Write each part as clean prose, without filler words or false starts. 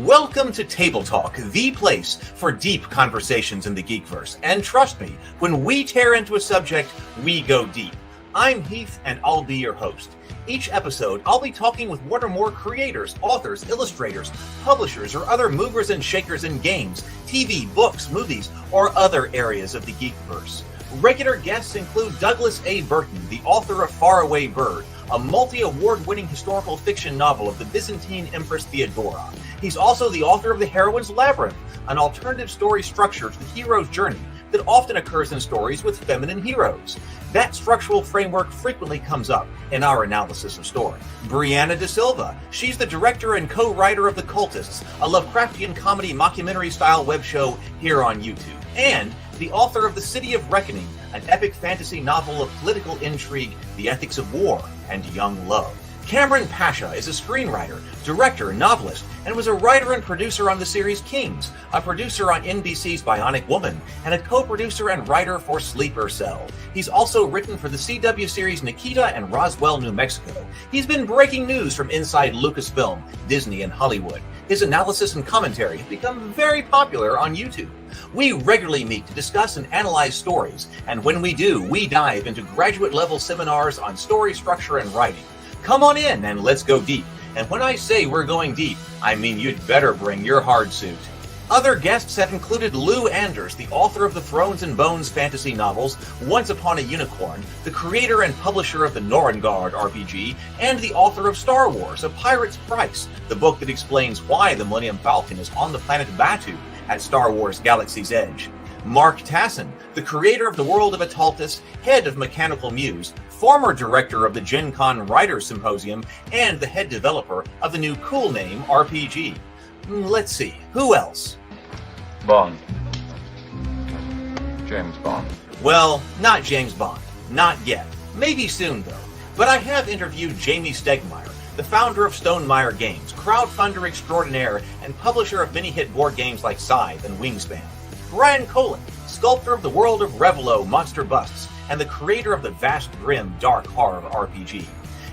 Welcome to Table Talk, the place for deep conversations in the Geekverse. And trust me, when we tear into a subject, we go deep. I'm Heath, and I'll be your host. Each episode, I'll be talking with one or more creators, authors, illustrators, publishers, or other movers and shakers in games, TV, books, movies, or other areas of the Geekverse. Regular guests include Douglas A. Burton, the author of Faraway Bird, a multi-award-winning historical fiction novel of the Byzantine Empress Theodora. He's also the author of The Heroine's Labyrinth, an alternative story structure to the hero's journey that often occurs in stories with feminine heroes. That structural framework frequently comes up in our analysis of story. Brianna De Silva, she's the director and co-writer of The Cultists, a Lovecraftian comedy mockumentary-style web show here on YouTube. And the author of The City of Reckoning, an epic fantasy novel of political intrigue, the ethics of war, and young love. Cameron Pasha is a screenwriter, director, novelist, and was a writer and producer on the series Kings, a producer on NBC's Bionic Woman, and a co-producer and writer for Sleeper Cell. He's also written for the CW series Nikita and Roswell, New Mexico. He's been breaking news from inside Lucasfilm, Disney, and Hollywood. His analysis and commentary have become very popular on YouTube. We regularly meet to discuss and analyze stories, and when we do, we dive into graduate-level seminars on story structure and writing. Come on in and let's go deep. And when I say we're going deep, I mean you'd better bring your hard suit. Other guests have included Lou Anders, the author of the Thrones and Bones fantasy novels Once Upon a Unicorn, the creator and publisher of the Norengard RPG, and the author of Star Wars, A Pirate's Price, the book that explains why the Millennium Falcon is on the planet Batu at Star Wars Galaxy's Edge. Mark Tassin, the creator of the World of Ataltis, head of Mechanical Muse, former director of the Gen Con Writers Symposium, and the head developer of the new Cool Name RPG. Let's see, who else? Bond. James Bond. Well, not James Bond. Not yet. Maybe soon, though. But I have interviewed Jamie Stegmaier, the founder of Stonemaier Games, crowdfunder extraordinaire, and publisher of many hit board games like Scythe and Wingspan. Brian Colin, sculptor of the world of Revelo Monster Busts, and the creator of the vast, grim, dark horror RPG.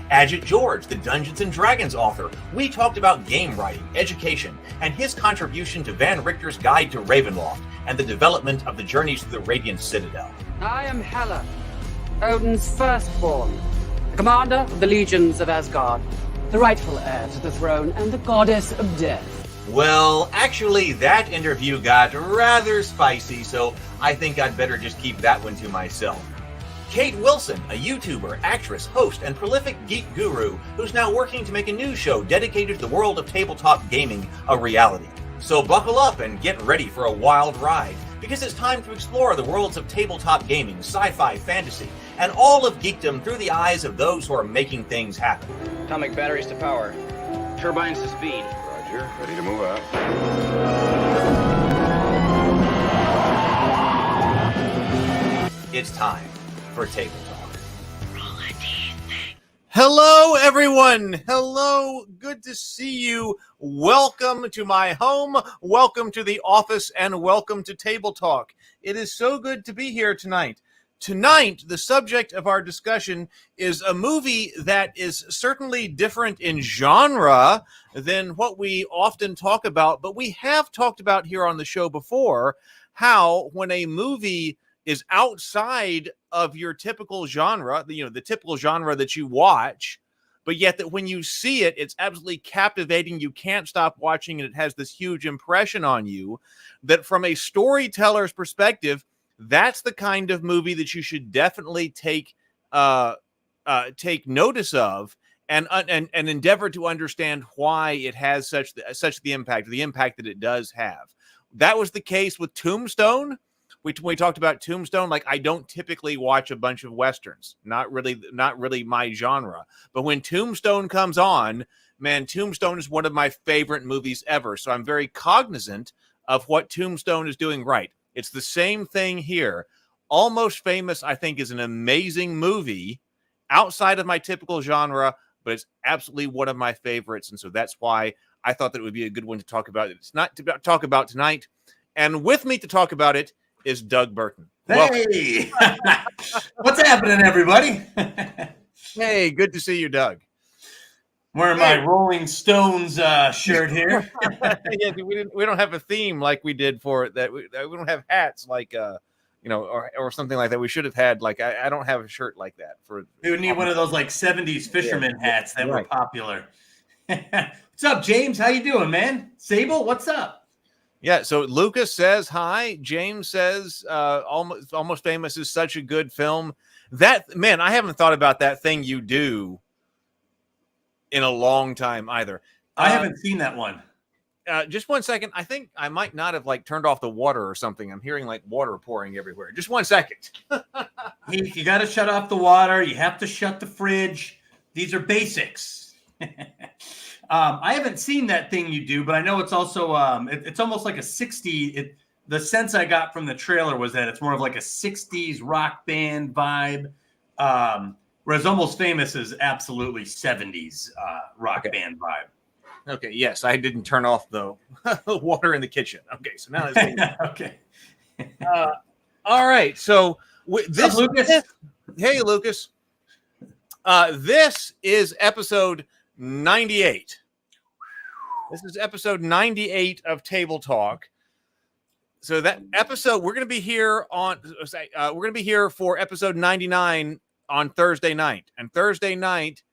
Ajit George, the Dungeons & Dragons author. We talked about game writing, education, and his contribution to Van Richter's Guide to Ravenloft, and the development of the Journeys to the Radiant Citadel. I am Hela, Odin's firstborn, the commander of the legions of Asgard, the rightful heir to the throne, and the goddess of death. Well, actually, that interview got rather spicy, so I think I'd better just keep that one to myself. Kate Wilson, a YouTuber, actress, host, and prolific geek guru who's now working to make a new show dedicated to the world of tabletop gaming a reality. So buckle up and get ready for a wild ride, because it's time to explore the worlds of tabletop gaming, sci-fi, fantasy, and all of geekdom through the eyes of those who are making things happen. Atomic batteries to power. Turbines to speed. Roger, ready to move out. It's time for Table Talk. Hello, everyone. Hello. Good to see you. Welcome to my home. Welcome to the office, and welcome to Table Talk. It is so good to be here tonight. Tonight, the subject of our discussion is a movie that is certainly different in genre than what we often talk about, but we have talked about here on the show before how when a movie is outside of your typical genre, the typical genre that you watch, but yet that when you see it, it's absolutely captivating. You can't stop watching, and it has this huge impression on you, that from a storyteller's perspective, that's the kind of movie that you should definitely take notice of and endeavor to understand why it has such the impact that it does have. That was the case with Tombstone. We talked about Tombstone. Like, I don't typically watch a bunch of Westerns, not really my genre. But when Tombstone comes on, man, Tombstone is one of my favorite movies ever. So I'm very cognizant of what Tombstone is doing right. It's the same thing here. Almost Famous, I think, is an amazing movie outside of my typical genre, but it's absolutely one of my favorites. And so that's why I thought that it would be a good one to talk about. It's not to talk about tonight. And with me to talk about it is Doug Burton. Hey, what's happening, everybody? Hey, good to see you, Doug. Wearing my Rolling Stones shirt here. Yeah, we don't have a theme like we did for it. We don't have hats like or something like that. We should have had I don't have a shirt like that for. We would need one of those 70s fisherman hats that were popular. What's up, James? How you doing, man? Sable, what's up? Yeah, so Lucas says hi. James says Almost Famous is such a good film. That man, I haven't thought about that thing you do in a long time either. I haven't seen that one. Just 1 second. I think I might not have turned off the water or something. I'm hearing water pouring everywhere. Just 1 second. Heath, you got to shut off the water. You have to shut the fridge. These are basics. I haven't seen that thing you do, but I know it's also it's almost like a 60s. The sense I got from the trailer was that it's more of like a 60s rock band vibe. Whereas Almost Famous is absolutely 70s rock band vibe. Okay, yes, I didn't turn off the water in the kitchen. Okay, so now it's okay. All right, so this Lucas. Hey, Lucas. This is episode 98. This is episode 98 of Table Talk. So that episode, we're going to be here for episode 99 on Thursday night. And Thursday night,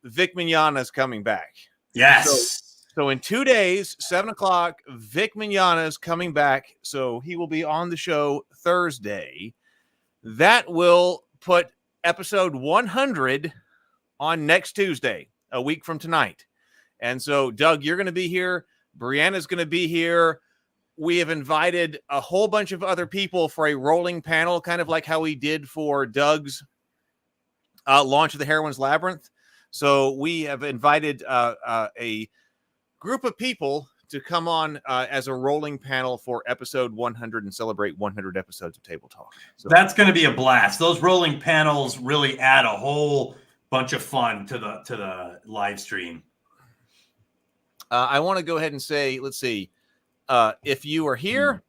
Vic Mignogna is coming back. Yes. So in 2 days, 7:00, Vic Mignogna is coming back. So he will be on the show Thursday. That will put episode 100 on next Tuesday, a week from tonight. And so, Doug, you're going to be here. Brianna's going to be here. We have invited a whole bunch of other people for a rolling panel, kind of like how we did for Doug's launch of the Heroine's Labyrinth. So we have invited a group of people to come on as a rolling panel for episode 100 and celebrate 100 episodes of Table Talk. So that's going to be a blast. Those rolling panels really add a whole bunch of fun to the live stream. I want to go ahead and say, let's see, if you are here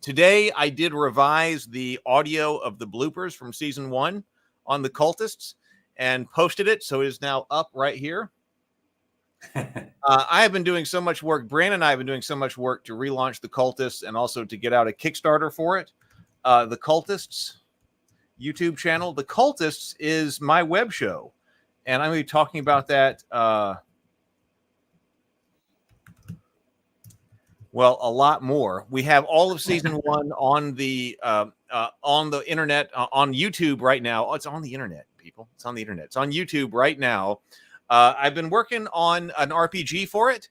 today, I did revise the audio of the bloopers from season 1 on the Cultists and posted it, so it is now up right here. I have been doing so much work. Brandon and I have been doing so much work to relaunch the Cultists and also to get out a Kickstarter for it. The Cultists YouTube channel. The Cultists is my web show, and I'm going to be talking about that. Well, a lot more. We have all of season 1 on the internet, on YouTube right now. Oh, it's on the internet, people. It's on the internet. It's on YouTube right now. I've been working on an RPG for it.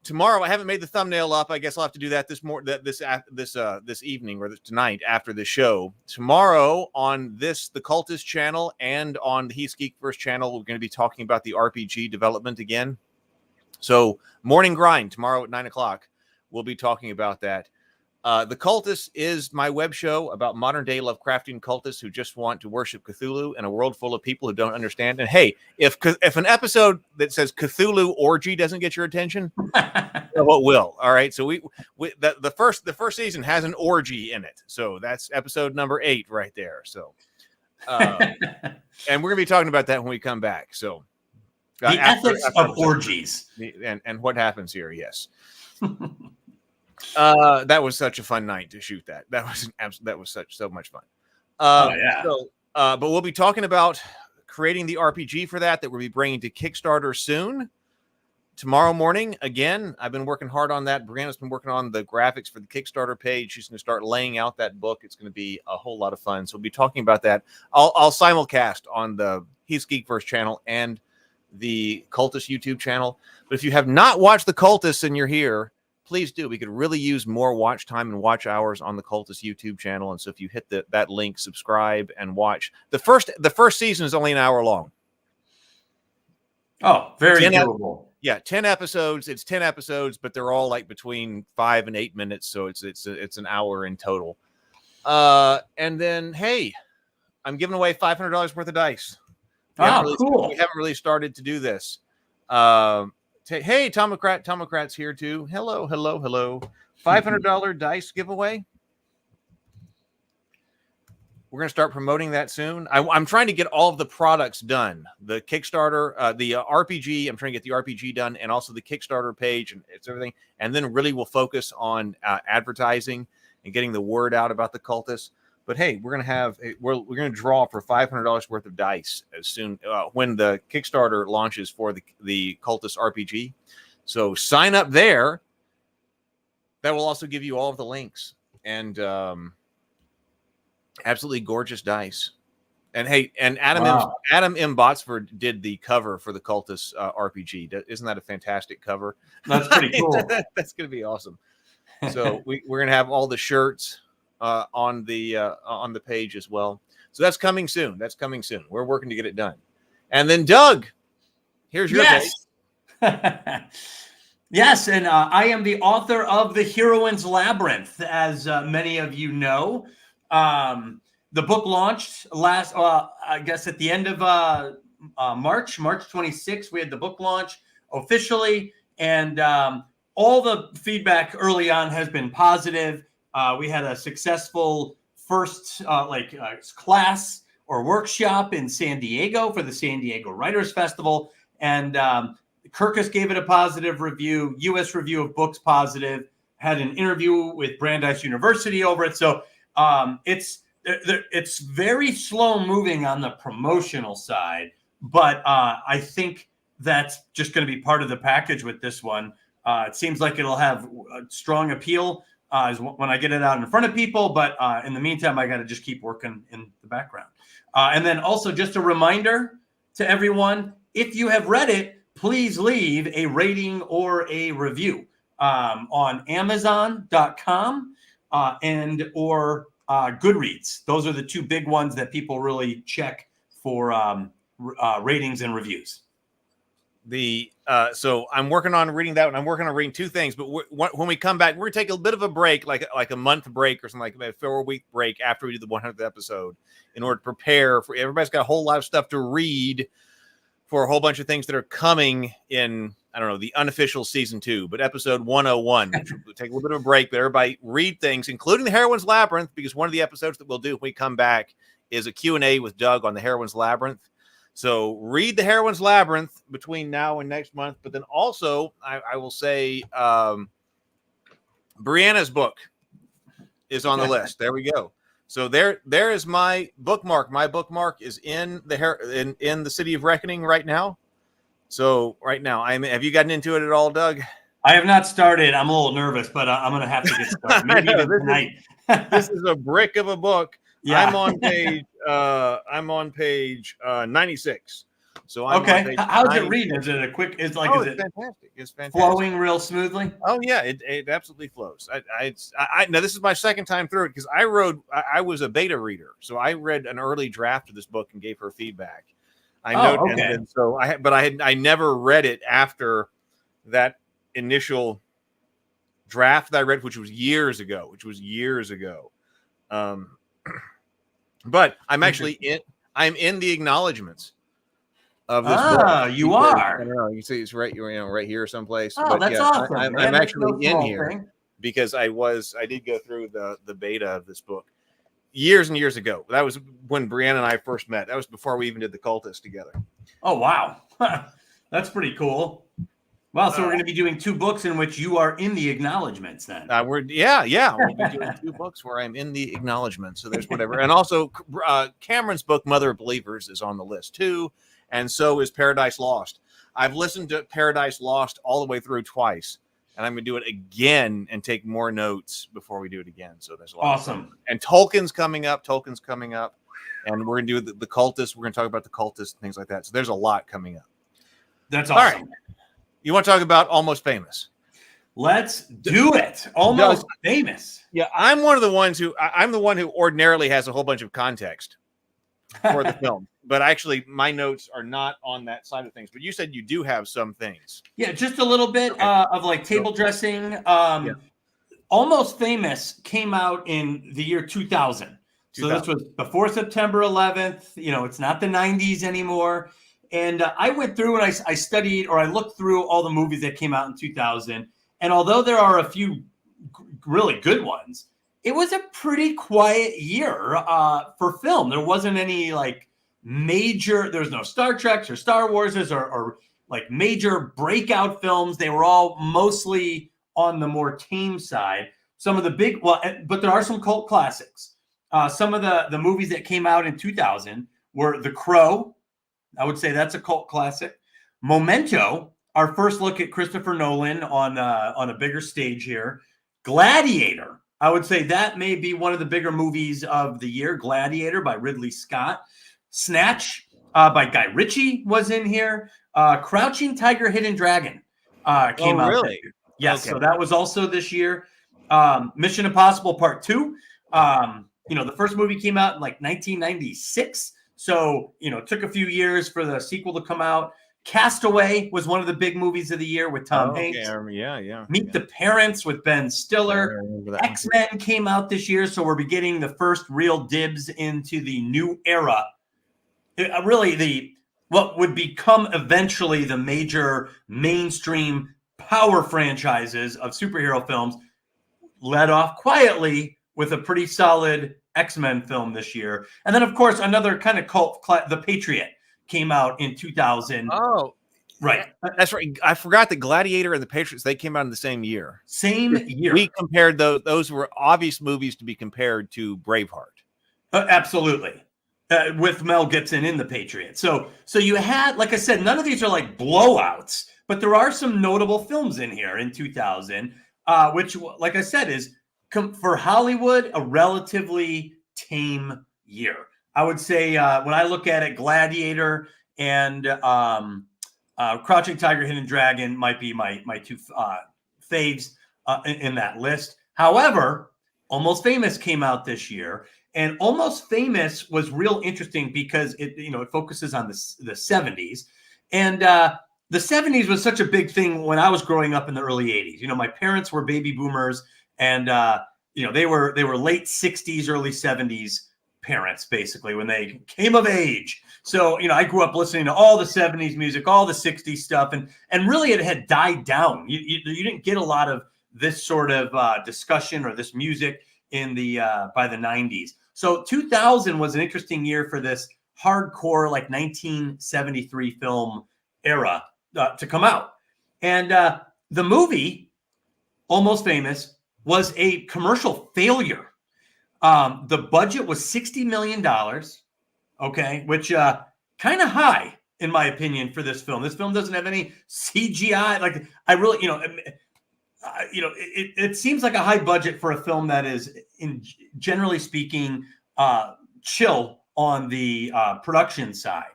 Tomorrow, I haven't made the thumbnail up. I guess I'll have to do that this evening or tonight after the show. Tomorrow on the Cultist channel and on the Heath Geekverse channel, we're going to be talking about the RPG development again. So morning grind tomorrow at 9:00. We'll be talking about that. The Cultist is my web show about modern day Lovecraftian cultists who just want to worship Cthulhu in a world full of people who don't understand. And hey, if an episode that says Cthulhu orgy doesn't get your attention, what will? All right. So the first season has an orgy in it. So that's episode number 8 right there. So, and we're gonna be talking about that when we come back. So the ethics of orgies and what happens here. Yes. That was such a fun night to shoot that. That was so much fun. Yeah. So, but we'll be talking about creating the RPG for that we'll be bringing to Kickstarter soon. Tomorrow morning, again, I've been working hard on that. Brianna's been working on the graphics for the Kickstarter page. She's going to start laying out that book. It's going to be a whole lot of fun. So we'll be talking about that. I'll simulcast on the Heath Geekverse channel and the Cultist YouTube channel. But if you have not watched the Cultists and you're here, please do. We could really use more watch time and watch hours on the Cultist YouTube channel. And so if you hit that link, subscribe and watch. The first season is only an hour long. Oh, very doable. 10 episodes. It's 10 episodes, but they're all between 5 and 8 minutes. So it's an hour in total. And then, hey, I'm giving away $500 worth of dice. Cool. We haven't really started to do this. Hey, Tomocrat's here too. Hello. $500 dice giveaway. We're going to start promoting that soon. I'm trying to get all of the products done. The Kickstarter, the RPG. I'm trying to get the RPG done, and also the Kickstarter page, and it's everything. And then really we'll focus on advertising and getting the word out about the cultists. But hey, we're going to draw for $500 worth of dice as soon when the Kickstarter launches for the cultist RPG. So sign up there. That will also give you all of the links and. Absolutely gorgeous dice. And hey, and Adam M. Botsford did the cover for the Cultist RPG. Isn't that a fantastic cover? That's pretty cool. That's going to be awesome. So we're going to have all the shirts on the page as well. So that's coming soon. We're working to get it done. And then Doug, here's your page. Yes, and I am the author of The Heroine's Labyrinth, as many of you know. The book launched I guess at the end of March 26th. We had the book launch officially, and all the feedback early on has been positive. We had a successful first class or workshop in San Diego for the San Diego Writers Festival, and Kirkus gave it a positive review. U.S. Review of Books positive. Had an interview with Brandeis University over it. So it's very slow moving on the promotional side, but I think that's just going to be part of the package with this one. It seems like it'll have a strong appeal when I get it out in front of people, but in the meantime, I got to just keep working in the background. And then also just a reminder to everyone, if you have read it, please leave a rating or a review on Amazon.com. And or Goodreads. Those are the two big ones that people really check for ratings and reviews. So I'm working on reading that one. I'm working on reading two things. But when we come back, we're gonna take a bit of a break, like a month break or something, like a 4-week break after we do the 100th episode, in order to prepare for. Everybody's got a whole lot of stuff to read for a whole bunch of things that are coming in. I don't know, the unofficial season 2, but episode 101, which we'll take a little bit of a break, but everybody read things, including the Heroine's Labyrinth, because one of the episodes that we'll do when we come back is a Q&A with Doug on the Heroine's Labyrinth. So read the Heroine's Labyrinth between now and next month, but then also I will say Brianna's book is on the list. There we go. So there is my bookmark. My bookmark is in the City of Reckoning right now. So right now, have you gotten into it at all, Doug? I have not started. I'm a little nervous, but I'm going to have to get started. Maybe even tonight. This is a brick of a book. Yeah. I'm on page 96. So I'm okay. How's it read? Is it a quick? Is it fantastic? It's fantastic. Flowing real smoothly. Oh yeah, it absolutely flows. Now this is my second time through it because I was a beta reader, so I read an early draft of this book and gave her feedback. I never read it after that initial draft that I read, which was years ago. But I'm actually I'm in the acknowledgments of this book. You are. I don't know. You see, it's right here someplace. Oh, but that's awesome. I'm actually in here because I did go through the beta of this book years and years ago. That was when Brianna and I first met. That was before we even did the Cultist together. Oh, wow. That's pretty cool. Wow, so we're going to be doing 2 books in which you are in the acknowledgments then. We'll be doing 2 books where I'm in the acknowledgments. So there's whatever. And also Cameron's book, Mother of Believers, is on the list too. And so is Paradise Lost. I've listened to Paradise Lost all the way through twice. And I'm going to do it again and take more notes before we do it again. So there's a lot. Awesome. And Tolkien's coming up. And we're going to do the Cultist. We're going to talk about the Cultist and things like that. So there's a lot coming up. That's awesome. All right. You want to talk about Almost Famous? Let's do it. Almost Famous. Yeah, I'm the one who ordinarily has a whole bunch of context for the film. But actually, my notes are not on that side of things. But you said you do have some things. Yeah, just a little bit of like table dressing. Almost Famous came out in the year 2000. So this was before September 11th. It's not the 90s anymore. And I went through and I studied, or I looked through all the movies that came out in 2000. And although there are a few really good ones, it was a pretty quiet year for film. There wasn't any like major, there was no Star Treks or Star Warses or like major breakout films. They were all mostly on the more tame side. Some of the big, but there are some cult classics. Some of the movies that came out in 2000 were The Crow. I would say that's a cult classic. Memento, our first look at Christopher Nolan on a bigger stage here. Gladiator, I would say that may be one of the bigger movies of the year. Gladiator by Ridley Scott. Snatch by Guy Ritchie was in here. Crouching Tiger, Hidden Dragon came out. Really? Yes, Okay. so that was also this year. Mission Impossible Part 2. The first movie came out in like 1996. So, it took a few years for the sequel to come out. Castaway was one of the big movies of the year with Tom Hanks. Yeah. Meet the Parents with Ben Stiller. X-Men came out this year, so we're beginning the first real dibs into the new era. What would become eventually the major mainstream power franchises of superhero films, led off quietly with a pretty solid X-Men film this year. And then, of course, another kind of cult, The Patriot, came out in 2000. Oh, right. That's right. I forgot that Gladiator and The Patriots, they came out in the same year. Same year. We compared those were obvious movies to be compared to Braveheart. Absolutely. With Mel Gibson in The Patriot. So you had, like I said, none of these are like blowouts, but there are some notable films in here in 2000, which, like I said, is for Hollywood, a relatively tame year. I would say when I look at it, Gladiator and Crouching Tiger, Hidden Dragon might be my two faves in that list. However, Almost Famous came out this year, and Almost Famous was real interesting because it focuses on the 70s, and the 70s was such a big thing when I was growing up in the early 80s. My parents were baby boomers, and they were late 60s, early 70s parents, basically, when they came of age. So, I grew up listening to all the 70s music, all the 60s stuff, and really it had died down. You didn't get a lot of this sort of discussion or this music in by the 90s. So 2000 was an interesting year for this hardcore, like 1973 film era to come out. And the movie, Almost Famous, was a commercial failure. The budget was $60 million, okay, which kind of high, in my opinion, for this film. This film doesn't have any CGI. Like, I really, it seems like a high budget for a film that is, generally speaking, chill on the production side.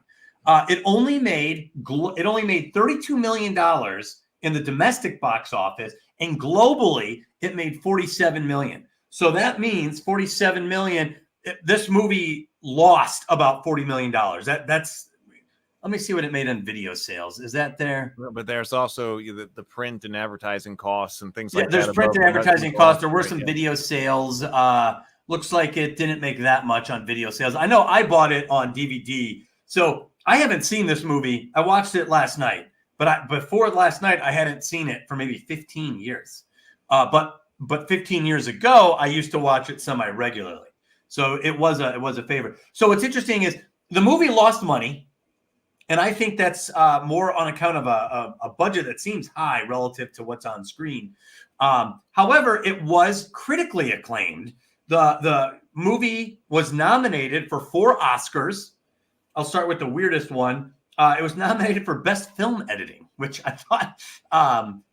It only made $32 million in the domestic box office, and globally, it made $47 million. So that means $47 million. This movie lost about $40 million. That's. Let me see what it made on video sales. Is that there? But there's also the print and advertising costs and things like that. Yeah, there's print and advertising costs. There were some video sales. Looks like it didn't make that much on video sales. I know I bought it on DVD. So I haven't seen this movie. I watched it last night. But before last night, I hadn't seen it for maybe 15 years. But 15 years ago, I used to watch it semi-regularly. So it was a favorite. So what's interesting is the movie lost money. And I think that's more on account of a budget that seems high relative to what's on screen. However, it was critically acclaimed. The movie was nominated for 4 Oscars. I'll start with the weirdest one. It was nominated for Best Film Editing, which I thought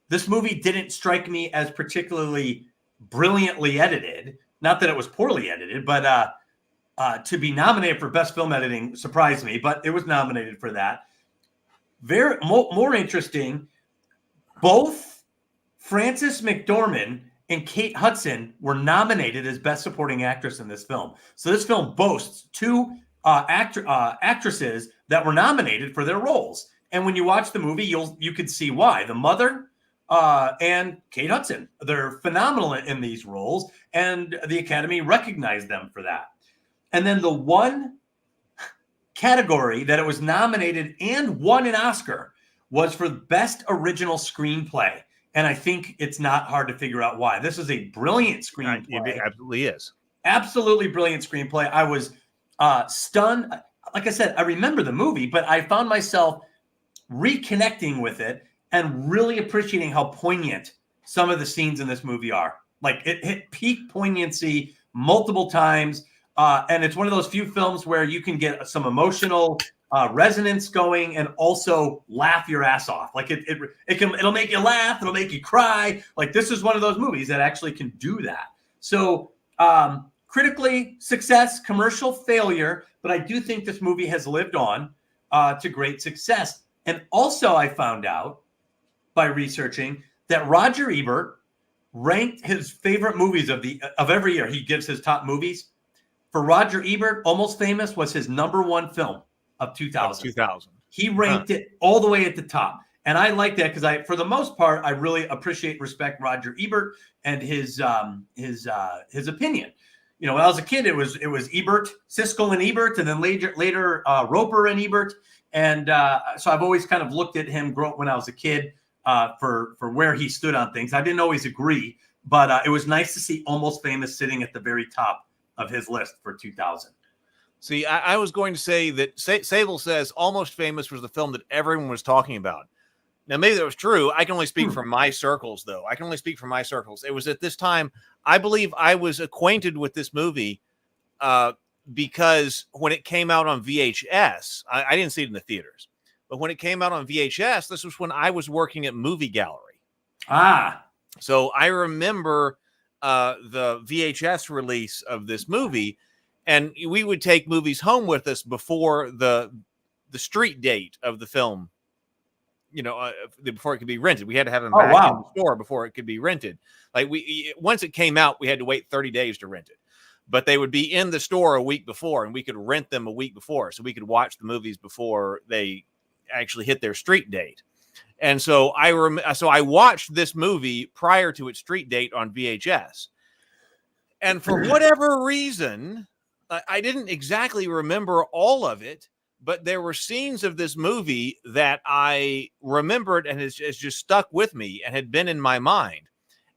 this movie didn't strike me as particularly brilliantly edited. Not that it was poorly edited, but to be nominated for Best Film Editing surprised me, but it was nominated for that. Very more interesting, both Frances McDormand and Kate Hudson were nominated as Best Supporting Actress in this film. So this film boasts 2 actresses that were nominated for their roles. And when you watch the movie, you can see why. The mother and Kate Hudson, they're phenomenal in these roles, and the Academy recognized them for that. And then the one category that it was nominated and won an Oscar was for Best Original Screenplay. And I think it's not hard to figure out why. This is a brilliant screenplay. It absolutely is. Absolutely brilliant screenplay. I was stunned. Like I said, I remember the movie, but I found myself reconnecting with it and really appreciating how poignant some of the scenes in this movie are. Like it hit peak poignancy multiple times. And it's one of those few films where you can get some emotional resonance going and also laugh your ass off. Like it'll make you laugh. It'll make you cry. Like this is one of those movies that actually can do that. So critically success, commercial failure, but I do think this movie has lived on to great success. And also I found out by researching that Roger Ebert ranked his favorite movies of every year. He gives his top movies. For Roger Ebert, Almost Famous was his #1 film of 2000. He ranked it all the way at the top. And I like that because for the most part, I really appreciate and respect Roger Ebert and his opinion. You know, when I was a kid, it was Ebert, Siskel and Ebert, and then later Roper and Ebert. And so I've always kind of looked at him when I was a kid for where he stood on things. I didn't always agree, but it was nice to see Almost Famous sitting at the very top of his list for 2000. See, I was going to say that Sable says Almost Famous was the film that everyone was talking about. Now, maybe that was true. I can only speak from my circles, though. It was at this time, I believe I was acquainted with this movie because when it came out on VHS, I didn't see it in the theaters, but when it came out on VHS, this was when I was working at Movie Gallery. So I remember the VHS release of this movie, and we would take movies home with us before the street date of the film, you know, before it could be rented. We had to have them back in the store before it could be rented. Like once it came out, we had to wait 30 days to rent it, but they would be in the store a week before, and we could rent them a week before, so we could watch the movies before they actually hit their street date. And so I watched this movie prior to its street date on VHS. And for whatever reason, I didn't exactly remember all of it, but there were scenes of this movie that I remembered and has just stuck with me and had been in my mind.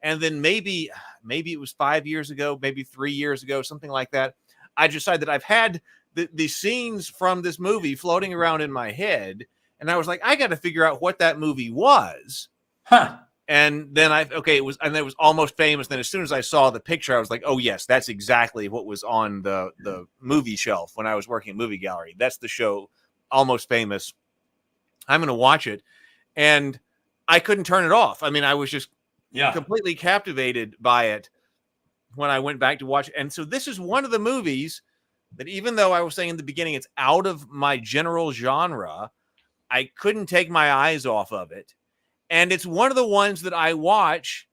And then maybe it was 5 years ago, maybe 3 years ago, something like that, I decided that I've had the scenes from this movie floating around in my head. And I was like, I got to figure out what that movie was. And then it was Almost Famous. Then as soon as I saw the picture, I was like, oh yes, that's exactly what was on the movie shelf when I was working at Movie Gallery. That's the show, Almost Famous. I'm going to watch it. And I couldn't turn it off. I mean, I was just completely captivated by it when I went back to watch it. And so this is one of the movies that, even though I was saying in the beginning, it's out of my general genre, I couldn't take my eyes off of it. And it's one of the ones that I watch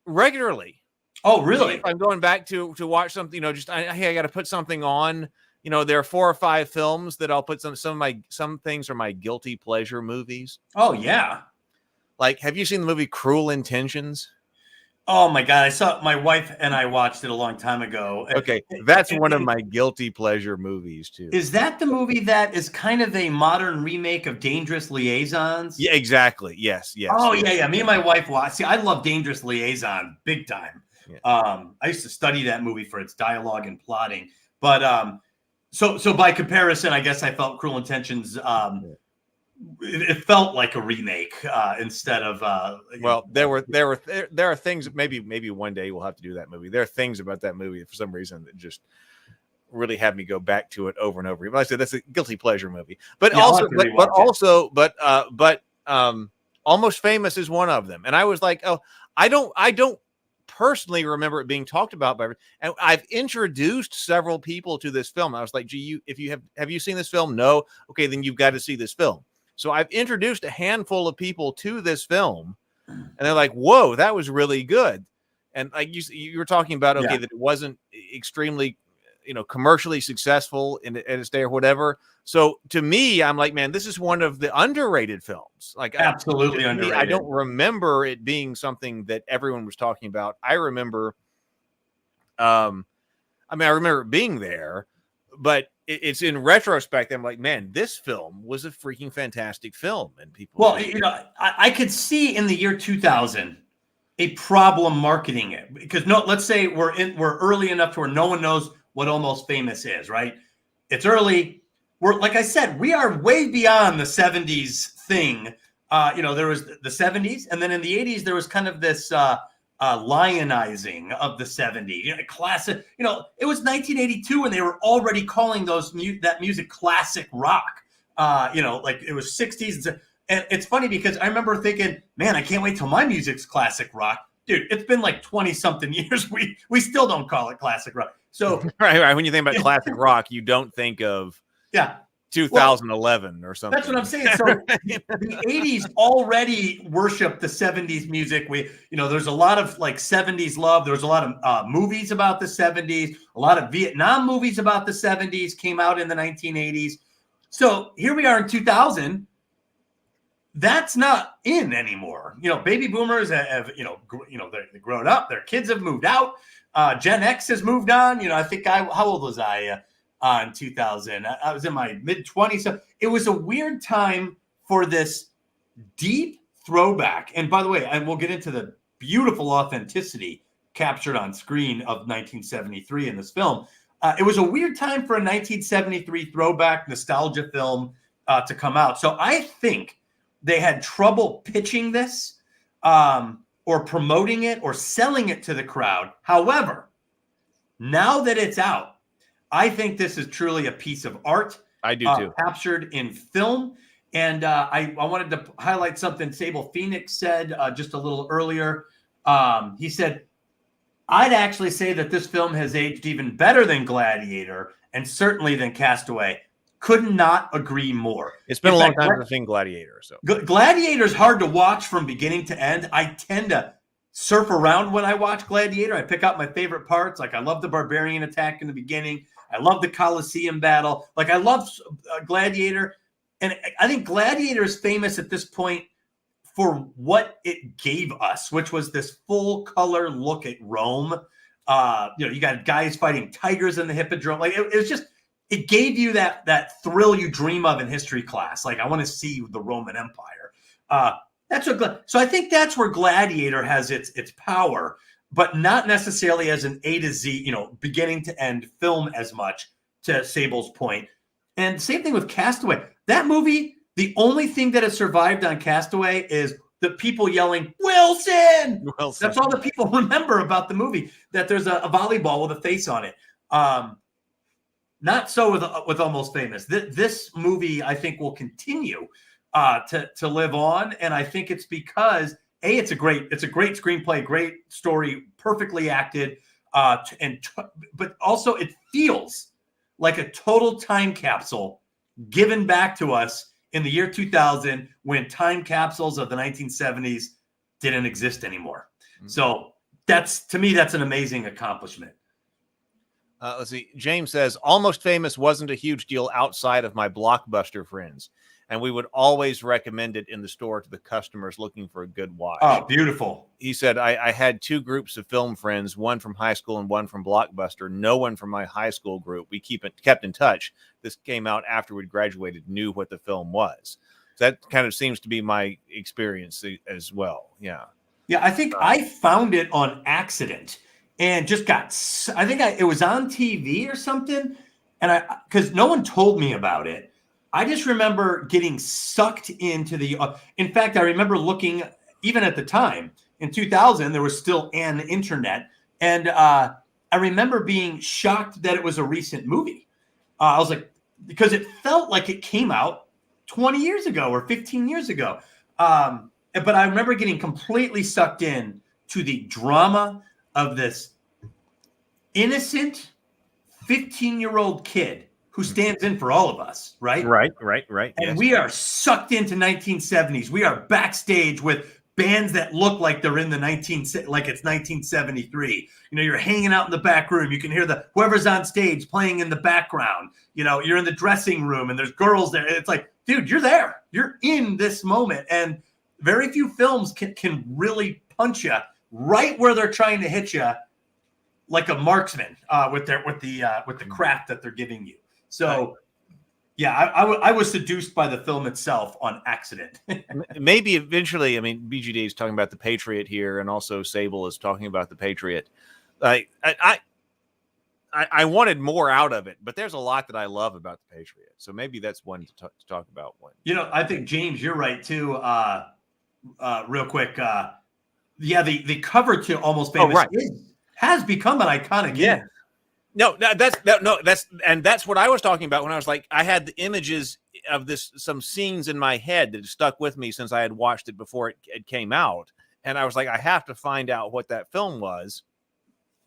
regularly. Oh, really? If I'm going back to watch something, you know, hey, I got to put something on. You know, there are 4 or 5 films that I'll put some things are my guilty pleasure movies. Oh, yeah. Like, have you seen the movie Cruel Intentions? Oh my God. I saw my wife and I watched it a long time ago. Okay. That's one of my guilty pleasure movies too. Is that the movie that is kind of a modern remake of Dangerous Liaisons? Yeah, exactly. Yes. Oh yeah. Me and my wife watched. See, I love Dangerous Liaison big time. Yeah. I used to study that movie for its dialogue and plotting, but so by comparison, I guess I felt Cruel Intentions, it felt like a remake instead of there are things maybe one day we'll have to do that movie. There are things about that movie that for some reason that just really have me go back to it over and over. But like I said, that's a guilty pleasure movie. But Almost Famous is one of them. And I was like, oh, I don't personally remember it being talked about by, and I've introduced several people to this film. I was like, gee, have you seen this film? No. Okay, then you've got to see this film. So I've introduced a handful of people to this film, and they're like, whoa, that was really good. And like you were talking about, that it wasn't extremely, commercially successful in its day or whatever. So to me, I'm like, man, this is one of the underrated films. Like absolutely underrated. I don't remember it being something that everyone was talking about. I remember, I remember it being there, but it's in retrospect, I'm like, man, this film was a freaking fantastic film. And people, well, I could see in the year 2000 a problem marketing it, because let's say we're early enough to where no one knows what Almost Famous is, right? It's early. We're, like I said, we are way beyond the 70s thing. There was the 70s, and then in the 80s there was kind of this lionizing of the 70s, classic. It was 1982 and they were already calling that music classic rock. Like it was 60s. And it's funny because I remember thinking, man, I can't wait till my music's classic rock. Dude, it's been like 20 something years. We still don't call it classic rock. So right. When you think about classic rock, you don't think of 2011 or something. That's what I'm saying. So the 80s already worshiped the 70s music. There's a lot of like 70s love. There's a lot of movies about the 70s. A lot of Vietnam movies about the 70s came out in the 1980s. So here we are in 2000. That's not in anymore. Baby boomers have they're grown up. Their kids have moved out. Gen X has moved on. I think how old was I in 2000? I was in my mid-20s. So it was a weird time for this deep throwback. And by the way, we'll get into the beautiful authenticity captured on screen of 1973 in this film. It was a weird time for a 1973 throwback nostalgia film to come out. So I think they had trouble pitching this or promoting it or selling it to the crowd. However, now that it's out, I think this is truly a piece of art. I do too. Captured in film. And I wanted to highlight something Sable Phoenix said just a little earlier. He said, I'd actually say that this film has aged even better than Gladiator and certainly than Castaway. Could not agree more. It's been a long time since I've seen Gladiator. So Gladiator's hard to watch from beginning to end. I tend to surf around when I watch Gladiator. I pick out my favorite parts. Like I love the barbarian attack in the beginning. I love the Colosseum battle. Like I love Gladiator. And I think Gladiator is famous at this point for what it gave us, which was this full color look at Rome. You got guys fighting tigers in the Hippodrome. Like it was just, it gave you that thrill you dream of in history class. Like I want to see the Roman Empire. So I think that's where Gladiator has its power, but not necessarily as an A to Z, beginning to end film as much, to Sable's point. And same thing with Castaway. That movie, the only thing that has survived on Castaway is the people yelling, Wilson! That's all the people remember about the movie, that there's a volleyball with a face on it. Not so with Almost Famous. This movie, I think, will continue to live on, and I think it's because it's a great screenplay, great story, perfectly acted, but also it feels like a total time capsule given back to us in the year 2000 when time capsules of the 1970s didn't exist anymore. Mm-hmm. So to me, that's an amazing accomplishment. Let's see. James says, Almost Famous wasn't a huge deal outside of my Blockbuster friends, and we would always recommend it in the store to the customers looking for a good watch. Oh, beautiful. He said, I had two groups of film friends, one from high school and one from Blockbuster. No one from my high school group. We kept in touch. This came out after we'd graduated, knew what the film was. So that kind of seems to be my experience as well. Yeah. Yeah, I think I found it on accident. And just it was on TV or something. And because no one told me about it, I just remember getting sucked into in fact, I remember looking, even at the time in 2000, there was still an internet. And I remember being shocked that it was a recent movie. I was like, because it felt like it came out 20 years ago or 15 years ago. But I remember getting completely sucked in to the drama of this innocent 15-year-old kid who stands in for all of us, right? Right. And yes. We are sucked into 1970s. We are backstage with bands that look like they're in like it's 1973. You're hanging out in the back room. You can hear whoever's on stage playing in the background. You're in the dressing room and there's girls there. It's like, dude, you're there. You're in this moment. And very few films can really punch you right where they're trying to hit you, like a marksman with the craft that they're giving you. So, yeah, I was seduced by the film itself on accident. Maybe eventually, I mean, BGD is talking about the Patriot here, and also Sable is talking about the Patriot. I wanted more out of it, but there's a lot that I love about the Patriot. So maybe that's one to talk about. One. I think, James, you're right, too. Real quick. The cover to Almost Famous has become an iconic image. That's what I was talking about when I was like, I had the images of some scenes in my head that stuck with me since I had watched it before it came out. And I was like, I have to find out what that film was,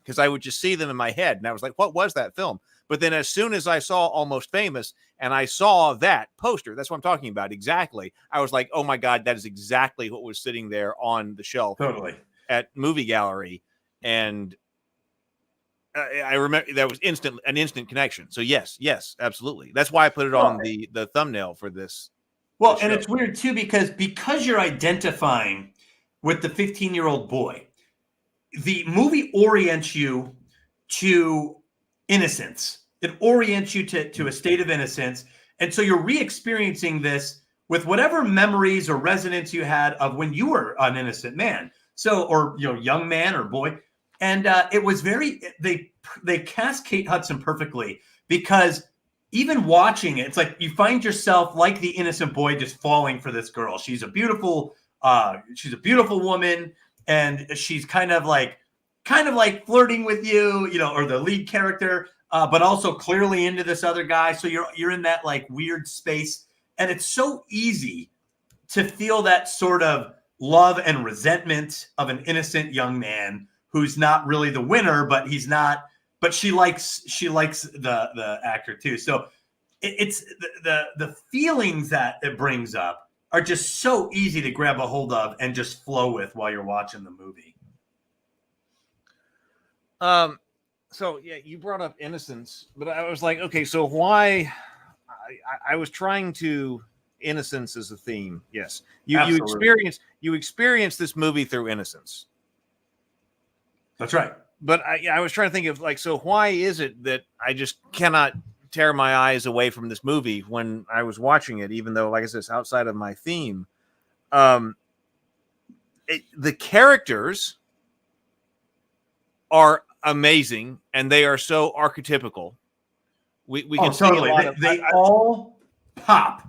because I would just see them in my head. And I was like, what was that film? But then as soon as I saw Almost Famous and I saw that poster, that's what I'm talking about. Exactly. I was like, oh my God, that is exactly what was sitting there on the shelf at Movie Gallery. And I remember that was an instant connection. So yes, absolutely. That's why I put it on the thumbnail for this. Well, and it's weird too, because you're identifying with the 15-year-old boy. The movie orients you to innocence. It orients you to a state of innocence. And so you're re-experiencing this with whatever memories or resonance you had of when you were an innocent man. So, or, young man or boy. And it was they cast Kate Hudson perfectly, because even watching it, it's like you find yourself like the innocent boy just falling for this girl. She's a beautiful woman. And she's kind of like flirting with you, or the lead character, but also clearly into this other guy. So you're in that like weird space, and it's so easy to feel that sort of love and resentment of an innocent young man who's not really the winner, but he's not. But she likes the actor too. So it's the feelings that it brings up are just so easy to grab a hold of and just flow with while you're watching the movie. So yeah, you brought up innocence, but I was like, okay, so why? I was trying to innocence as a theme. Yes, you experience this movie through innocence. That's right. But I was trying to think of like, so why is it that I just cannot tear my eyes away from this movie when I was watching it, even though, like I said, it's outside of my theme. The characters are amazing, and they are so archetypical. We can totally. They all pop.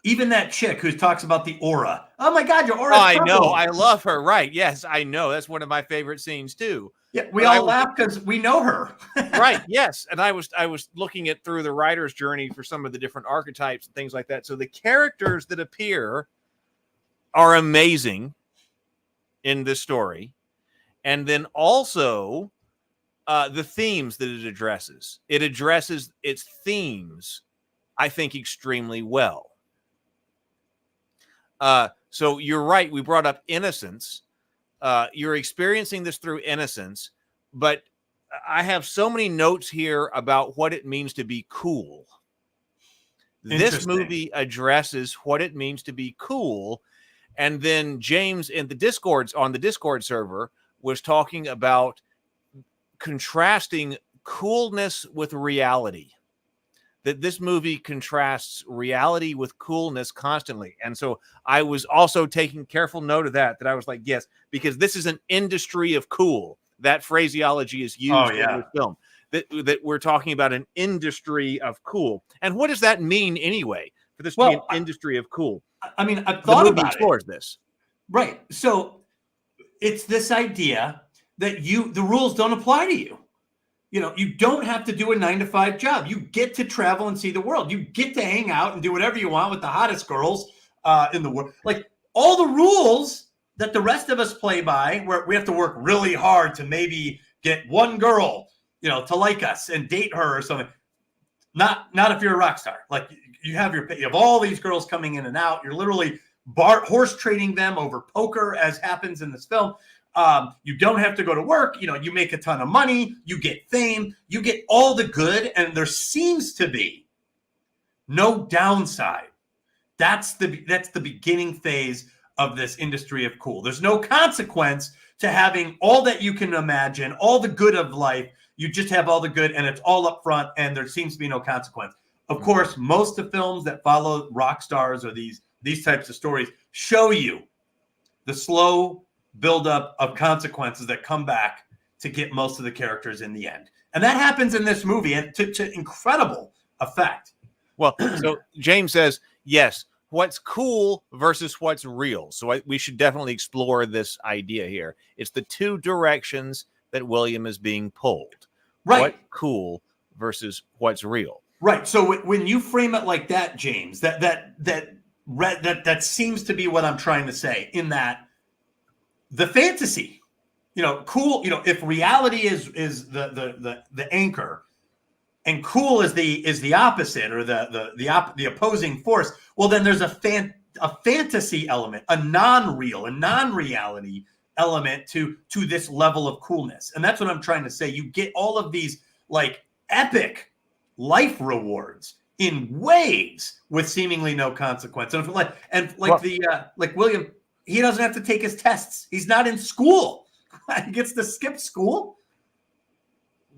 Even that chick who talks about the aura. Oh my God, your aura! I know, I love her. Right? Yes, I know. That's one of my favorite scenes too. Yeah, we all laugh because we know her. Right. Yes. And I was looking at through the writer's journey for some of the different archetypes and things like that. So the characters that appear are amazing in this story. And then also the themes that it addresses. It addresses its themes, I think, extremely well. So you're right. We brought up innocence. You're experiencing this through innocence, but I have so many notes here about what it means to be cool. This movie addresses what it means to be cool. And then James on the Discord server was talking about contrasting coolness with reality. That this movie contrasts reality with coolness constantly. And so I was also taking careful note of that I was like, yes, because this is an industry of cool. That phraseology is used in the film. That we're talking about an industry of cool. And what does that mean anyway, for this to be an industry of cool? I mean, I've thought about explores this. Right. So it's this idea that the rules don't apply to you. You don't have to do a 9-to-5 job. You get to travel and see the world. You get to hang out and do whatever you want with the hottest girls in the world. Like all the rules that the rest of us play by, where we have to work really hard to maybe get one girl, to like us and date her or something. Not if you're a rock star. Like you have all these girls coming in and out. You're literally horse trading them over poker, as happens in this film. You don't have to go to work. You make a ton of money. You get fame. You get all the good, and there seems to be no downside. That's the beginning phase of this industry of cool. There's no consequence to having all that you can imagine, all the good of life. You just have all the good, and it's all up front, and there seems to be no consequence. Of course, most of the films that follow rock stars or these types of stories show you the slow buildup of consequences that come back to get most of the characters in the end. And that happens in this movie, and to incredible effect. Well, so James says, yes, what's cool versus what's real. So we should definitely explore this idea here. It's the two directions that William is being pulled. Right. What's cool versus what's real. Right. So when you frame it like that, James, that seems to be what I'm trying to say, in that the fantasy, cool, if reality is the anchor, and cool is the opposite, or the opposing force, well, then there's a fantasy element, a non-real, a non-reality element to this level of coolness. And that's what I'm trying to say. You get all of these like epic life rewards in waves with seemingly no consequence. And like William, he doesn't have to take his tests. He's not in school. He gets to skip school.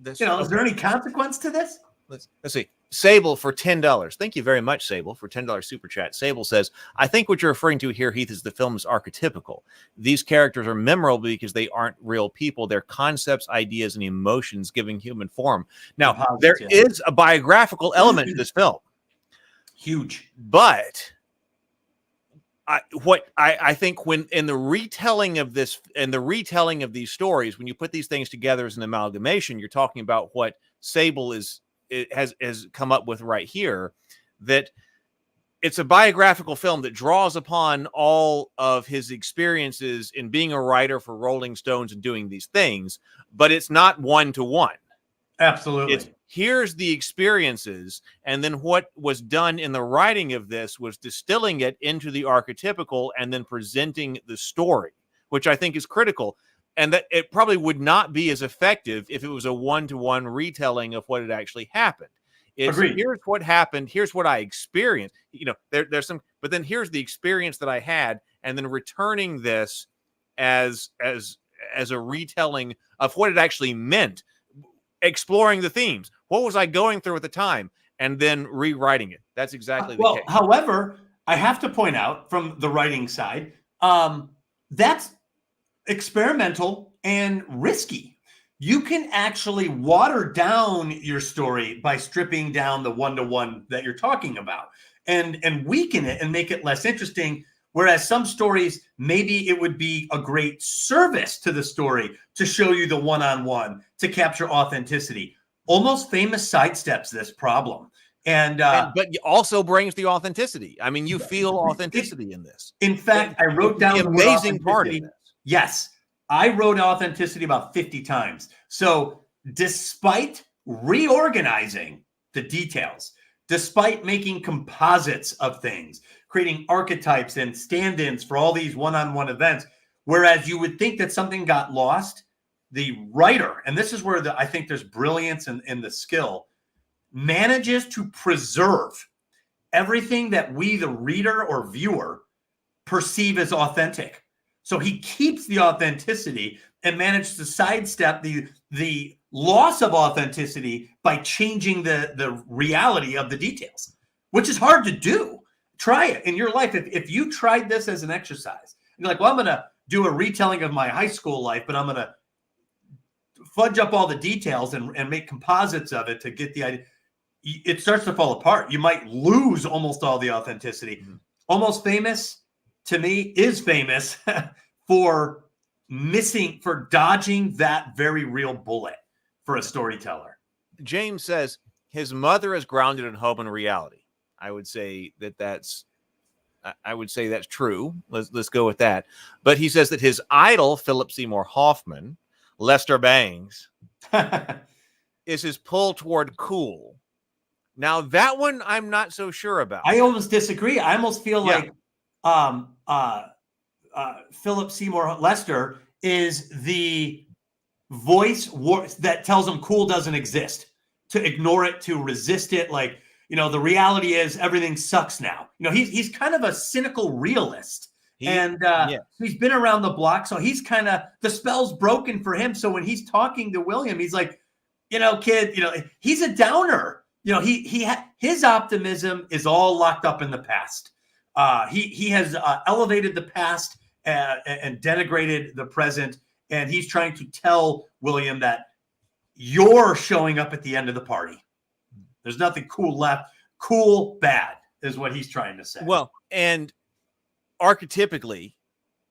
Is there any consequence to this? Let's see. Sable for $10. Thank you very much, Sable, for $10 super chat. Sable says, I think what you're referring to here, Heath, is the film is archetypical. These characters are memorable because they aren't real people. They're concepts, ideas, and emotions giving human form. Now, there is a biographical element to this film. Huge. But I think when in the retelling of this and the retelling of these stories, when you put these things together as an amalgamation, you're talking about what Sable has come up with right here, that it's a biographical film that draws upon all of his experiences in being a writer for Rolling Stones and doing these things, but it's not one-to-one. Absolutely. Here's the experiences, and then what was done in the writing of this was distilling it into the archetypical and then presenting the story, which I think is critical. And that it probably would not be as effective if it was a one-to-one retelling of what had actually happened. Agreed. Here's what happened. Here's what I experienced. There's some, but then here's the experience that I had, and then returning this as a retelling of what it actually meant, exploring the themes. What was I going through at the time, and then rewriting it. That's exactly the case. However, I have to point out from the writing side, that's experimental and risky. You can actually water down your story by stripping down the one-to-one that you're talking about and weaken it and make it less interesting. Whereas some stories, maybe it would be a great service to the story to show you the one-on-one, to capture authenticity. Almost Famous sidesteps this problem. But also brings the authenticity. I mean, you feel authenticity in this. In fact, I wrote down the amazing part of this. Yes. I wrote authenticity about 50 times. So despite reorganizing the details, despite making composites of things, creating archetypes and stand-ins for all these one-on-one events, whereas you would think that something got lost, the writer, and this is where I think there's brilliance in the skill, manages to preserve everything that we, the reader or viewer, perceive as authentic. So he keeps the authenticity and manages to sidestep the loss of authenticity by changing the reality of the details, which is hard to do. Try it in your life. If you tried this as an exercise, you're like, well, I'm going to do a retelling of my high school life, but I'm going to fudge up all the details and make composites of it to get the idea. It starts to fall apart. You might lose almost all the authenticity. Mm-hmm. Almost Famous, to me, is famous for dodging that very real bullet for a storyteller. James says his mother is grounded in home and reality. I would say that's true. Let's go with that. But he says that his idol, Philip Seymour Hoffman, Lester Bangs, is his pull toward cool. Now that one I'm not so sure about. I almost disagree. I almost feel like Philip Seymour Lester is the voice that tells him cool doesn't exist, to ignore it, to resist it. Like, the reality is everything sucks now. He's kind of a cynical realist. He's been around the block. So he's kind of, the spell's broken for him. So when he's talking to William, he's like, kid, he's a downer. his optimism is all locked up in the past. He has elevated the past and denigrated the present, and he's trying to tell William that you're showing up at the end of the party. There's nothing cool left. Cool, bad is what he's trying to say. Well, and archetypically,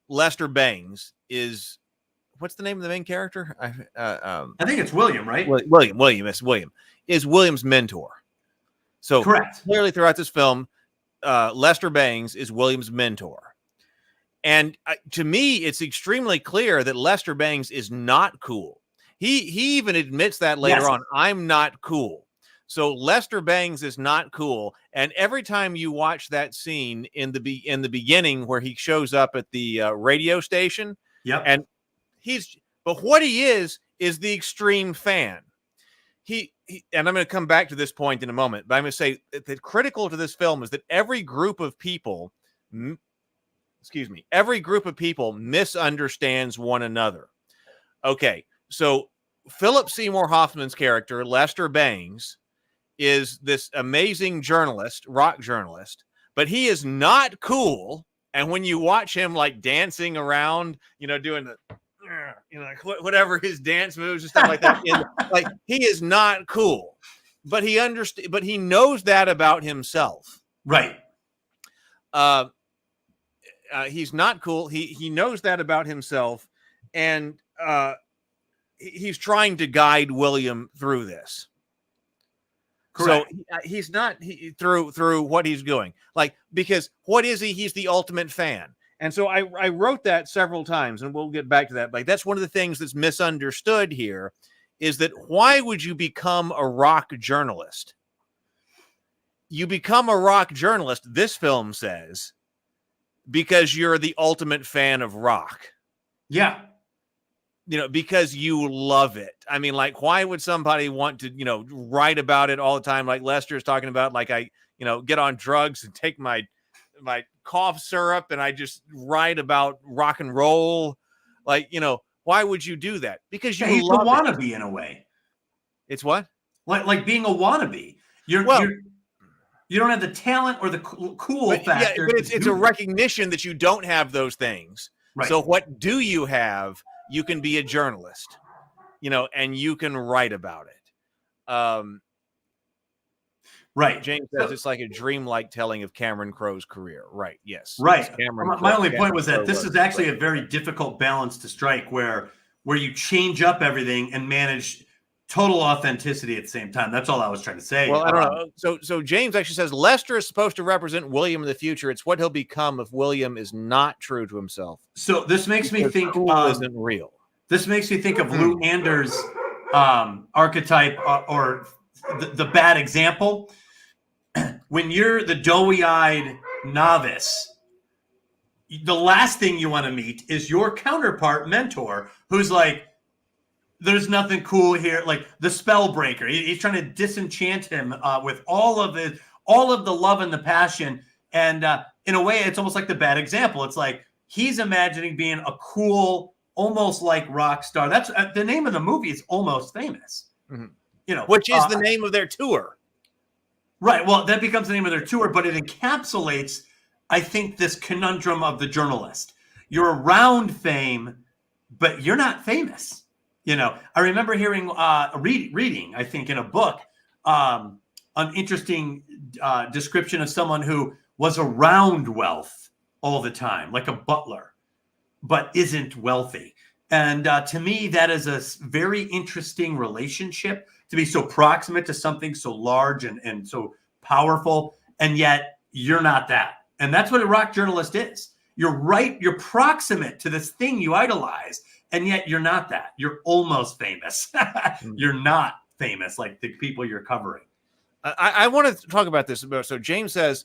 Lester Bangs is, what's the name of the main character? I think it's William, right? William is William's mentor. So correct. Clearly throughout this film, Lester Bangs is William's mentor. And to me, it's extremely clear that Lester Bangs is not cool. He even admits that later on. I'm not cool. So Lester Bangs is not cool. And every time you watch that scene in the beginning where he shows up at the radio station, and but what he is the extreme fan. He and I'm going to come back to this point in a moment, but I'm going to say that critical to this film is that every group of people misunderstands one another. Okay, so Philip Seymour Hoffman's character, Lester Bangs, is this amazing journalist, rock journalist, but he is not cool. And when you watch him like dancing around, doing the, whatever his dance moves and stuff like that, like he is not cool, but he knows that about himself. Right. He's not cool. He knows that about himself. And, he's trying to guide William through this. Correct. So he's not through what he's doing, like, because what is he? He's the ultimate fan. And so I wrote that several times, and we'll get back to that. Like, that's one of the things that's misunderstood here is that why would you become a rock journalist? You become a rock journalist, this film says, because you're the ultimate fan of rock. Yeah. Because you love it. I mean, like, why would somebody want to, write about it all the time? Like Lester's talking about, like, I, get on drugs and take my cough syrup and I just write about rock and roll. Like, why would you do that? Because you he's love a wannabe in a way. It's what? Like being a wannabe. You don't have the talent or the cool factor. Yeah, but it's a recognition that you don't have those things. Right. So what do you have? You can be a journalist, and you can write about it. Right. James says it's like a dreamlike telling of Cameron Crowe's career. Right. Yes. Right. My only point was that this is actually a very difficult balance to strike where you change up everything and manage total authenticity at the same time. That's all I was trying to say. Well, I don't know. So James actually says Lester is supposed to represent William in the future. It's what he'll become if William is not true to himself. So this makes me think cool isn't real. This makes me think of Lou Anders' archetype or the bad example. When you're the doughy-eyed novice, the last thing you want to meet is your counterpart mentor who's like, there's nothing cool here, like the spell breaker. He's trying to disenchant him with all of the love and the passion. And in a way, it's almost like the bad example. It's like he's imagining being a cool, almost like rock star. That's the name of the movie is Almost Famous. Mm-hmm. Which is the name of their tour. Right. Well, that becomes the name of their tour, but it encapsulates, I think, this conundrum of the journalist. You're around fame, but you're not famous. I remember hearing reading, I think, in a book, an interesting description of someone who was around wealth all the time, like a butler, but isn't wealthy. And to me, that is a very interesting relationship, to be so proximate to something so large and so powerful, and yet you're not that. And that's what a rock journalist is. You're right. You're proximate to this thing you idolize, and yet you're not that. You're almost famous. You're not famous like the people you're covering. I want to talk about this. So James says,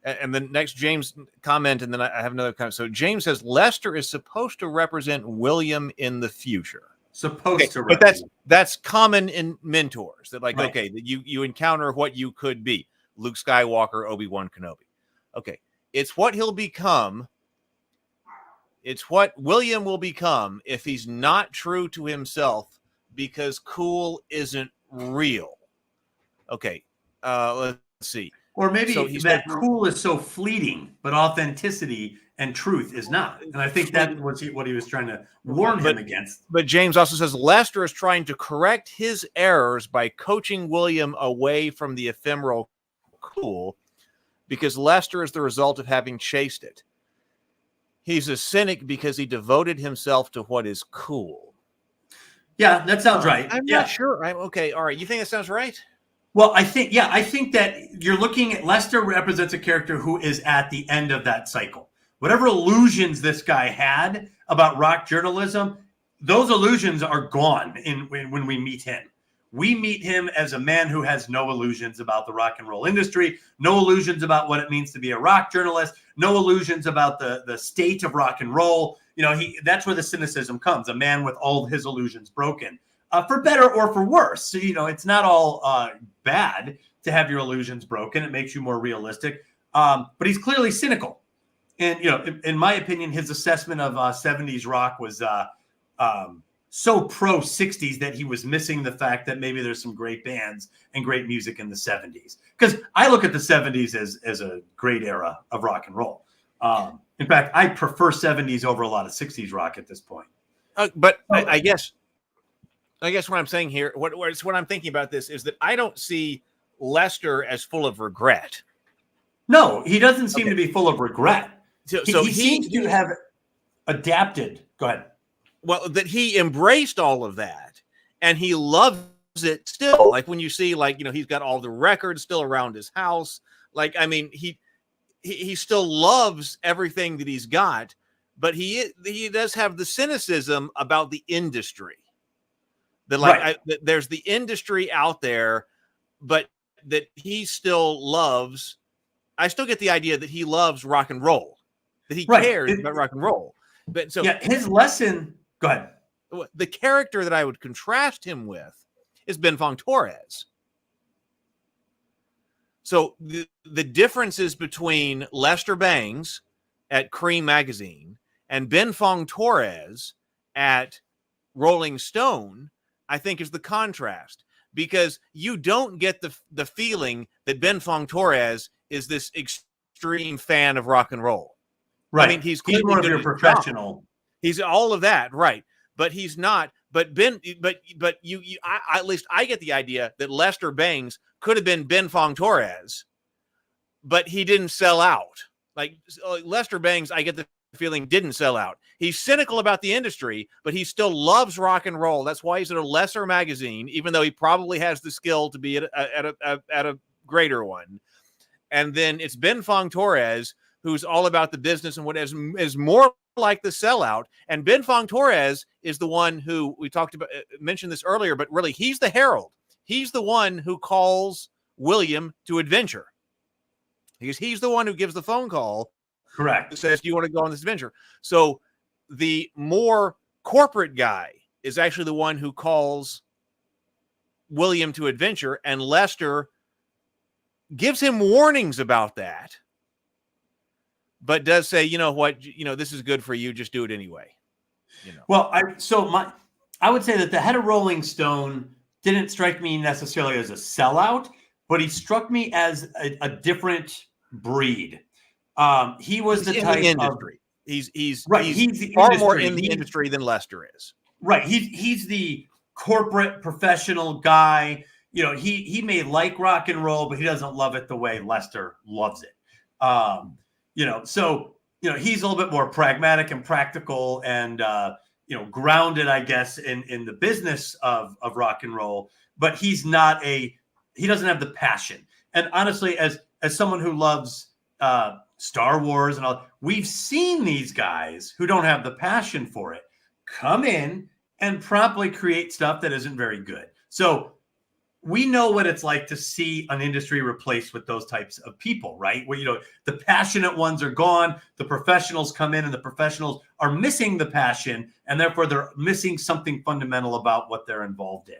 and the next James comment, and then I have another comment. So James says Lester is supposed to represent William in the future. Supposed to, but that's common in mentors. That like, right. Okay, that you encounter what you could be. Luke Skywalker, Obi-Wan Kenobi. Okay, it's what he'll become. It's what William will become if he's not true to himself, because cool isn't real. Okay, Let's see. Or maybe So cool is so fleeting, but authenticity and truth is not. And I think that was what he was trying to warn him against. But James also says Lester is trying to correct his errors by coaching William away from the ephemeral cool, because Lester is the result of having chased it. He's a cynic because he devoted himself to what is cool. Yeah, that sounds right. I'm not sure. I'm okay. All right. You think that sounds right? Well, I think that you're looking at Lester represents a character who is at the end of that cycle. Whatever illusions this guy had about rock journalism, those illusions are gone when we meet him. We meet him as a man who has no illusions about the rock and roll industry, no illusions about what it means to be a rock journalist, no illusions about the state of rock and roll. That's where the cynicism comes, a man with all his illusions broken. For better or for worse. So, it's not all bad to have your illusions broken. It makes you more realistic. But he's clearly cynical. And, in my opinion, his assessment of 70s rock was so pro 60s that he was missing the fact that maybe there's some great bands and great music in the 70s. Because I look at the 70s as a great era of rock and roll. In fact, I prefer 70s over a lot of 60s rock at this point. I guess what I'm saying here, what I'm thinking about this is that I don't see Lester as full of regret. No, he doesn't seem to be full of regret. So he seems to have adapted. Go ahead. Well, that he embraced all of that and he loves it still. Like when you see, he's got all the records still around his house. He still loves everything that he's got, but he does have the cynicism about the industry. That there's the industry out there, but that he still loves. I still get the idea that he loves rock and roll, that he cares about rock and roll. But his lesson. Go ahead. The character that I would contrast him with is Ben Fong Torres. So the differences between Lester Bangs at Cream Magazine and Ben Fong Torres at Rolling Stone, I think, is the contrast, because you don't get the feeling that Ben Fong Torres is this extreme fan of rock and roll. Right. I mean, he's more of your professional. He's all of that, right? But he's not. But you at least I get the idea that Lester Bangs could have been Ben Fong Torres, but he didn't sell out. Like Lester Bangs, I get the feeling didn't sell out. He's cynical about the industry, but he still loves rock and roll. That's why he's at a lesser magazine, even though he probably has the skill to be at a greater one. And then it's Ben Fong Torres, who's all about the business and what is more like the sellout. And Ben Fong Torres is the one who we mentioned this earlier, but really he's the herald. He's the one who calls William to adventure, because he's the one who gives the phone call. Correct. Says, do you want to go on this adventure? So the more corporate guy is actually the one who calls William to adventure, and Lester gives him warnings about that, but does say, you know what, this is good for you. Just do it anyway. Well, I would say that the head of Rolling Stone didn't strike me necessarily as a sellout, but he struck me as a different breed. He was the type of he's right. He's far more in the industry than Lester is. Right. He's the corporate professional guy. He may like rock and roll, but he doesn't love it the way Lester loves it. So he's a little bit more pragmatic and practical and grounded, I guess, in the business of rock and roll. But he doesn't have the passion. And honestly, as someone who loves Star Wars and all, we've seen these guys who don't have the passion for it come in and promptly create stuff that isn't very good. So we know what it's like to see an industry replaced with those types of people, right? Where, the passionate ones are gone, the professionals come in, and the professionals are missing the passion, and therefore they're missing something fundamental about what they're involved in.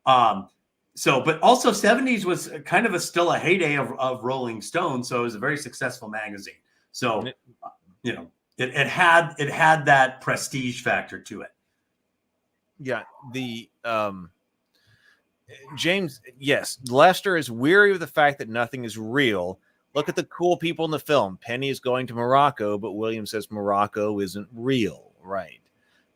But also 70s was kind of still a heyday of Rolling Stone. So it was a very successful magazine. So, it had that prestige factor to it. Yeah. James, yes, Lester is weary of the fact that nothing is real. Look at the cool people in the film. Penny is going to Morocco, but William says Morocco isn't real, right?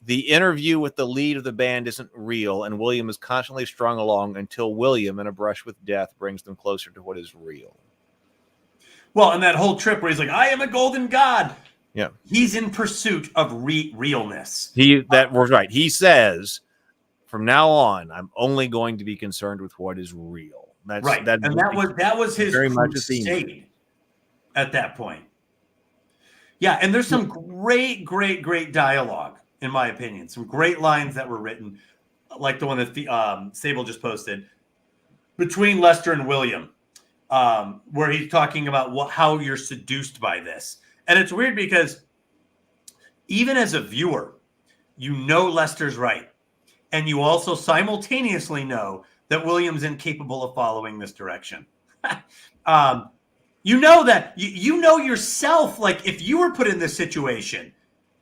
The interview with the lead of the band isn't real, and William is constantly strung along until William, in a brush with death, brings them closer to what is real. Well, and that whole trip where he's like, I am a golden god. Yeah. He's in pursuit of realness. That was right. He says, from now on, I'm only going to be concerned with what is real. That's right. That was his very crusade at that point. Yeah, and there's some great dialogue, in my opinion. Some great lines that were written, like the one that Sable just posted, between Lester and William, where he's talking about how you're seduced by this. And it's weird because even as a viewer, you know Lester's right. And you also simultaneously know that William's incapable of following this direction. You know that you know yourself, like if you were put in this situation,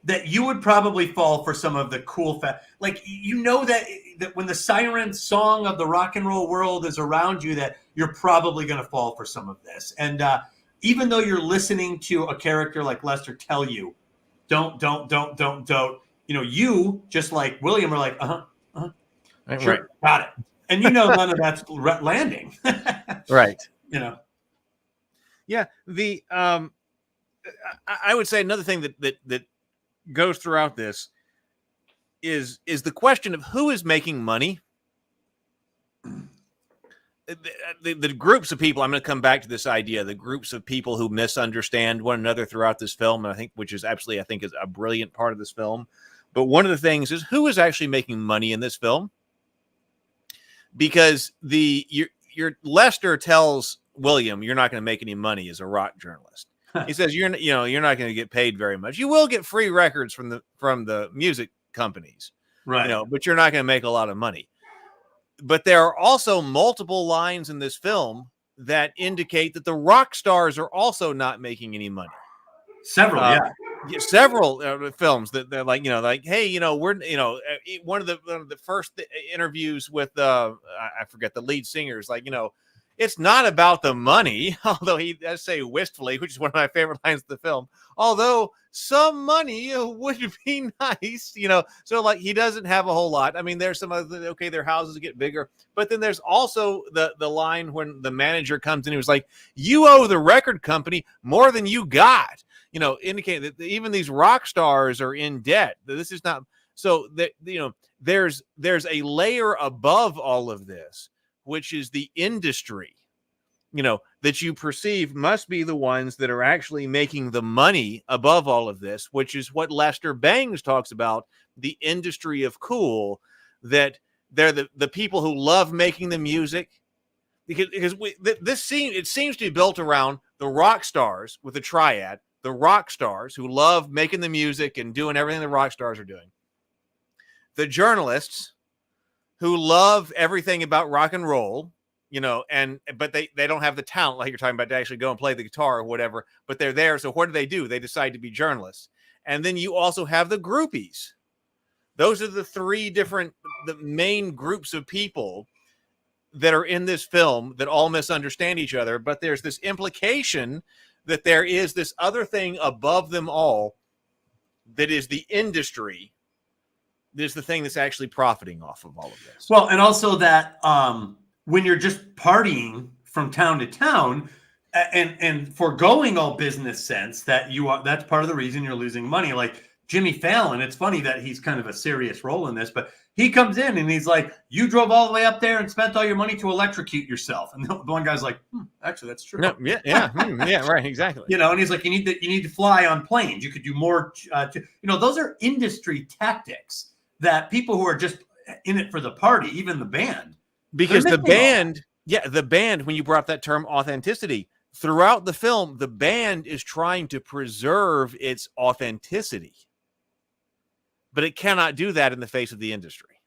that you would probably fall for some of the cool like you know that when the siren song of the rock and roll world is around you, that you're probably going to fall for some of this. And even though you're listening to a character like Lester tell you, don't, you know, you just like William are like, sure, right. Got it. And you know none of that's landing. Right. You know. Yeah, I would say another thing that goes throughout this is the question of who is making money. The groups of people, I'm going to come back to this idea, the groups of people who misunderstand one another throughout this film, and I think is a brilliant part of this film. But one of the things is who is actually making money in this film, because your Lester tells William, you're not going to make any money as a rock journalist. He says you're not going to get paid very much. You will get free records from the music companies, right? But you're not going to make a lot of money. But there are also multiple lines in this film that indicate that the rock stars are also not making any money. Several films that they're like, hey, we're, one of the first interviews with I forget the lead singers, like, it's not about the money, although he does say wistfully, which is one of my favorite lines of the film, although some money would be nice, so like he doesn't have a whole lot. I mean, there's some other, their houses get bigger, but then there's also the line when the manager comes in, he was like, you owe the record company more than you got, indicating that even these rock stars are in debt. This is not, so that, there's a layer above all of this, which is the industry, that you perceive must be the ones that are actually making the money above all of this, which is what Lester Bangs talks about, the industry of cool, that they're the people who love making the music. Because it seems to be built around the rock stars with a triad, the rock stars who love making the music and doing everything the rock stars are doing, the journalists who love everything about rock and roll, but they don't have the talent, like you're talking about, to actually go and play the guitar or whatever, but they're there. So what do? They decide to be journalists. And then you also have the groupies. Those are the main groups of people that are in this film that all misunderstand each other. But there's this implication that there is this other thing above them all that is the industry. There's the thing that's actually profiting off of all of this. Well, and also that when you're just partying from town to town and foregoing all business sense, that's part of the reason you're losing money. Like Jimmy Fallon, it's funny that he's kind of a serious role in this, but he comes in and he's like, you drove all the way up there and spent all your money to electrocute yourself. And the one guy's like, actually, that's true. No, yeah, right, exactly. And he's like, you need to fly on planes. You could do more. Those are industry tactics that people who are just in it for the party, even the band. Because the band, when you brought up that term authenticity, throughout the film, the band is trying to preserve its authenticity. But it cannot do that in the face of the industry.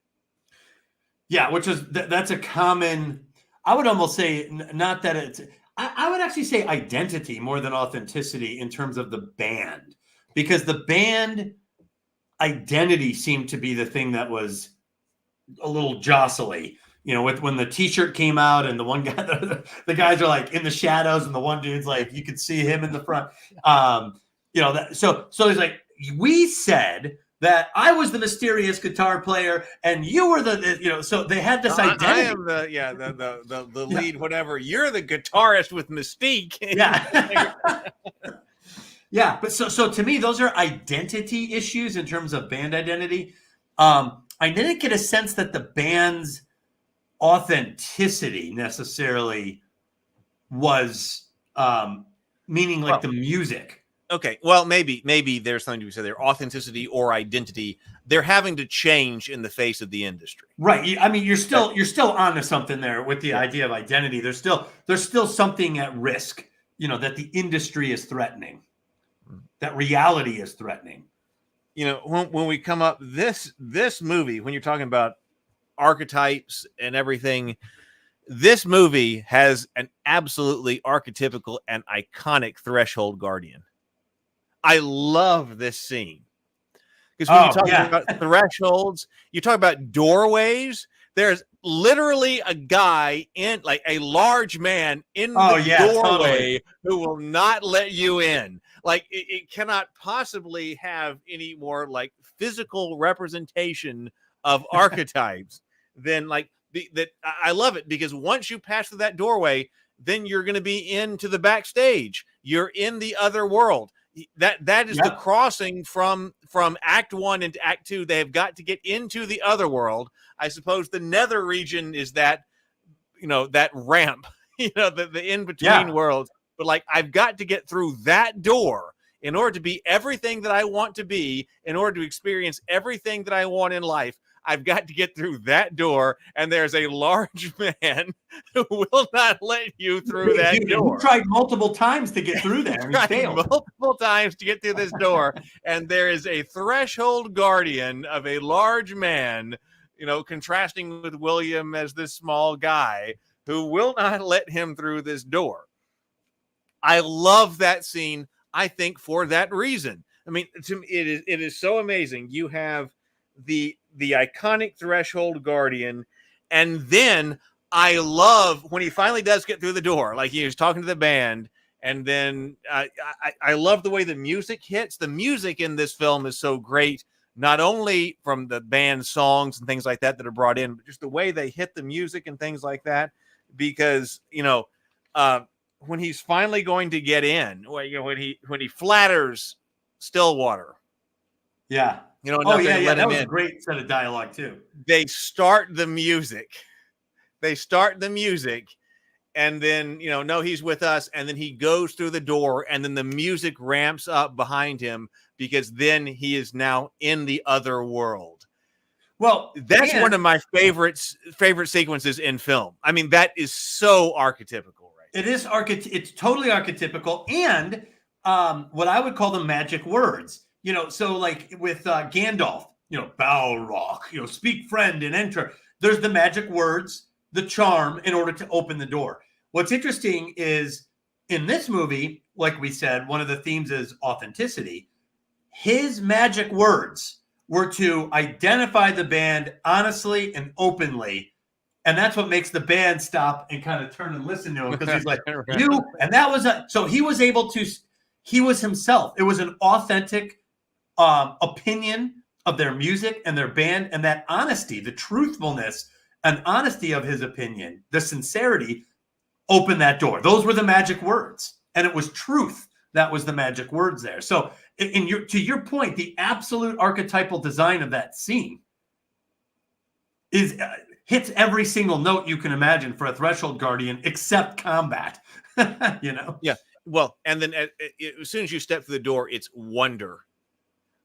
Yeah, which is, that's a common, I would almost say, not that it's, I would actually say identity more than authenticity in terms of the band. Because the band identity seemed to be the thing that was a little jostly, with when the T-shirt came out and the one guy, the guys are like in the shadows, and the one dude's like you could see him in the front. So he's like, we said that I was the mysterious guitar player and you were the so they had this identity. I am the lead, whatever. You're the guitarist with Mystique. Yeah. Yeah, but so to me, those are identity issues in terms of band identity. I didn't get a sense that the band's authenticity necessarily was meaning like the music. Okay, well, maybe there's something to be said there. Authenticity or identity, they're having to change in the face of the industry. Right. I mean, you're still onto something there with the idea of identity. There's still something at risk, that the industry is threatening, that reality is threatening. When we come up this movie, when you're talking about archetypes and everything, this movie has an absolutely archetypical and iconic threshold guardian. I love this scene because when you talk about thresholds, you talk about doorways. There's literally a guy in, like a large man in the doorway who will not let you in. Like it cannot possibly have any more like physical representation of archetypes than like that. I love it because once you pass through that doorway, then you're going to be into the backstage. You're in the other world. That is the crossing from Act 1 into Act 2. They have got to get into the other world. I suppose the nether region is that, that ramp, the in-between worlds. But like, I've got to get through that door in order to be everything that I want to be, in order to experience everything that I want in life. I've got to get through that door, and there's a large man who will not let you through that door. You tried multiple times to get through there. And failed. Multiple times to get through this door, and there is a threshold guardian of a large man, contrasting with William as this small guy who will not let him through this door. I love that scene, I think, for that reason. I mean, to me, it is so amazing. You have the iconic threshold guardian, and then I love when he finally does get through the door, like he was talking to the band, and then I love the way the music hits. The music in this film is so great, not only from the band songs and things like that are brought in, but just the way they hit the music and things like that, because when he's finally going to get in, when he flatters Stillwater. Yeah. That was a great set of dialogue too. They start the music. And then, no, he's with us. And then he goes through the door, and then the music ramps up behind him because then he is now in the other world. Well, that's one of my favorite sequences in film. I mean, that is so archetypical, right? It is it's totally archetypical, and what I would call the magic words. So like with Gandalf, Balrog, speak friend and enter. There's the magic words, the charm in order to open the door. What's interesting is in this movie, like we said, one of the themes is authenticity. His magic words were to identify the band honestly and openly. And that's what makes the band stop and kind of turn and listen to him, because he's like, you, and that was so he was able to, he was himself. It was an authentic opinion of their music and their band, and that honesty, the truthfulness and honesty of his opinion, the sincerity opened that door. Those were the magic words, and it was truth that was the magic words there. So to your point, the absolute archetypal design of that scene is hits every single note you can imagine for a threshold guardian, except combat. Yeah. Well, and then as soon as you step through the door, it's wonder.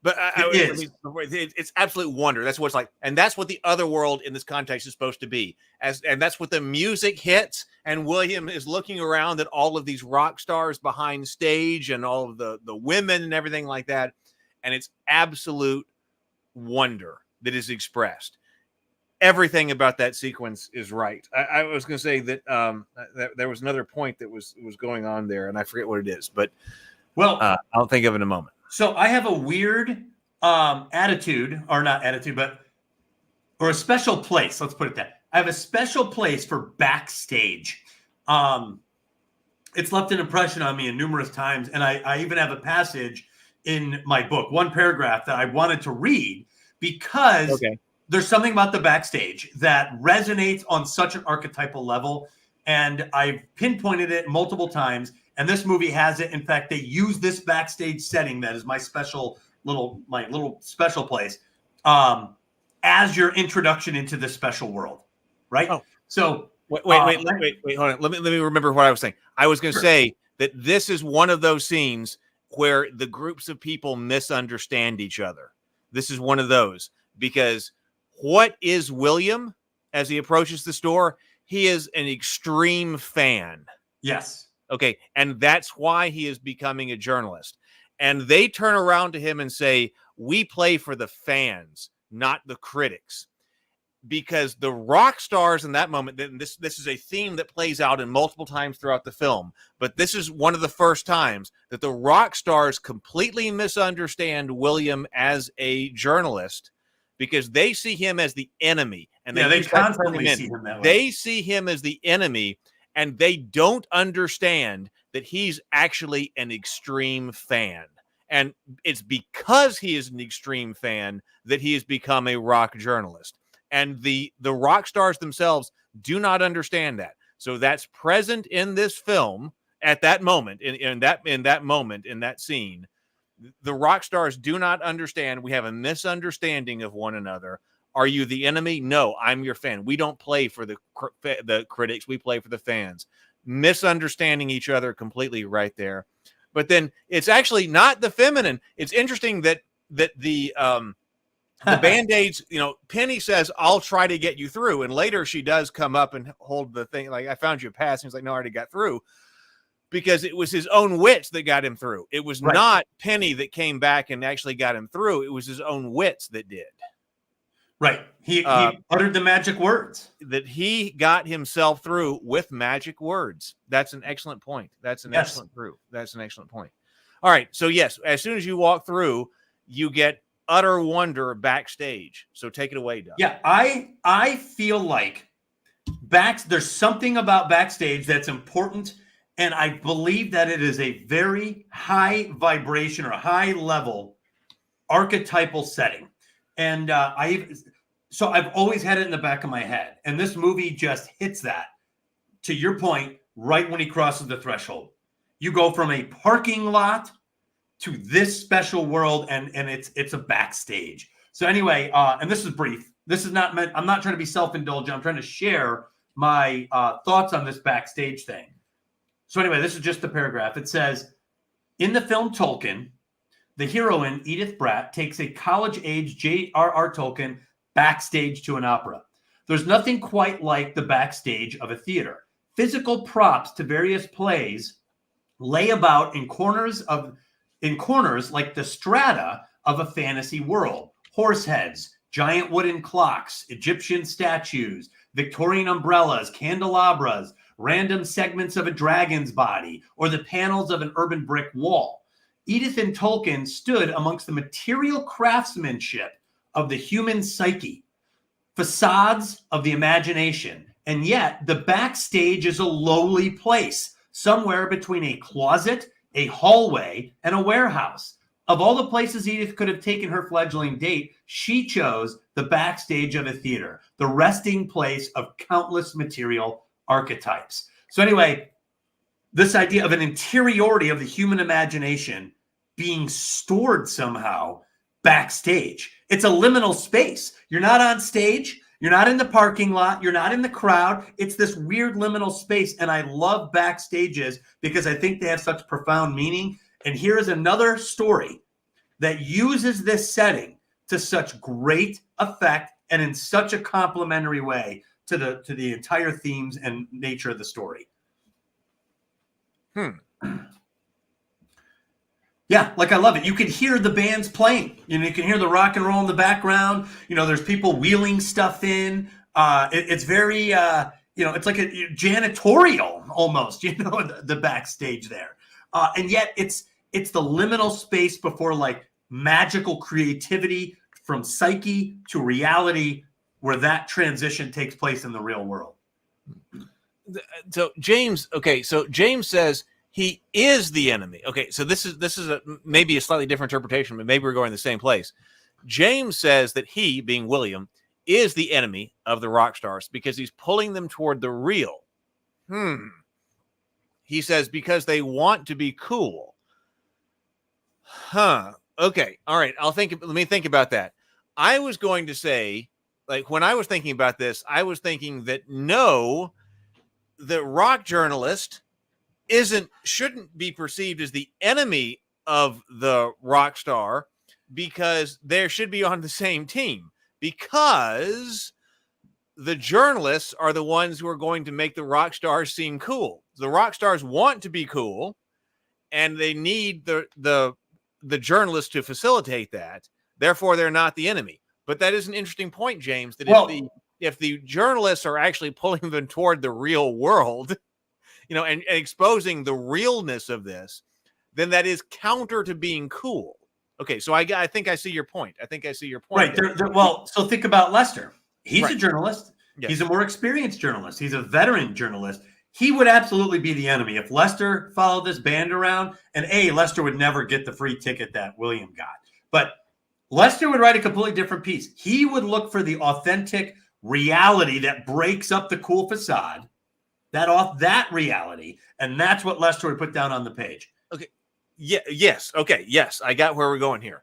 But it's absolute wonder. That's what it's like. And that's what the other world in this context is supposed to be. And that's what the music hits. And William is looking around at all of these rock stars behind stage and all of the women and everything like that. And it's absolute wonder that is expressed. Everything about that sequence is right. I was going to say that there was another point that was going on there, and I forget what it is. But I'll think of it in a moment. So I have a weird attitude, or not attitude, or a special place. Let's put it that. I have a special place for backstage. It's left an impression on me in numerous times, and I even have a passage in my book, one paragraph that I wanted to read because there's something about the backstage that resonates on such an archetypal level, and I've pinpointed it multiple times, and this movie has it. In fact, they use this backstage setting that is my little special place as your introduction into this special world, right? Oh. So wait, hold on. Let me remember what I was saying. I was going to say that this is one of those scenes where the groups of people misunderstand each other. This is one of those, because what is William as he approaches the store? He is an extreme fan. Yes. Okay. And that's why he is becoming a journalist. And they turn around to him and say, we play for the fans, not the critics. Because the rock stars in that moment, this is a theme that plays out in multiple times throughout the film, but this is one of the first times that the rock stars completely misunderstand William as a journalist, because they see him as the enemy. And they constantly see him that way. They see him as the enemy, and they don't understand that he's actually an extreme fan. And it's because he is an extreme fan that he has become a rock journalist. And the rock stars themselves do not understand that. So that's present in this film at that moment, in that scene. The rock stars do not understand. We have a misunderstanding of one another. Are you the enemy? No, I'm your fan. We don't play for the critics. We play for the fans. Misunderstanding each other completely right there. But then it's actually not the feminine. It's interesting that the Band-Aids, Penny says, I'll try to get you through. And later she does come up and hold the thing. Like, I found you a pass. And he's like, no, I already got through. Because it was his own wits that got him through. It was not Penny that came back and actually got him through. It was his own wits that did. Right. He uttered the magic words. That he got himself through with magic words. That's an excellent point. That's an excellent proof. That's an excellent point. All right. So, yes, as soon as you walk through, you get utter wonder backstage. So take it away, Doug. Yeah, I feel like there's something about backstage that's important, and I believe that it is a very high vibration or high level archetypal setting. And I've always had it in the back of my head, and this movie just hits that, to your point, right when he crosses the threshold. You go from a parking lot to this special world, and it's a backstage. So anyway, and this is brief. This is not meant, I'm not trying to be self-indulgent. I'm trying to share my thoughts on this backstage thing. So anyway, this is just the paragraph. It says, in the film Tolkien, the heroine, Edith Bratt, takes a college-age J.R.R. Tolkien backstage to an opera. There's nothing quite like the backstage of a theater. Physical props to various plays lay about in corners like the strata of a fantasy world. Horse heads, giant wooden clocks, Egyptian statues, Victorian umbrellas, candelabras, random segments of a dragon's body, or the panels of an urban brick wall. Edith and Tolkien stood amongst the material craftsmanship of the human psyche, facades of the imagination, and yet the backstage is a lowly place, somewhere between a closet, a hallway, and a warehouse. Of all the places Edith could have taken her fledgling date, she chose the backstage of a theater, the resting place of countless material archetypes. So anyway, this idea of an interiority of the human imagination being stored somehow backstage. It's a liminal space. You're not on stage. You're not in the parking lot. You're not in the crowd. It's this weird liminal space. And I love backstages because I think they have such profound meaning. And here is another story that uses this setting to such great effect and in such a complementary way to the entire themes and nature of the story. Yeah, like I love it. You can hear the bands playing. You can hear the rock and roll in the background. There's people wheeling stuff in. It's very, it's like a janitorial almost. The backstage there, and yet it's the liminal space before like magical creativity from psyche to reality where that transition takes place in the real world. So James says he is the enemy. Okay, so this is maybe a slightly different interpretation, but maybe we're going the same place. James says that he, being William, is the enemy of the rock stars because he's pulling them toward the real. He says because they want to be cool. Okay. All right. Let me think about that. I was going to say, like, when I was thinking about this, I was thinking that no, the rock journalist shouldn't be perceived as the enemy of the rock star because they should be on the same team, because the journalists are the ones who are going to make the rock stars seem cool. The rock stars want to be cool, and they need the journalists to facilitate that. Therefore, they're not the enemy. But that is an interesting point, James, that if the journalists are actually pulling them toward the real world, and exposing the realness of this, then that is counter to being cool. Okay, so I think I see your point. Right. So think about Lester. He's a journalist. Yes. He's a more experienced journalist. He's a veteran journalist. He would absolutely be the enemy if Lester followed this band around. And Lester would never get the free ticket that William got. But Lester would write a completely different piece. He would look for the authentic reality that breaks up the cool facade, that reality, and that's what Lester would put down on the page. Okay. Yeah. Yes. Okay. Yes. I got where we're going here.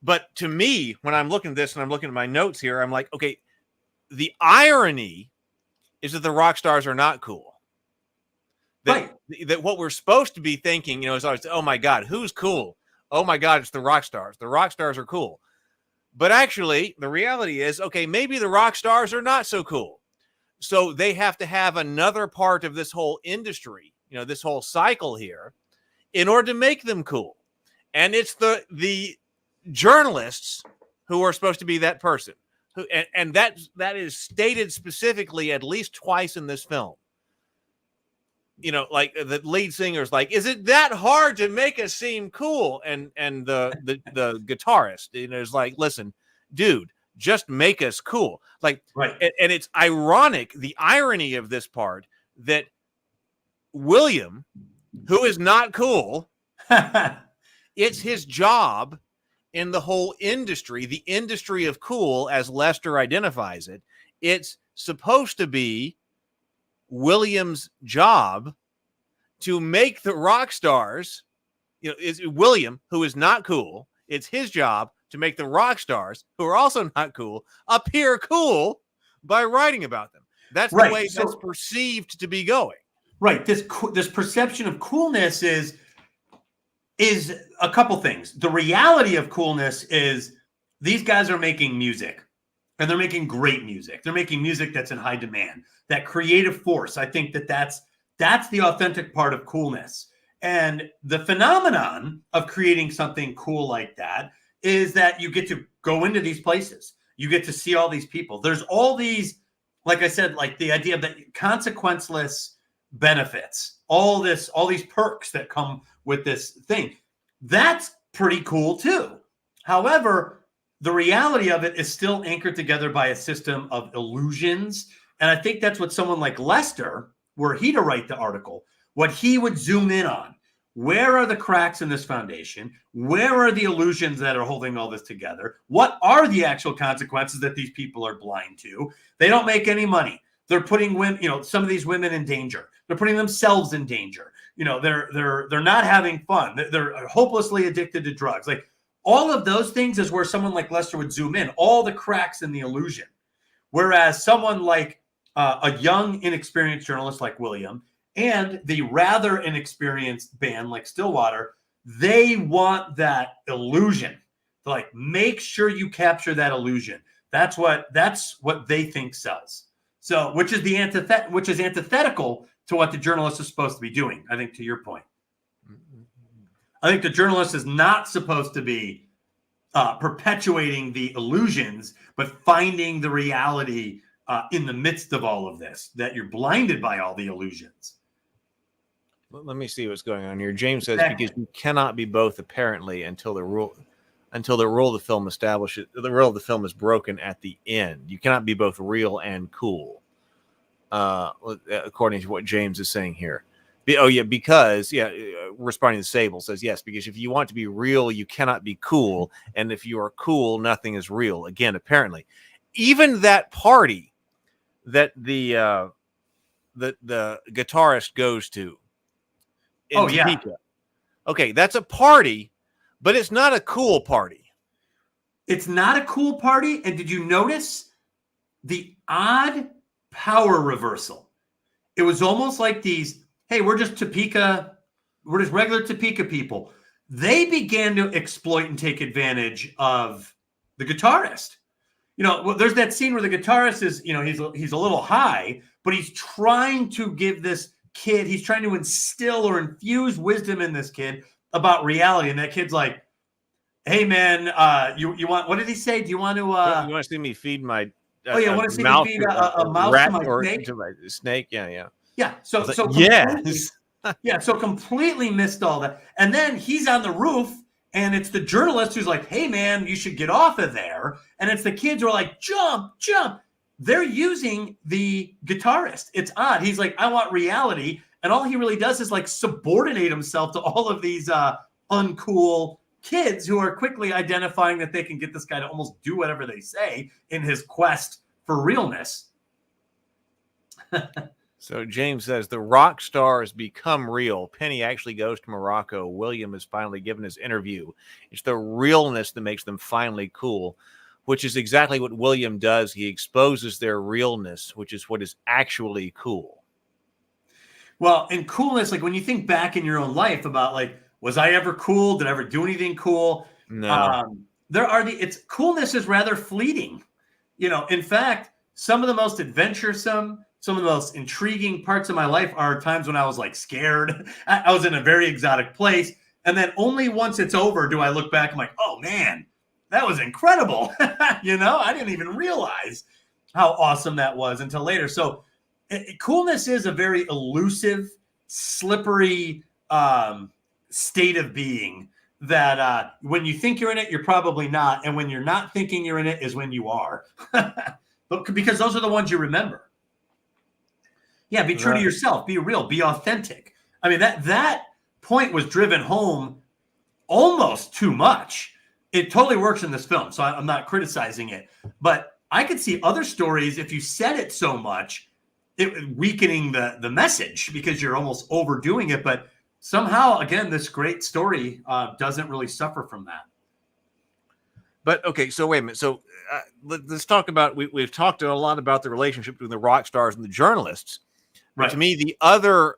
But to me, when I'm looking at this and I'm looking at my notes here, I'm like, okay, the irony is that the rock stars are not cool. That what we're supposed to be thinking, is always, oh my God, who's cool? Oh my God, it's the rock stars. The rock stars are cool. But actually, the reality is, okay, maybe the rock stars are not so cool. So they have to have another part of this whole industry, this whole cycle here, in order to make them cool. And it's the journalists who are supposed to be that person. And that is stated specifically at least twice in this film. Like the lead singer's like, is it that hard to make us seem cool? And the guitarist, is like, listen, dude, just make us cool. Like, right. And it's ironic, the irony of this part, that William, who is not cool, it's his job in the whole industry, the industry of cool, as Lester identifies it. It's supposed to be William's job to make the rock stars, it's William, who is not cool. It's his job to make the rock stars, who are also not cool, appear cool by writing about them. That's the way that's perceived to be going. Right. This perception of coolness is a couple things. The reality of coolness is these guys are making music, and they're making great music. They're making music that's in high demand. That creative force, I think that's the authentic part of coolness. And the phenomenon of creating something cool like that is that you get to go into these places. You get to see all these people. There's all these, like I said, like the idea of the consequenceless benefits, all these perks that come with this thing. That's pretty cool too. However, the reality of it is still anchored together by a system of illusions. And I think that's what someone like Lester, were he to write the article, what he would zoom in on. Where are the cracks in this foundation? Where are the illusions that are holding all this together? What are the actual consequences that these people are blind to? They don't make any money. They're putting women, some of these women in danger. They're putting themselves in danger. They're not having fun. They're hopelessly addicted to drugs. Like, all of those things is where someone like Lester would zoom in, all the cracks in the illusion. Whereas someone like a young, inexperienced journalist like William and the rather inexperienced band like Stillwater, they want that illusion. They're like, make sure you capture that illusion. That's what they think sells. So, which is antithetical to what the journalist is supposed to be doing, I think, to your point. I think the journalist is not supposed to be perpetuating the illusions, but finding the reality in the midst of all of this, that you're blinded by all the illusions. Let me see what's going on here. James says, because you cannot be both apparently until the rule. until the rule of the film is broken at the end. You cannot be both real and cool, according to what James is saying here. Responding to Sable says yes, because if you want to be real, you cannot be cool, and if you are cool, nothing is real. Again, apparently, even that party that the guitarist goes to in Topeka. Okay, that's a party, but it's not a cool party. It's not a cool party. And did you notice the odd power reversal? It was almost like these, hey, we're just regular Topeka people. They began to exploit and take advantage of the guitarist. There's that scene where the guitarist is, he's a little high, but he's trying to give this kid, he's trying to instill or infuse wisdom in this kid about reality. And that kid's like, hey, man, you want, what did he say? Do you want to... you want to see me feed my... want to see me feed a mouse rat to my or snake? To my snake? Yeah. Yeah, so yes. So completely missed all that. And then he's on the roof, and it's the journalist who's like, hey, man, you should get off of there. And it's the kids who are like, jump. They're using the guitarist. It's odd. He's like, I want reality. And all he really does is like subordinate himself to all of these uncool kids who are quickly identifying that they can get this guy to almost do whatever they say in his quest for realness. So James says the rock stars become real. Penny actually goes to Morocco. William is finally given his interview. It's the realness that makes them finally cool, which is exactly what William does. He exposes their realness, which is what is actually cool. Well, and coolness, like when you think back in your own life about like, was I ever cool? Did I ever do anything cool? No. Coolness is rather fleeting. In fact, some of the most adventuresome, some of the most intriguing parts of my life are times when I was like scared. I was in a very exotic place. And then only once it's over do I look back. I'm like, oh man, that was incredible. I didn't even realize how awesome that was until later. So coolness is a very elusive, slippery state of being that when you think you're in it, you're probably not. And when you're not thinking you're in it is when you are. But because those are the ones you remember. Yeah, be true to yourself. Be real. Be authentic. I mean, that point was driven home almost too much. It totally works in this film, so I'm not criticizing it. But I could see other stories, if you said it so much, it weakening the message because you're almost overdoing it. But somehow, again, this great story doesn't really suffer from that. But okay, so wait a minute. So let's talk about, we've talked a lot about the relationship between the rock stars and the journalists. Right. To me, the other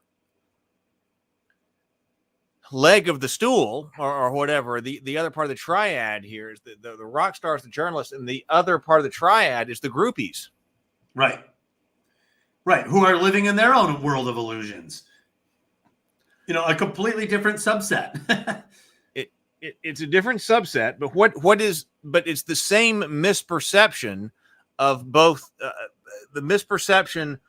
leg of the stool or whatever, the other part of the triad here is the rock stars, the journalists, and the other part of the triad is the groupies. Right. Who are living in their own world of illusions. A completely different subset. It's a different subset, but it's the same misperception of both the misperception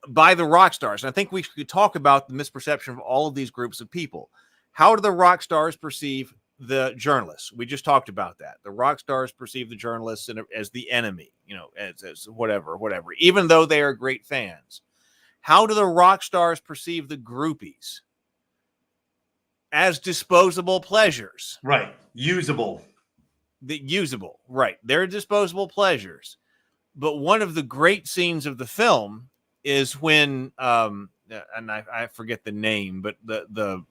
by the rock stars. And I think we could talk about the misperception of all of these groups of people. How do the rock stars perceive the journalists? We just talked about that. The rock stars perceive the journalists as the enemy, as whatever, even though they are great fans. How do the rock stars perceive the groupies? As disposable pleasures. Right. Usable. Right. They're disposable pleasures. But one of the great scenes of the film is when, and I forget the name, but the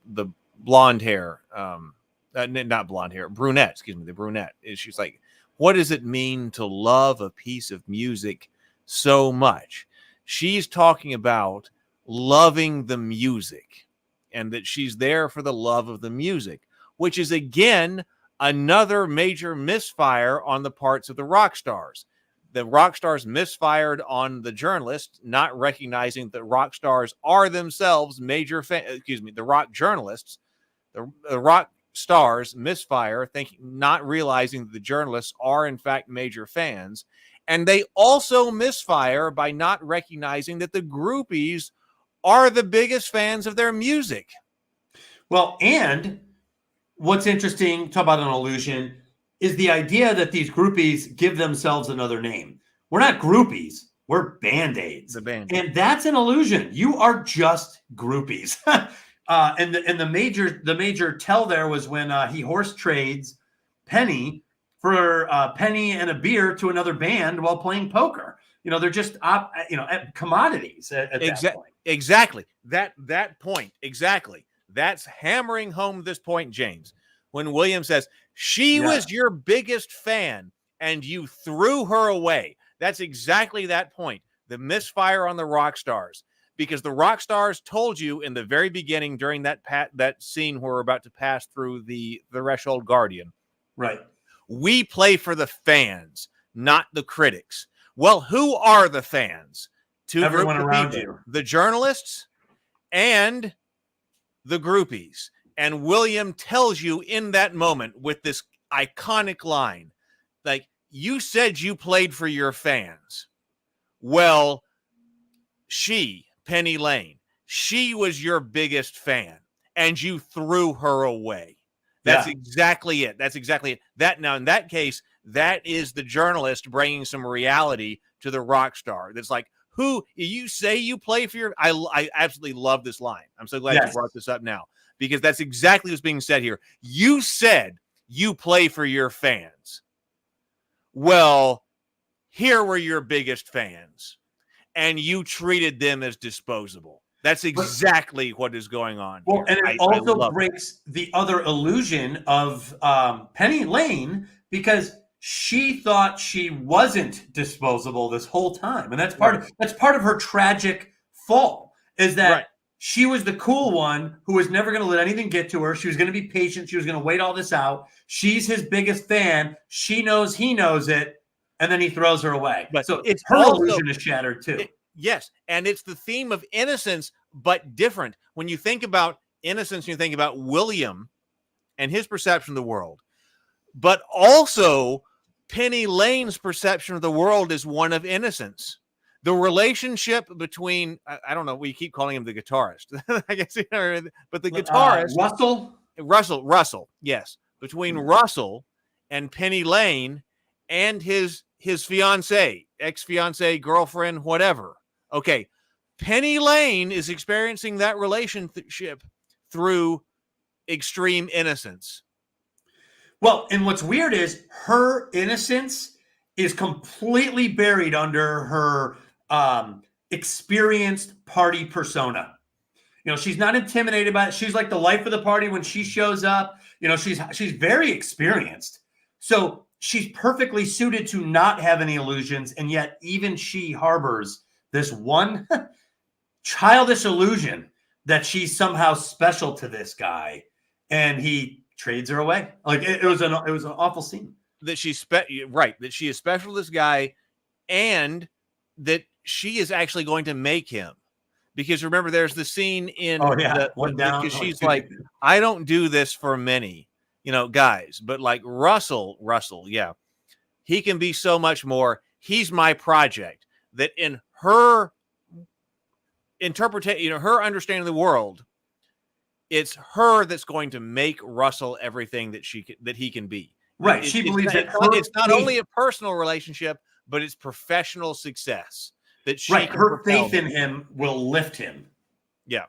blonde hair, not blonde hair, brunette, excuse me, the brunette, she's like, what does it mean to love a piece of music so much? She's talking about loving the music and that she's there for the love of the music, which is, again, another major misfire on the parts of the rock stars. The rock stars misfired on the journalists, not recognizing that rock stars are themselves major the rock journalists, the rock stars misfire, not realizing that the journalists are in fact major fans. And they also misfire by not recognizing that the groupies are the biggest fans of their music. Well, and what's interesting, talk about an illusion, is the idea that these groupies give themselves another name. We're not groupies. We're Band-Aids. The Band-Aid. And that's an illusion. You are just groupies. And the major tell there was when he horse trades Penny for a penny and a beer to another band while playing poker. They're just commodities at that point. Exactly. That point. Exactly. That's hammering home this point, James. When William says, she was your biggest fan and you threw her away. That's exactly that point. The misfire on the rock stars. Because the rock stars told you in the very beginning during that scene where we're about to pass through the threshold guardian. Right. We play for the fans, not the critics. Well, who are the fans? Everyone around you. The journalists and the groupies. And William tells you in that moment with this iconic line, like, you said you played for your fans. Well, Penny Lane, she was your biggest fan and you threw her away. That's exactly it. That's exactly it. Now, in that case, that is the journalist bringing some reality to the rock star. That's like, who you say you play for your... I absolutely love this line. I'm so glad you brought this up now, because that's exactly what's being said here. You said you play for your fans. Well, here were your biggest fans, and you treated them as disposable. That's exactly what is going on. Well, here. And it also breaks the other illusion of Penny Lane, because she thought she wasn't disposable this whole time, and that's part of her tragic fall. Is that she was the cool one who was never going to let anything get to her. She was going to be patient. She was going to wait all this out. She's his biggest fan. She knows he knows it, and then he throws her away. But so her illusion is shattered too. Yes, and it's the theme of innocence, but different. When you think about innocence, you think about William and his perception of the world. But also, Penny Lane's perception of the world is one of innocence. The relationship between, I don't know, we keep calling him the guitarist. I guess, but the guitarist. Russell, yes. Between Russell and Penny Lane and his fiancée, ex-fiancée, girlfriend, whatever. Okay, Penny Lane is experiencing that relationship through extreme innocence. Well, and what's weird is her innocence is completely buried under her experienced party persona. She's not intimidated by it. She's like the life of the party when she shows up. She's very experienced. So she's perfectly suited to not have any illusions, and yet even she harbors this one childish illusion that she's somehow special to this guy, and he trades her away. Like it was an awful scene. That that she is special to this guy, and that she is actually going to make him. Because remember, there's the scene in because she's like, I don't do this for many, guys, but like Russell, he can be so much more. He's my project. That in her interpretation, her understanding of the world, it's her that's going to make Russell everything that he can be. Right. She believes that it's not only a personal relationship, but it's professional success. That she her faith in him will lift him. Yeah.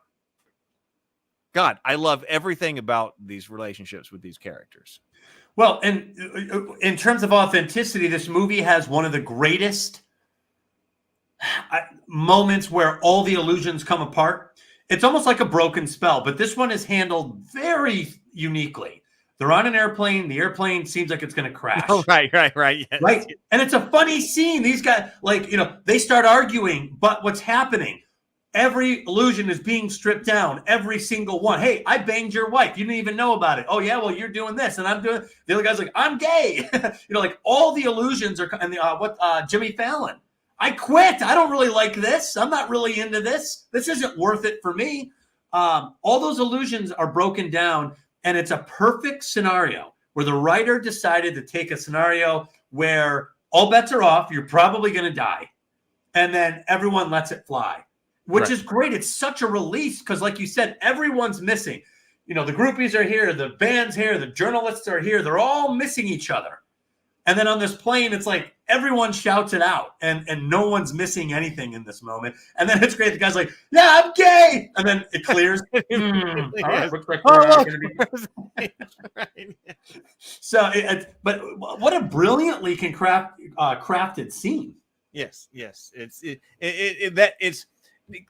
God, I love everything about these relationships with these characters. Well, and in terms of authenticity, this movie has one of the greatest moments where all the illusions come apart. It's almost like a broken spell, but this one is handled very uniquely. They're on an airplane. The airplane seems like it's going to crash. Oh, right. Yes. Right. And it's a funny scene. These guys, they start arguing, but what's happening? Every illusion is being stripped down. Every single one. Hey, I banged your wife. You didn't even know about it. Oh, yeah, well, you're doing this, and I'm doing... The other guy's like, I'm gay. All the illusions are... And Jimmy Fallon. I quit. I don't really like this. I'm not really into this. This isn't worth it for me. All those illusions are broken down, and it's a perfect scenario where the writer decided to take a scenario where all bets are off, you're probably going to die, and then everyone lets it fly, which is great. It's such a release because, like you said, everyone's missing. the groupies are here, the band's here, the journalists are here. They're all missing each other. And then on this plane, it's like everyone shouts it out, and no one's missing anything in this moment. And then it's great. The guy's like, "Yeah, I'm gay," and then it clears. All right, looks like we're going to be. Right. So, but what a brilliantly crafted scene. Yes,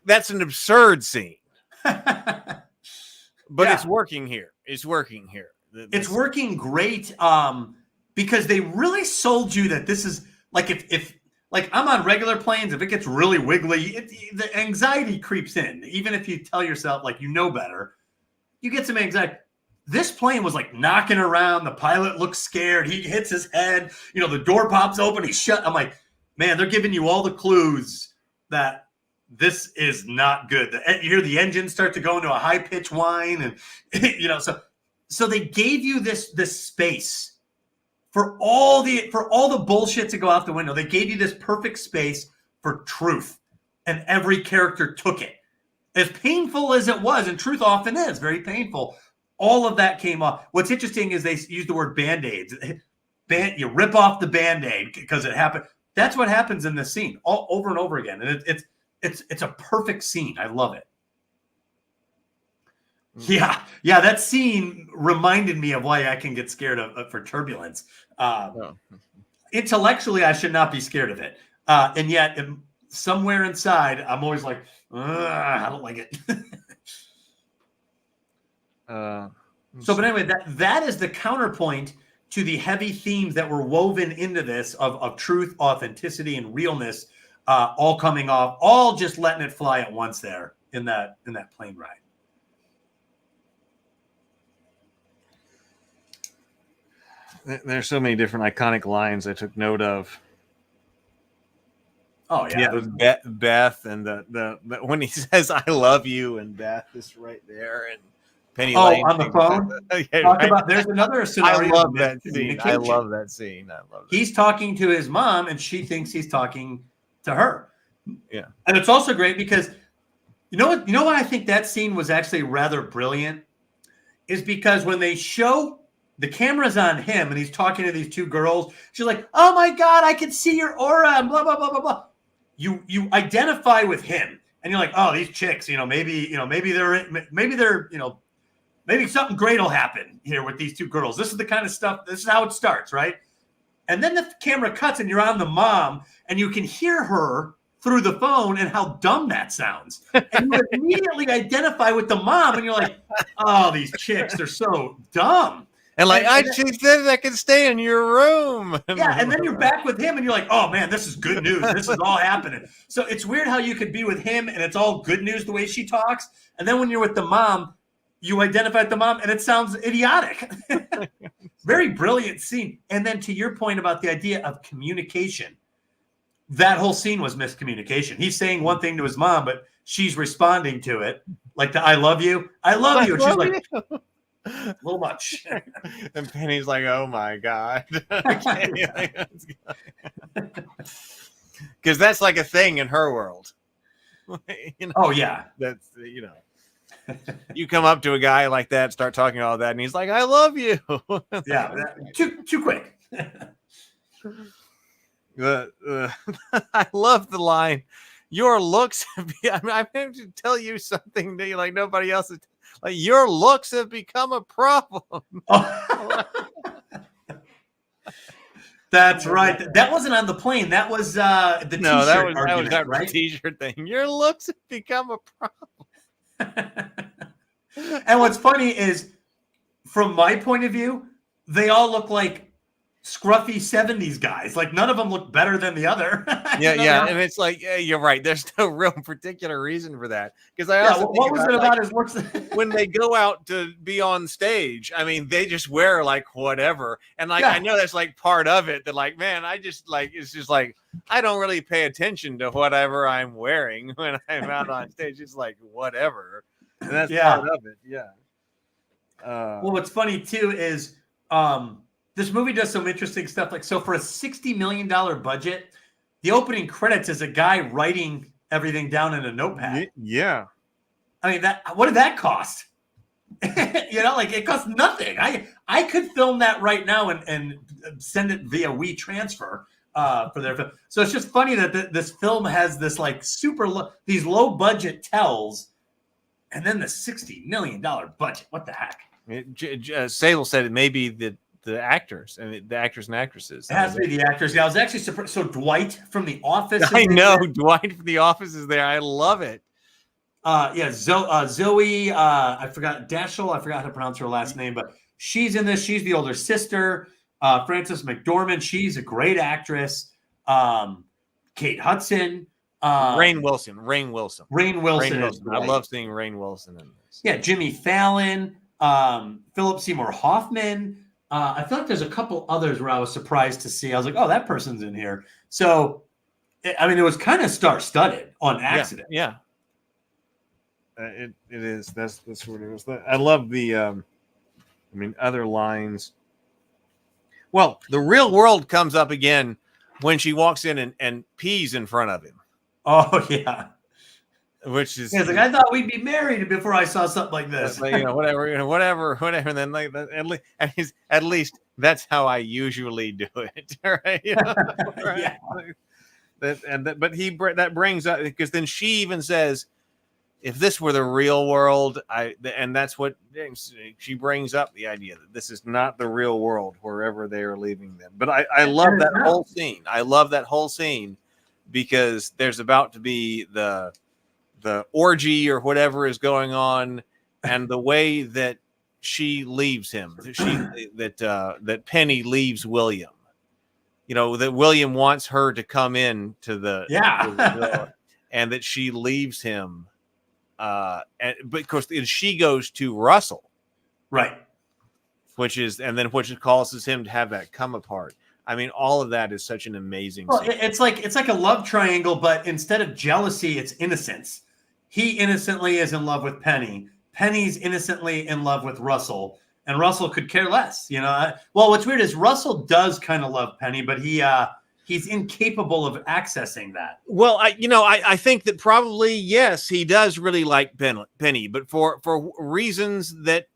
that's an absurd scene, but it's working here. It's working here. It's working great. Because they really sold you that this is like if like I'm on regular planes, if it gets really wiggly, the anxiety creeps in. Even if you tell yourself like better, you get some anxiety. This plane was like knocking around. The pilot looks scared. He hits his head. The door pops open. He's shut. I'm like, man, they're giving you all the clues that this is not good. You hear the engine start to go into a high pitch whine, and so they gave you this space. For all the bullshit to go out the window, they gave you this perfect space for truth, and every character took it. As painful as it was, and truth often is very painful, all of that came off. What's interesting is they use the word Band-Aids. You rip off the Band-Aid because it happened. That's what happens in this scene all over and over again, and it's a perfect scene. I love it. Yeah, that scene reminded me of why I can get scared for turbulence. Intellectually, I should not be scared of it, and yet somewhere inside, I'm always like, I don't like it. But anyway, that is the counterpoint to the heavy themes that were woven into this of truth, authenticity, and realness, all coming off, all just letting it fly at once there in that plane ride. There's so many different iconic lines I took note of. Oh yeah, Beth and the when he says "I love you" and Beth is right there, and Penny Lane on the phone. There's another scenario. I love that scene. He's talking to his mom, and she thinks he's talking to her. Yeah, and it's also great because you know what I think that scene was actually rather brilliant is because when they show. The camera's on him, and he's talking to these two girls. She's like, "Oh my God, I can see your aura," and blah blah blah blah blah. You identify with him, and you're like, "Oh, these chicks, maybe something great will happen here with these two girls." This is the kind of stuff. This is how it starts, right? And then the camera cuts, and you're on the mom, and you can hear her through the phone, and how dumb that sounds. And you immediately identify with the mom, and you're like, "Oh, these chicks, they're so dumb." And she said I could stay in your room. Yeah, and then you're back with him, and you're like, "Oh man, this is good news. This is all happening." So it's weird how you could be with him, and it's all good news the way she talks, and then when you're with the mom, you identify with the mom, and it sounds idiotic. Very brilliant scene. And then to your point about the idea of communication, that whole scene was miscommunication. He's saying one thing to his mom, but she's responding to it like the "I love you." And she's like. A little much. And Penny's like, "Oh my God." Because that's like a thing in her world. Oh yeah. That's you come up to a guy like that, start talking all that, and he's like, "I love you." Yeah, too quick. I love the line. Your looks I have to tell you something that like nobody else is. Like your looks have become a problem. That's right. That wasn't on the plane. That was the t-shirt. No, that was right? The t-shirt thing. Your looks have become a problem. And what's funny is, from my point of view, they all look like scruffy 70s guys. Like none of them look better than the other. Yeah. And it's like, yeah, you're right. There's no real particular reason for that. Because what was it about his looks? When they go out to be on stage, I mean, they just wear like whatever. And like, I know that's like part of it that like, man, I just like, it's just like, I don't really pay attention to whatever I'm wearing when I'm out on stage. It's like, whatever. And that's part of it. Yeah. Well, what's funny too is, this movie does some interesting stuff. Like, so for a $60 million budget, the opening credits is a guy writing everything down in a notepad. Yeah. I mean, what did that cost? Like it costs nothing. I could film that right now and send it via WeTransfer for their film. So it's just funny that this film has this like these low budget tells, and then the $60 million budget. What the heck? Sable said it may be the actors and the actors and actresses. It has to be the actors. Yeah, I was actually surprised. So Dwight from The Office. I know Dwight from The Office is there. I love it. Zoe. I forgot Dashel. I forgot how to pronounce her last name, but she's in this. She's the older sister. Frances McDormand. She's a great actress. Kate Hudson. Rainn Wilson. I love seeing Rainn Wilson in this. Yeah, Jimmy Fallon. Philip Seymour Hoffman. I feel like there's a couple others where I was surprised to see. I was like, oh, that person's in here. So, I mean, it was kind of star-studded on accident. Yeah. It is. That's what it was. I love the, other lines. Well, the real world comes up again when she walks in and pees in front of him. Oh, yeah. Which is, it's like, I thought we'd be married before I saw something like this. Like, whatever. And then like at least that's how I usually do it, right? Right? Yeah. But that brings up, because then she even says, if this were the real world, and that's what she brings up, the idea that this is not the real world wherever they are leaving them. But I love that whole scene. I love that whole scene because there's about to be the orgy or whatever is going on, and the way that she leaves him, that Penny leaves William, that William wants her to come in to the and that she leaves him, and because she goes to Russell, right, which causes him to have that come apart. I mean, all of that is such an amazing scene. It's like a love triangle, but instead of jealousy, it's innocence. He innocently is in love with Penny. Penny's innocently in love with Russell, and Russell could care less. Well, what's weird is Russell does kind of love Penny, but he's incapable of accessing that. Well, I think that probably, yes, he does really like Penny, but for reasons that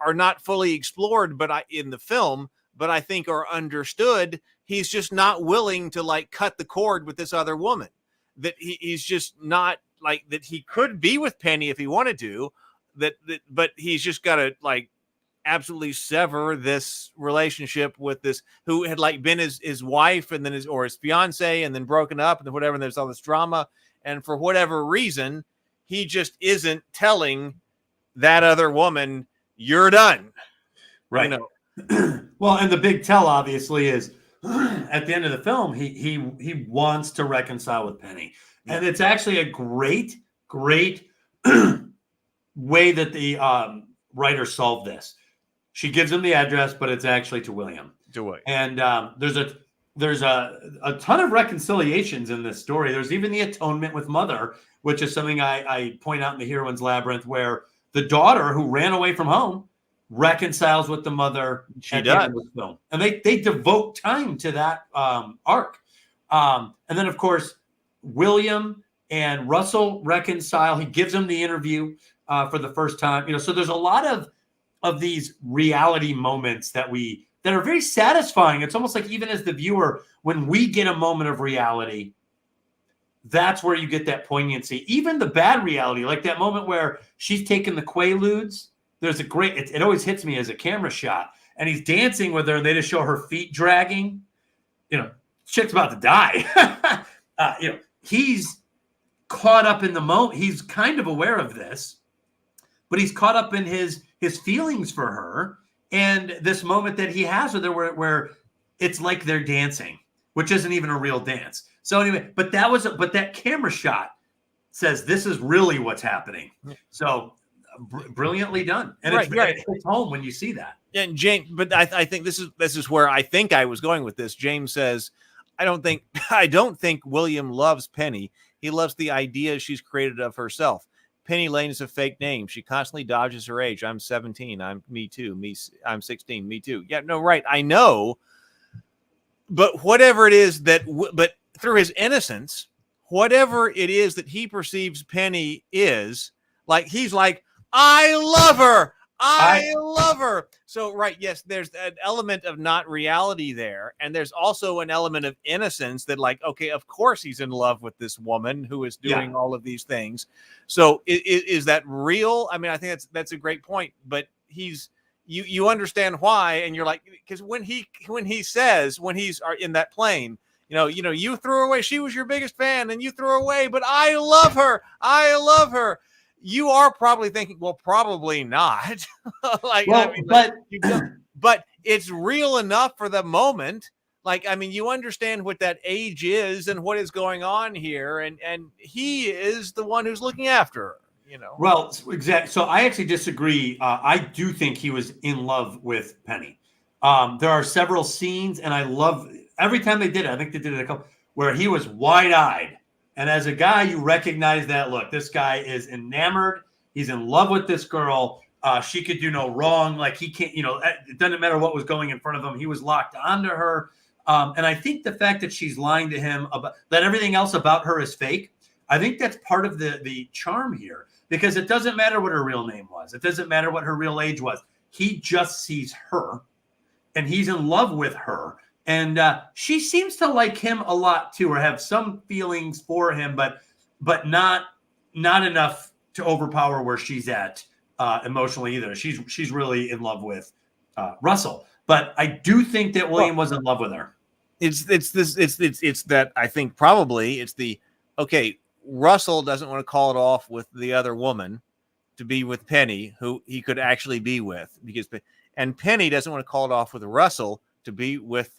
are not fully explored, but in the film, but I think are understood, he's just not willing to like cut the cord with this other woman. That he's just not like that. He could be with Penny if he wanted to, but he's just got to like absolutely sever this relationship with this who had like been his wife and then his fiance and then broken up and then whatever. And there's all this drama, and for whatever reason, he just isn't telling that other woman, "You're done." Right. Well, and the big tell obviously is at the end of the film, he wants to reconcile with Penny. Yeah. And it's actually a great way that the writer solved this. She gives him the address, but it's actually to William. And there's a ton of reconciliations in this story. There's even the atonement with Mother, which is something I point out in the Heroine's Labyrinth, where the daughter who ran away from home reconciles with the mother. She does. The film. And they devote time to that arc. And then, of course, William and Russell reconcile. He gives him the interview for the first time. So there's a lot of these reality moments that are very satisfying. It's almost like even as the viewer, when we get a moment of reality, that's where you get that poignancy. Even the bad reality, like that moment where she's taking the Quaaludes. There's a great, it always hits me as a camera shot, and he's dancing with her and they just show her feet dragging. Chick's about to die. He's caught up in the moment. He's kind of aware of this, but he's caught up in his feelings for her and this moment that he has with her where it's like they're dancing, which isn't even a real dance. So anyway, but that camera shot says this is really what's happening. So brilliantly done, and it's home when you see that. And James, but I think this is where I think I was going with this. James says, I don't think William loves Penny. He loves the idea she's created of herself. Penny Lane is a fake name. She constantly dodges her age. I'm 17. Me too. I'm 16. Me too. Yeah, no, right. I know. But whatever it is but through his innocence, whatever it is that he perceives Penny is, like, he's like, I love her. I love her. So, right, yes, there's an element of not reality there. And there's also an element of innocence that, like, okay, of course he's in love with this woman who is doing all of these things. So is that real? I mean, I think that's a great point. But you understand why. And you're like, because when he's in that plane, you threw her away. She was your biggest fan and you threw her away. But I love her. I love her. You are probably thinking, well, probably not. But it's real enough for the moment. Like, I mean, you understand what that age is and what is going on here, and he is the one who's looking after her. Well, exactly. So I actually disagree. I do think he was in love with Penny. There are several scenes, and I love every time they did it. I think they did it a couple where he was wide-eyed. And as a guy, you recognize that look. This guy is enamored. He's in love with this girl. She could do no wrong. Like he can't, it doesn't matter what was going in front of him. He was locked onto her. And I think the fact that she's lying to him about that everything else about her is fake. I think that's part of the charm here, because it doesn't matter what her real name was. It doesn't matter what her real age was. He just sees her and he's in love with her. And she seems to like him a lot too, or have some feelings for him, but not enough to overpower where she's at emotionally either. She's really in love with Russell, but I do think that William was in love with her. It's that I think probably it's okay. Russell doesn't want to call it off with the other woman to be with Penny, who he could actually be with, and Penny doesn't want to call it off with Russell to be with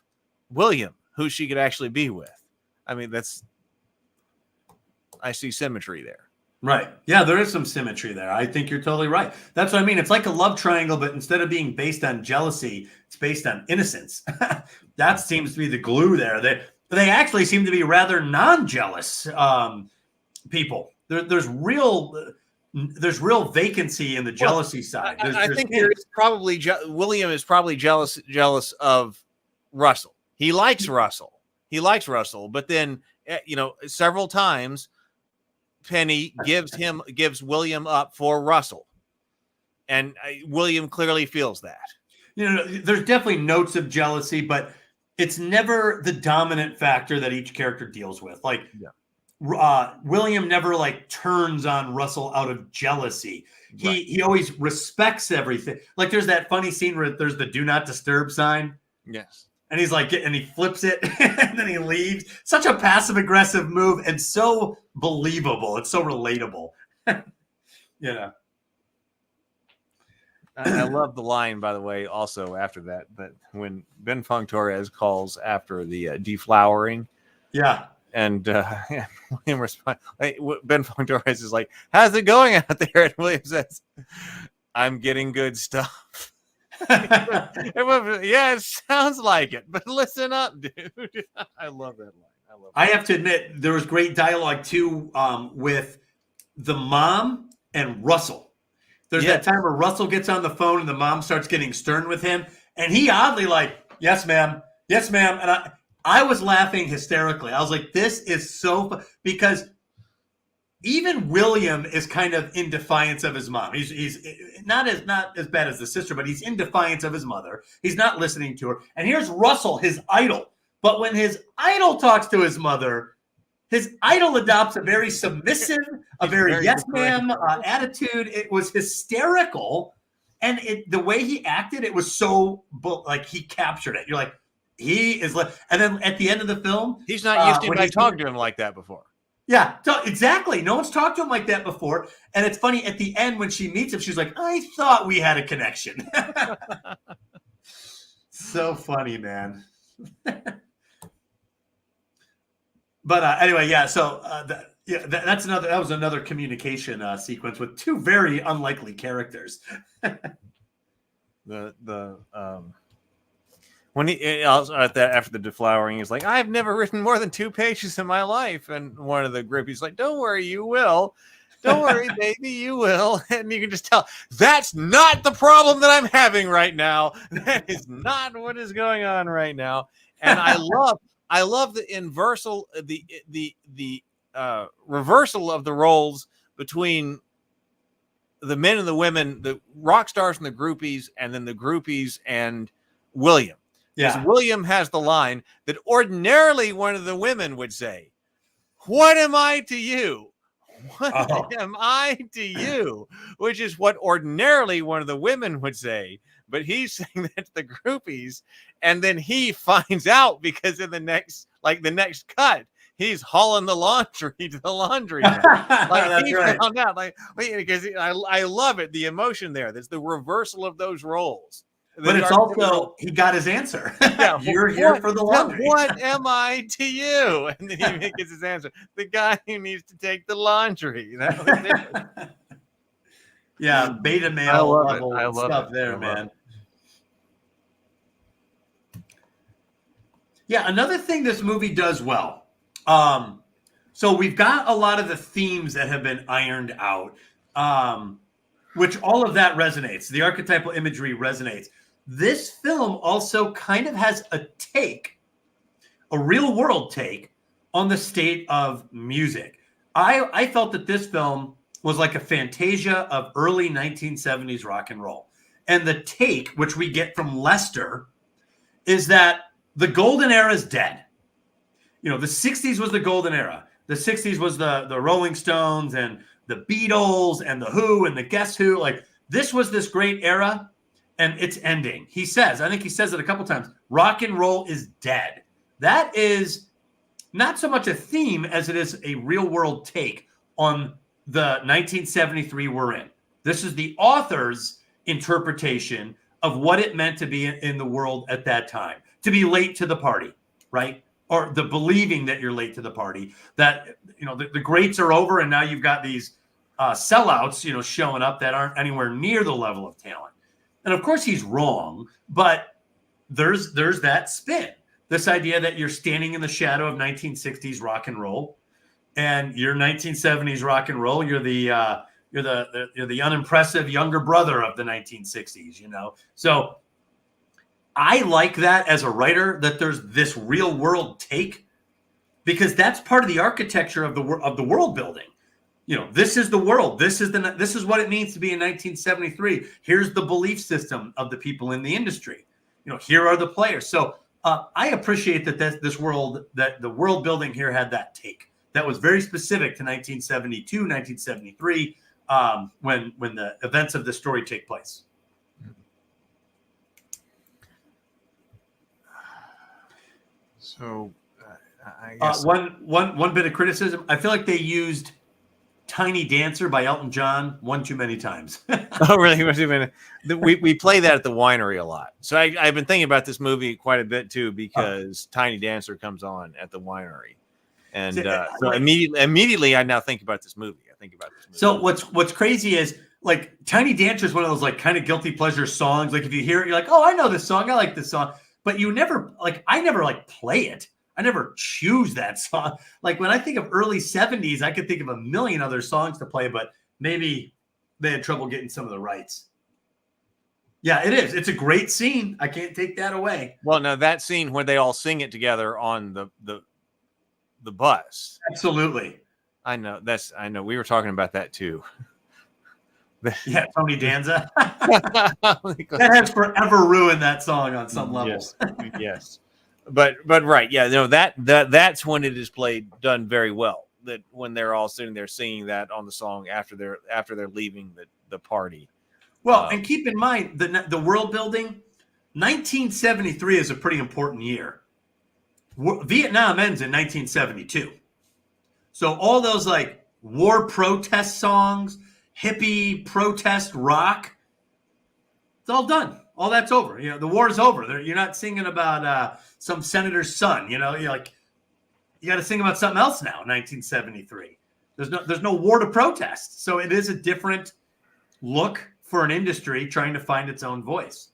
William, who she could actually be with. I mean, I see symmetry there. Right. Yeah, there is some symmetry there. I think you're totally right. That's what I mean. It's like a love triangle, but instead of being based on jealousy, it's based on innocence. That seems to be the glue there. They actually seem to be rather non-jealous people. There's real vacancy in the jealousy side. I think William is probably jealous of Russell. He likes Russell, but then several times Penny gives William up for Russell, and William clearly feels that. There's definitely notes of jealousy, but it's never the dominant factor that each character deals with. Like, William never turns on Russell out of jealousy. He always respects everything. Like, there's that funny scene where there's the "Do Not Disturb" sign. Yes. And he's and he flips it and then he leaves. Such a passive aggressive move and so believable. It's so relatable. I love the line, by the way, also after that, but when Ben Fong Torres calls after the deflowering. Yeah. And William responds, Ben Fong Torres is like, "How's it going out there?" And William says, "I'm getting good stuff." Yeah, it sounds like it, but listen up, dude. I love that line. I have to admit, there was great dialogue too with the mom and Russell. There's that time where Russell gets on the phone and the mom starts getting stern with him, and he oddly "Yes, ma'am. Yes, ma'am." And I was laughing hysterically. I was like, "This is so fun," because even William is kind of in defiance of his mom. He's not as bad as the sister, but he's in defiance of his mother. He's not listening to her. And here's Russell, his idol. But when his idol talks to his mother, his idol adopts a very submissive, a very yes ma'am attitude. It was hysterical. And the way he acted, it was so he captured it. You're like, he is and then at the end of the film, he's not used to anybody talking to him like that before. Yeah, exactly. No one's talked to him like that before. And it's funny, at the end when she meets him, she's like, "I thought we had a connection." So funny, man. But anyway, yeah. So that was another communication sequence with two very unlikely characters. When after the deflowering, he's like, "I've never written more than 2 pages in my life." And one of the groupies like, "Don't worry, you will. Don't worry, baby, you will." And you can just tell that's not the problem that I'm having right now. That is not what is going on right now. And I love the reversal of the roles between the men and the women, the rock stars and the groupies, and then the groupies and William. Yeah. Because William has the line that ordinarily one of the women would say, "What am I to you? What am I to you?" Which is what ordinarily one of the women would say. But he's saying that to the groupies. And then he finds out because in the next cut, he's hauling the laundry to the laundry. Like he found out, because I love it. The emotion there. There's the reversal of those roles. But it's also, he got his answer. Yeah, you're here for the laundry. What am I to you? And then he gets his answer. The guy who needs to take the laundry. That was it. Yeah, beta male level stuff there, man. Yeah, another thing this movie does well. So we've got a lot of the themes that have been ironed out, which all of that resonates. The archetypal imagery resonates. This film also kind of has a real world take on the state of music. I felt that this film was like a fantasia of early 1970s rock and roll. And the take, which we get from Lester, is that the golden era is dead. The 60s was the golden era. The 60s was the Rolling Stones and the Beatles and the Who and the Guess Who. Like, this was this great era, and it's ending. He says, I think he says it a couple times, rock and roll is dead. That is not so much a theme as it is a real world take on the 1973 we're in. This is the author's interpretation of what it meant to be in the world at that time, to be late to the party, right? Or the believing that you're late to the party, that, the greats are over and now you've got these sellouts, showing up that aren't anywhere near the level of talent. And of course he's wrong, but there's that spin. This idea that you're standing in the shadow of 1960s rock and roll, and you're 1970s rock and roll. You're the unimpressive younger brother of the 1960s. So I like that as a writer, that there's this real world take, because that's part of the architecture of the world building. This is the world. This is what it means to be in 1973. Here's the belief system of the people in the industry. Here are the players. So I appreciate that the world building here had that take that was very specific to 1972, 1973, when the events of the story take place. So I guess one bit of criticism. I feel like they used "Tiny Dancer" by Elton John one too many times. Oh, really? We play that at the winery a lot. So I've been thinking about this movie quite a bit too, because "Tiny Dancer" comes on at the winery, and so immediately I now think about this movie. So what's crazy is, like, "Tiny Dancer" is one of those like kind of guilty pleasure songs. Like, if you hear it, you're like, "Oh, I know this song. I like this song." But I never play it. I never choose that song. Like, when I think of early 70s, I could think of a million other songs to play, but maybe they had trouble getting some of the rights. Yeah, it is. It's a great scene. I can't take that away. Well, no, that scene where they all sing it together on the bus. Absolutely. I know. We were talking about that too. Yeah, Tony Danza. That has forever ruined that song on some level. Yes. But right, yeah, that's when it is done very well. That when they're all sitting there singing that on the song after they're leaving the party. Well, and keep in mind the world building. 1973 is a pretty important year. Vietnam ends in 1972, so all those like war protest songs, hippie protest rock, it's all done. All that's over. The war is over. You're not singing about some senator's son. You're like, you got to sing about something else now. 1973. There's no war to protest. So it is a different look for an industry trying to find its own voice.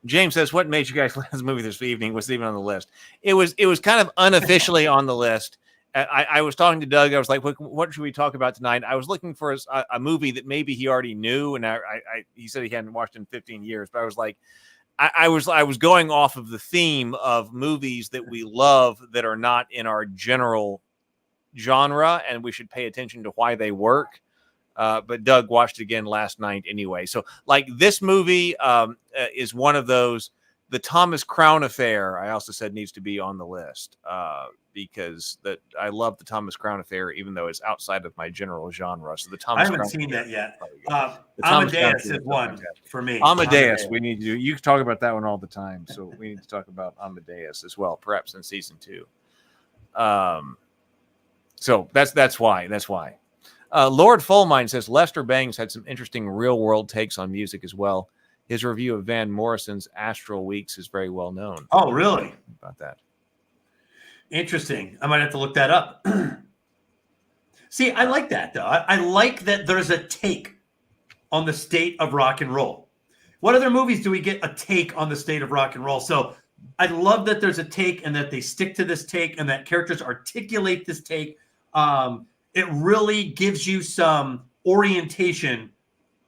James says, "What made you guys like this movie this evening? Was even on the list? It was kind of unofficially on the list. I was talking to Doug. I was like, what should we talk about tonight? I was looking for a movie that maybe he already knew. And he said he hadn't watched in 15 years. But I was like, I was going off of the theme of movies that we love that are not in our general genre, and we should pay attention to why they work. But Doug watched it again last night anyway. So like this movie is one of those. The Thomas Crown Affair, I also said, needs to be on the list because I love the Thomas Crown Affair, even though it's outside of my general genre. So the Thomas I haven't Crown seen Affair, that yet. Thomas Amadeus Crown is one fantastic. for me. Amadeus, we need to do. You talk about that one all the time, so we need to talk about Amadeus as well, perhaps in season 2. So that's why. Lord Fullmine says Lester Bangs had some interesting real world takes on music as well. His review of Van Morrison's Astral Weeks is very well known. Oh, really? About that. Interesting. I might have to look that up. See, I like that, though. I like that there's a take on the state of rock and roll. What other movies do we get a take on the state of rock and roll? So I love that there's a take and that they stick to this take and that characters articulate this take. It really gives you some orientation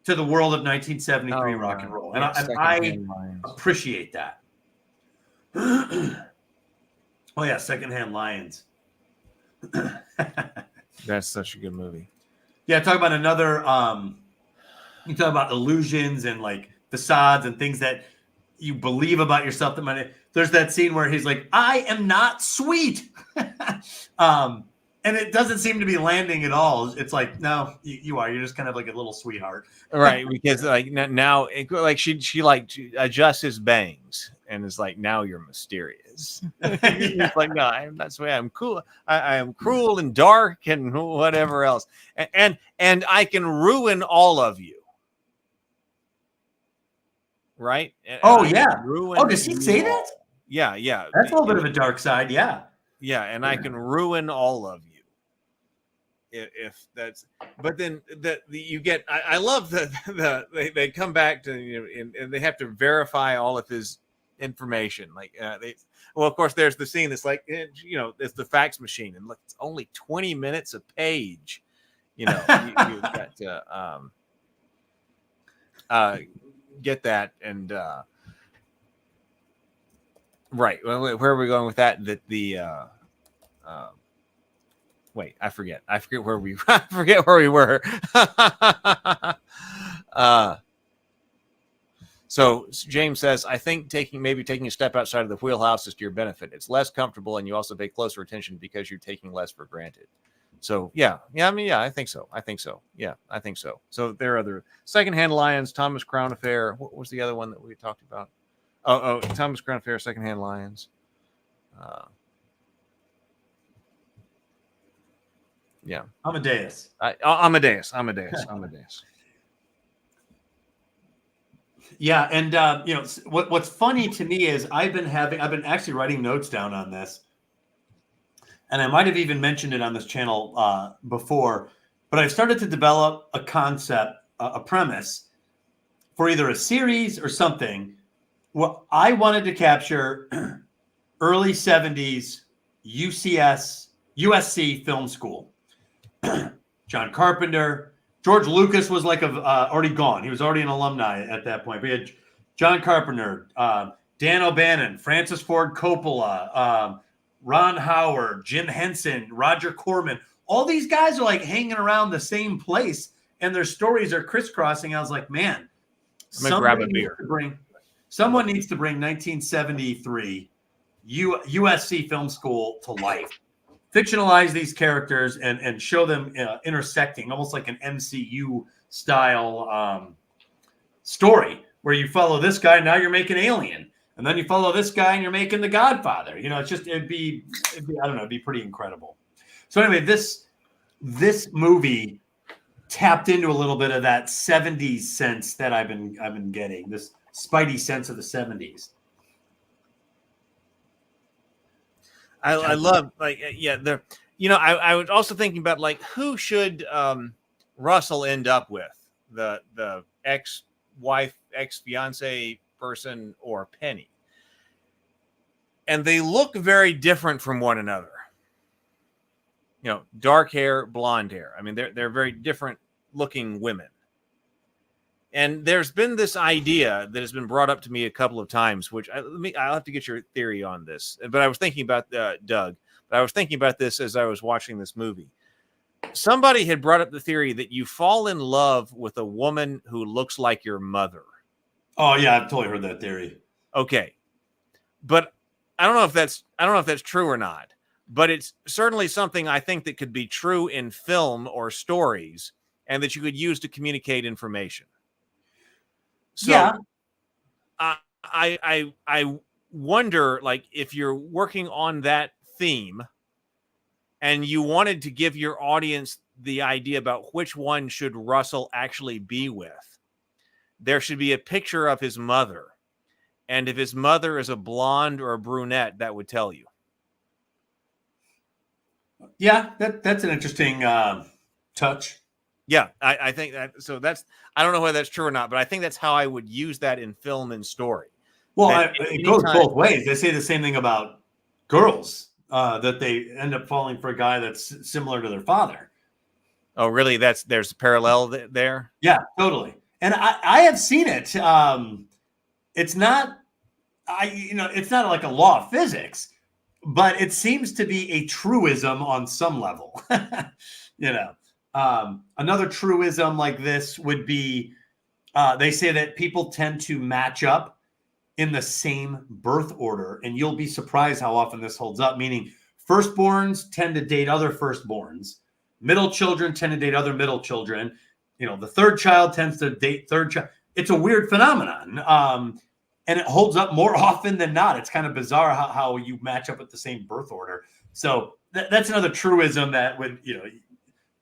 to the world of 1973 rock and roll. And I appreciate that. Oh, yeah, Secondhand Lions. That's such a good movie. Yeah, talk about another you talk about illusions and like facades and things that you believe about yourself. There's that scene where he's like, I am not sweet. And it doesn't seem to be landing at all. It's like, no, you are. You're just kind of like a little sweeheart. Right, because like now like she like adjusts his bangs and is like, now you're mysterious. He's like, no, I'm not sweet. I'm cool. I am cruel and dark and whatever else. And I can ruin all of you. Right? Oh, yeah. Oh, does he say that? Yeah. That's a little bit of a dark side. Yeah. Yeah, and I can ruin all of you. If that's, but then you get. I love they come back to and they have to verify all of his information. Like of course, there's the scene that's like it's the fax machine, and look, it's only 20 minutes a page. You've got to get that and right. Where are we going with that? Wait, I forget where we were. So James says, I think taking a step outside of the wheelhouse is to your benefit. It's less comfortable, and you also pay closer attention because you're taking less for granted. So yeah. I think so. Yeah, I think so. So there are other Secondhand Lions, Thomas Crown Affair. What was the other one that we talked about? Oh, Thomas Crown Affair, Secondhand Lions. Yeah, Amadeus. Amadeus. Yeah, and what's funny to me is I've been actually writing notes down on this, and I might have even mentioned it on this channel before, but I've started to develop a concept, a premise for either a series or something. Well, I wanted to capture early 70s USC film school. John Carpenter, George Lucas was like already gone. He was already an alumni at that point. We had John Carpenter, Dan O'Bannon, Francis Ford Coppola, Ron Howard, Jim Henson, Roger Corman. All these guys are like hanging around the same place, and their stories are crisscrossing. I was like, man, I'm gonna grab a beer. Someone needs to bring 1973 USC Film School to life. Fictionalize these characters and show them intersecting, almost like an MCU style story where you follow this guy, now you're making Alien, and then you follow this guy and you're making The Godfather. It'd be I don't know, it'd be pretty incredible. So anyway, this movie tapped into a little bit of that 70s sense that I've been getting, this spidey sense of the 70s. I love I was also thinking about like who should Russell end up with, the ex-wife, ex-fiance person or Penny, and they look very different from one another. Dark hair, blonde hair. I mean, they're very different looking women. And there's been this idea that has been brought up to me a couple of times, which I'll have to get your theory on this. But I was thinking about Doug. But I was thinking about this as I was watching this movie. somebody had brought up the theory that you fall in love with a woman who looks like your mother. Oh yeah, I've totally heard that theory. Okay. But I don't know if that's true or not, but it's certainly something I think that could be true in film or stories and that you could use to communicate information. So Yeah. I wonder, like, if you're working on that theme and you wanted to give your audience the idea about which one should Russell actually be with, there should be a picture of his mother. And if his mother is a blonde or a brunette, that would tell you. Yeah, that's an interesting touch. Yeah, I think that. So I don't know whether that's true or not, but I think that's how I would use that in film and story. Well, it goes both ways. They say the same thing about girls, that they end up falling for a guy that's similar to their father. Oh, really? There's a parallel there? Yeah, totally. And I have seen it. It's not, it's not like a law of physics, but it seems to be a truism on some level. Another truism like this would be, they say that people tend to match up in the same birth order, and you'll be surprised how often this holds up, meaning firstborns tend to date other firstborns, middle children tend to date other middle children, the third child tends to date third child. It's a weird phenomenon, and it holds up more often than not. It's kind of bizarre how you match up with the same birth order. So that's another truism that would,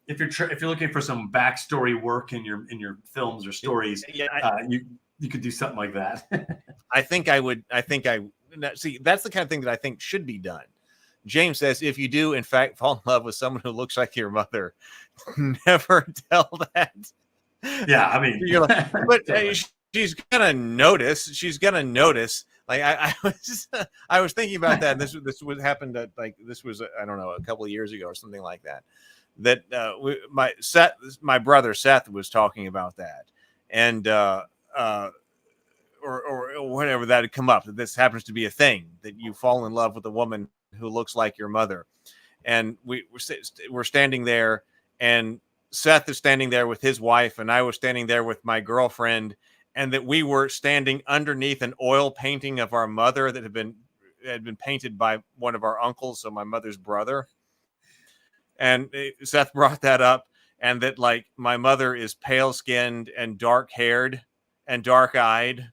if you're looking for some backstory work in your films or stories, you could do something like that. I think see, that's the kind of thing that I think should be done. James says, if you do, in fact, fall in love with someone who looks like your mother, never tell that. Yeah, I mean, but she's gonna notice. She's gonna notice. Like I was thinking about that. And this was happened at, this was, I don't know, a couple of years ago or something like that. That my brother Seth was talking about that, and or whatever that had come up. That this happens to be a thing, that you fall in love with a woman who looks like your mother, and we're standing there, and Seth is standing there with his wife, and I was standing there with my girlfriend, and that we were standing underneath an oil painting of our mother that had been painted by one of our uncles, so my mother's brother. And Seth brought that up, and that, like, my mother is pale-skinned and dark-haired and dark-eyed,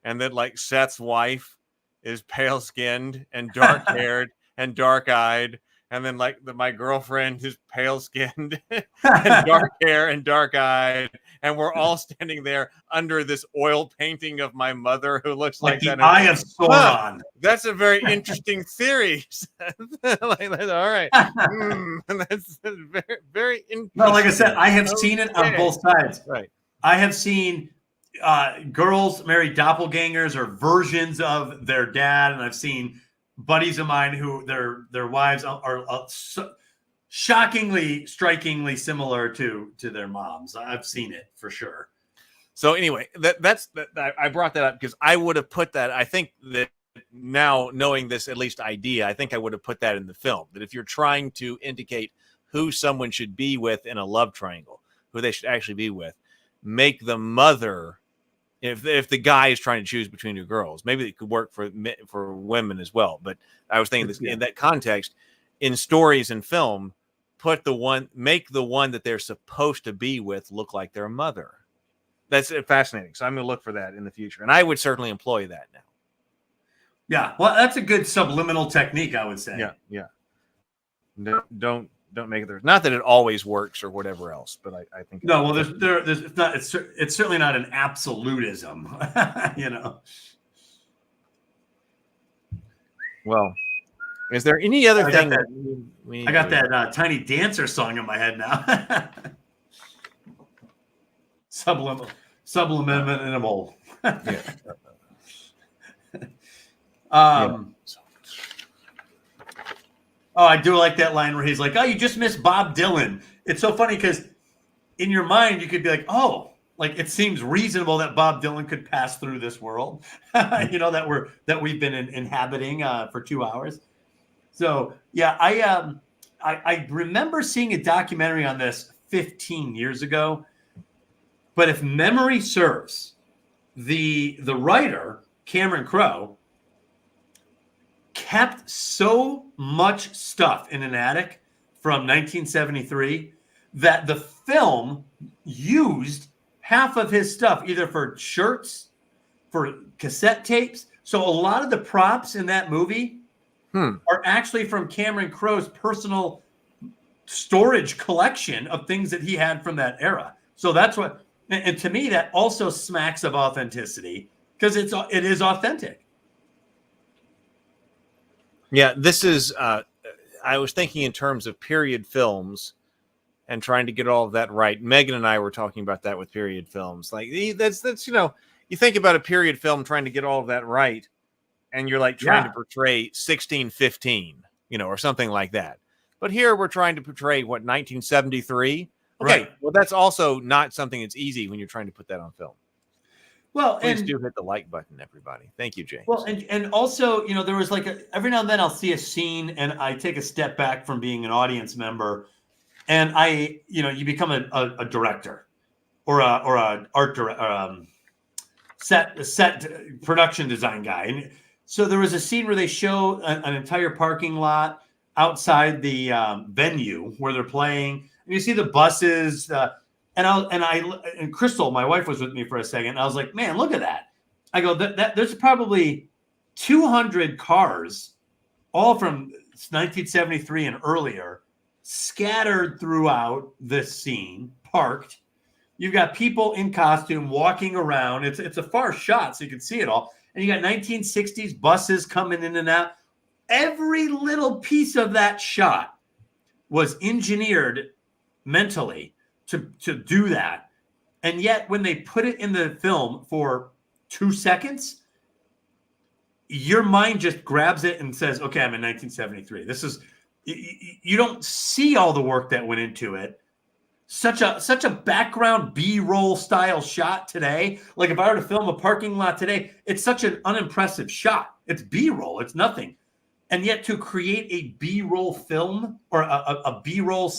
and that, like, Seth's wife is pale-skinned and dark-haired and dark-eyed, and then, like, my girlfriend is pale-skinned and dark hair and dark-eyed, and we're all standing there under this oil painting of my mother who looks like the that. Eye of Sauron. That's a very interesting theory. All right. That's very, very interesting. No, like I said, I have seen it on both sides. Right. I have seen girls marry doppelgangers or versions of their dad, and I've seen buddies of mine who their wives are shockingly, strikingly similar to their moms. I've seen it for sure. So anyway, that's I brought that up because I would have put that. I think that now, knowing this at least idea, I think I would have put that in the film. That if you're trying to indicate who someone should be with in a love triangle, who they should actually be with, make the mother. If the guy is trying to choose between two girls, maybe it could work for women as well. But I was thinking this, in that context, in stories and film, make the one that they're supposed to be with look like their mother. That's fascinating. So I'm going to look for that in the future, and I would certainly employ that now. Yeah, well, that's a good subliminal technique, I would say. Yeah. Don't make it there. Not that it always works or whatever else, but I think no. Well, there's it's certainly not an absolutism, Well, is there any other thing I got that Tiny Dancer song in my head now. Subliminal. Yeah. Oh, I do like that line where he's like, "Oh, you just missed Bob Dylan." It's so funny because in your mind you could be like, "Oh, like it seems reasonable that Bob Dylan could pass through this world, that we've been inhabiting for 2 hours." So yeah, I remember seeing a documentary on this 15 years ago, but if memory serves, the writer, Cameron Crowe, kept so much stuff in an attic from 1973 that the film used half of his stuff either for shirts, for cassette tapes. So a lot of the props in that movie are actually from Cameron Crowe's personal storage collection of things that he had from that era. So that's what, and to me, that also smacks of authenticity because it is authentic. Yeah, this is. I was thinking in terms of period films and trying to get all of that right. Megan and I were talking about that with period films. Like that's you think about a period film trying to get all of that right, and you're like trying to portray 1615, or something like that. But here we're trying to portray 1973. Okay, Right. Well, that's also not something that's easy when you're trying to put that on film. Well, Please do hit the like button, everybody. Thank you, James. Well, and also, there was every now and then I'll see a scene and I take a step back from being an audience member, and you become a director or a art director, set production design guy. And so there was a scene where they show an entire parking lot outside the venue where they're playing, and you see the buses. And Crystal, my wife, was with me for a second. And I was like, man, look at that. I go, that there's probably 200 cars, all from 1973 and earlier, scattered throughout this scene, parked. You've got people in costume walking around. It's a far shot, so you can see it all. And you got 1960s buses coming in and out. Every little piece of that shot was engineered mentally to do that. And yet when they put it in the film for 2 seconds, your mind just grabs it and says, okay, I'm in 1973. This is, you don't see all the work that went into it. Such a background B-roll style shot today. Like if I were to film a parking lot today, it's such an unimpressive shot. It's B-roll. It's nothing. And yet to create a B-roll film or a B-roll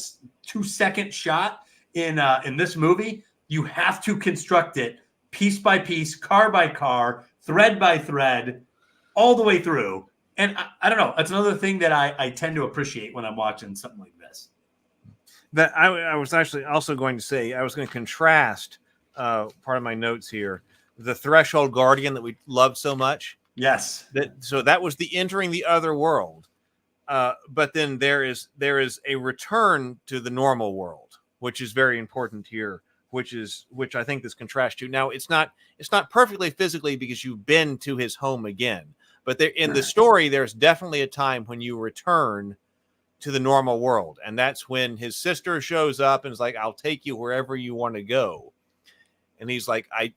2-second shot in this movie, you have to construct it piece by piece, car by car, thread by thread, all the way through. And I don't know. That's another thing that I tend to appreciate when I'm watching something like this. That I was actually also going to say, I was going to contrast part of my notes here, the Threshold Guardian that we loved so much. Yes. So that was the entering the other world. But then there is a return to the normal world, which is very important here, which I think this contrasts to. Now, it's not perfectly physically because you've been to his home again, but there in the story, there's definitely a time when you return to the normal world, and that's when his sister shows up and is like, "I'll take you wherever you want to go," and he's like, "I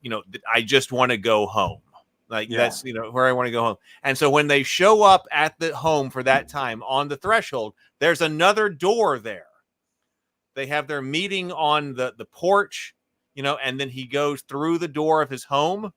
just want to go home." That's where I want to go home. And so when they show up at the home for that time on the threshold, there's another door there. They have their meeting on the porch, and then he goes through the door of his home.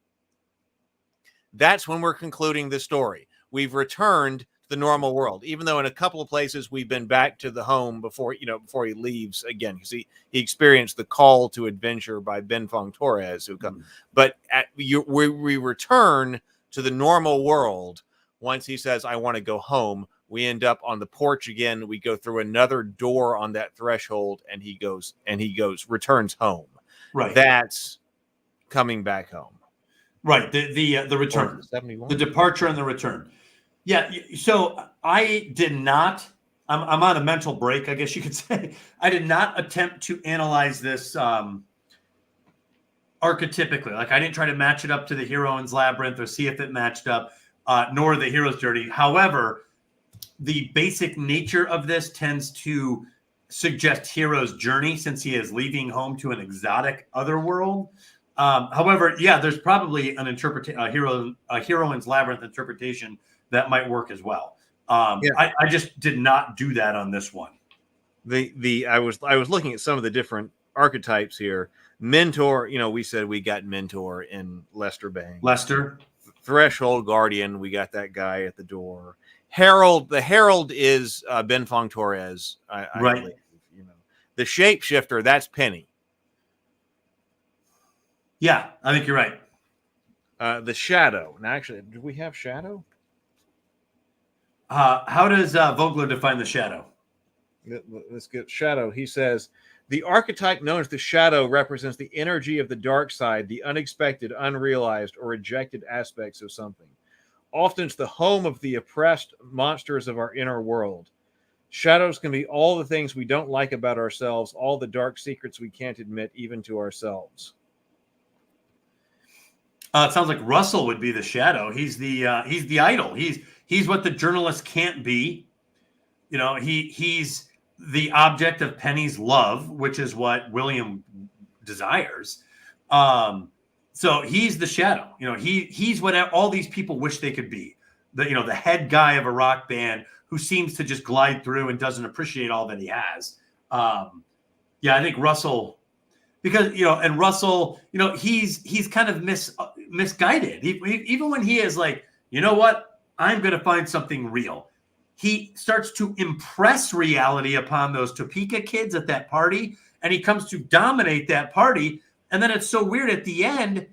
That's when we're concluding the story. We've returned to the normal world, even though in a couple of places we've been back to the home before he leaves again, because he experienced the call to adventure by Ben Fong Torres who come. But we return to the normal world once he says, "I want to go home." We end up on the porch again. We go through another door on that threshold, and he returns home. Right. That's coming back home. Right. The return, the departure and the return. Yeah. So I did not, I'm on a mental break, I guess you could say. I did not attempt to analyze this archetypically. Like I didn't try to match it up to the Heroine's Labyrinth or see if it matched up, nor the Hero's Journey. However, the basic nature of this tends to suggest Hero's journey since he is leaving home to an exotic other world. However, there's probably an a Heroine's Labyrinth interpretation that might work as well. I just did not do that on this one. I was looking at some of the different archetypes here. Mentor, we said we got Mentor in Lester Bang. Lester. Threshold Guardian, we got that guy at the door. Herald. The Herald is Ben Fong Torres. I Right. believe, you know, the shapeshifter, that's Penny. Yeah, I think you're right. The Shadow. Now, actually, do we have Shadow? How does Vogler define the Shadow? Let's get Shadow. He says, the archetype known as the Shadow represents the energy of the dark side, the unexpected, unrealized, or rejected aspects of something. Often it's the home of the oppressed monsters of our inner world. Shadows can be all the things we don't like about ourselves, all the dark secrets we can't admit even to ourselves. It sounds like Russell would be the Shadow. He's the idol. He's what the journalist can't be. You know, he's the object of Penny's love, which is what William desires. So he's the Shadow. You know, he's what all these people wish they could be. The head guy of a rock band who seems to just glide through and doesn't appreciate all that he has. Yeah, I think Russell, because and Russell, he's kind of misguided. Even when he is like, you know what, I'm going to find something real. He starts to impress reality upon those Topeka kids at that party, and he comes to dominate that party. And then it's so weird at the end.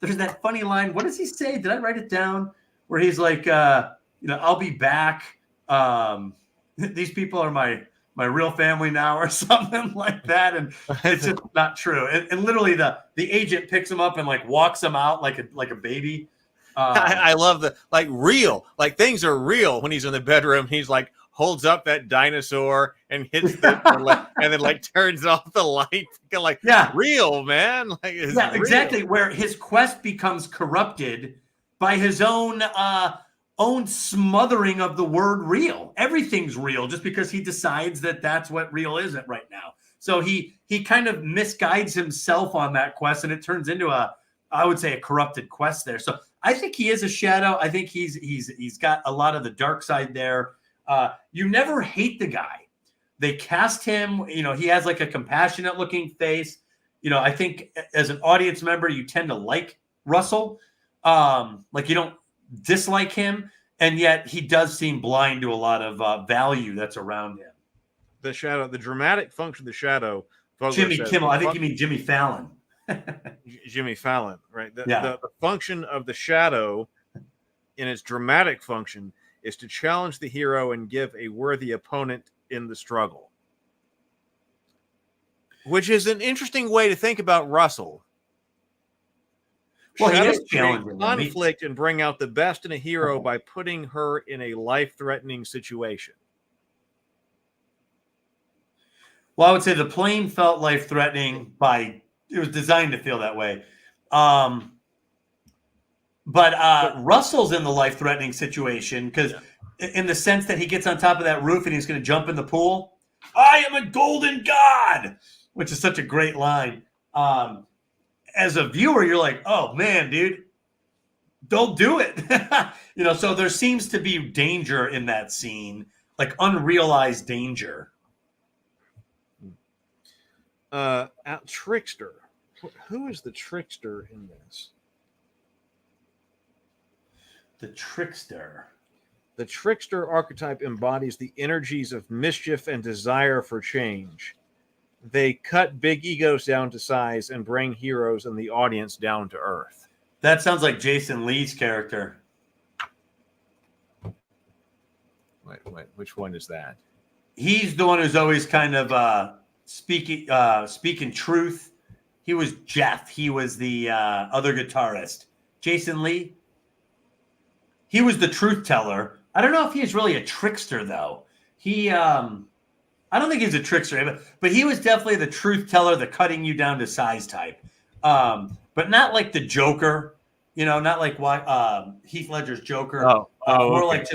There's that funny line. What does he say? Did I write it down? Where he's like, I'll be back. These people are my real family now, or something like that. And it's just not true. And literally the agent picks him up and like walks him out like a baby. I love the real, things are real when he's in the bedroom. He's like holds up that dinosaur and hits the and then turns off the light. Real, man. Real. Exactly. Where his quest becomes corrupted by his own smothering of the word real. Everything's real just because he decides that that's what real is right now. So he kind of misguides himself on that quest, and it turns into I would say a corrupted quest there. So I think he is a Shadow. I think he's got a lot of the dark side there. You never hate the guy. They cast him, he has like a compassionate looking face. I think as an audience member, you tend to like Russell. You don't dislike him, and yet he does seem blind to a lot of value that's around him. The Shadow, the dramatic function of the Shadow. Jimmy Kimmel. I think you mean Jimmy Fallon. Jimmy Fallon, right? The function of the Shadow in its dramatic function is to challenge the hero and give a worthy opponent in the struggle, which is an interesting way to think about Russell. Well, Shadow he is challenging conflict and bring out the best in a hero by putting her in a life-threatening situation. Well, I would say the plane felt life-threatening it was designed to feel that way. But Russell's in the life-threatening situation because in the sense that he gets on top of that roof and he's going to jump in the pool. I am a golden god, which is such a great line. As a viewer, you're like, oh, man, dude, don't do it. So there seems to be danger in that scene, like unrealized danger. Trickster. Who is the trickster in this? The trickster. The trickster archetype embodies the energies of mischief and desire for change. They cut big egos down to size and bring heroes and the audience down to earth. That sounds like Jason Lee's character. Wait, which one is that? He's the one who's always kind of speaking truth. He was Jeff. He was the other guitarist. Jason Lee. He was the truth teller. I don't know if he's really a trickster, though. I don't think he's a trickster, but he was definitely the truth teller, the cutting you down to size type. But not like the Joker, not like Heath Ledger's Joker. More okay, like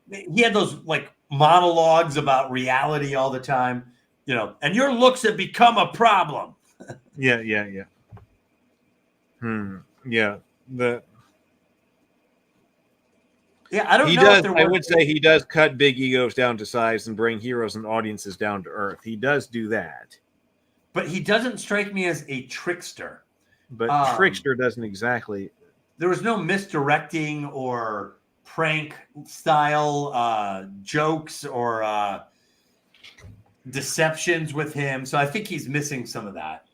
he had those like monologues about reality all the time, and your looks have become a problem. Yeah. Yeah. I don't know. I would say he does cut big egos down to size and bring heroes and audiences down to earth. He does do that. But he doesn't strike me as a trickster. But trickster doesn't exactly. There was no misdirecting or prank style jokes or deceptions with him. So I think he's missing some of that.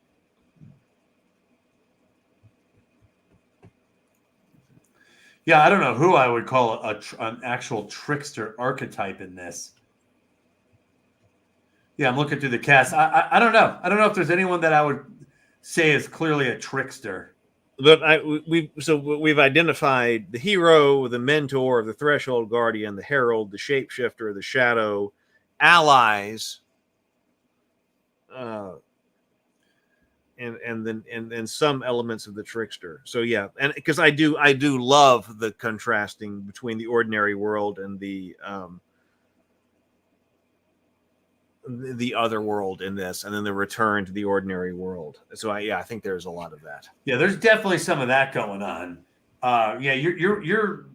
Yeah, I don't know who I would call an actual trickster archetype in this. Yeah, I'm looking through the cast. I don't know. I don't know if there's anyone that I would say is clearly a trickster. But we've identified the hero, the mentor, the threshold guardian, the herald, the shapeshifter, the shadow, allies, and then some elements of the trickster. So yeah, and because I do love the contrasting between the ordinary world and the other world in this, and then the return to the ordinary world. So I think there's a lot of that. Yeah, there's definitely some of that going on. Yeah, you're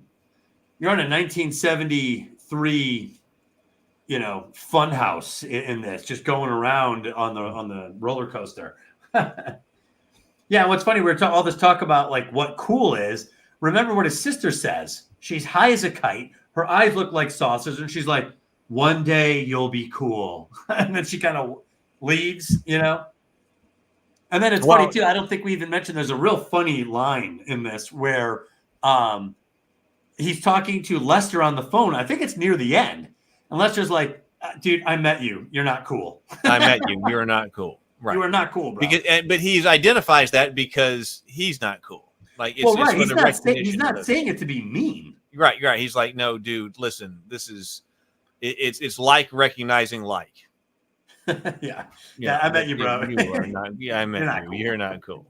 on a 1973, fun house in this, just going around on the roller coaster. Yeah, what's funny, we're all this talk about like what cool is. Remember what his sister says. She's high as a kite. Her eyes look like saucers, and she's like, "One day you'll be cool." And then she kind of leaves, And then it's funny too. I don't think we even mentioned there's a real funny line in this where he's talking to Lester on the phone. I think it's near the end. And Lester's like, "Dude, I met you. You're not cool." I met you. You're not cool. Right. You are not cool, bro. But he identifies that because he's not cool. Like, he's not saying it to be mean. Right. He's like, "No, dude, listen, this is it's like recognizing like." Yeah. I met you, bro. You are not. Yeah, I met you. Cool. You're not cool.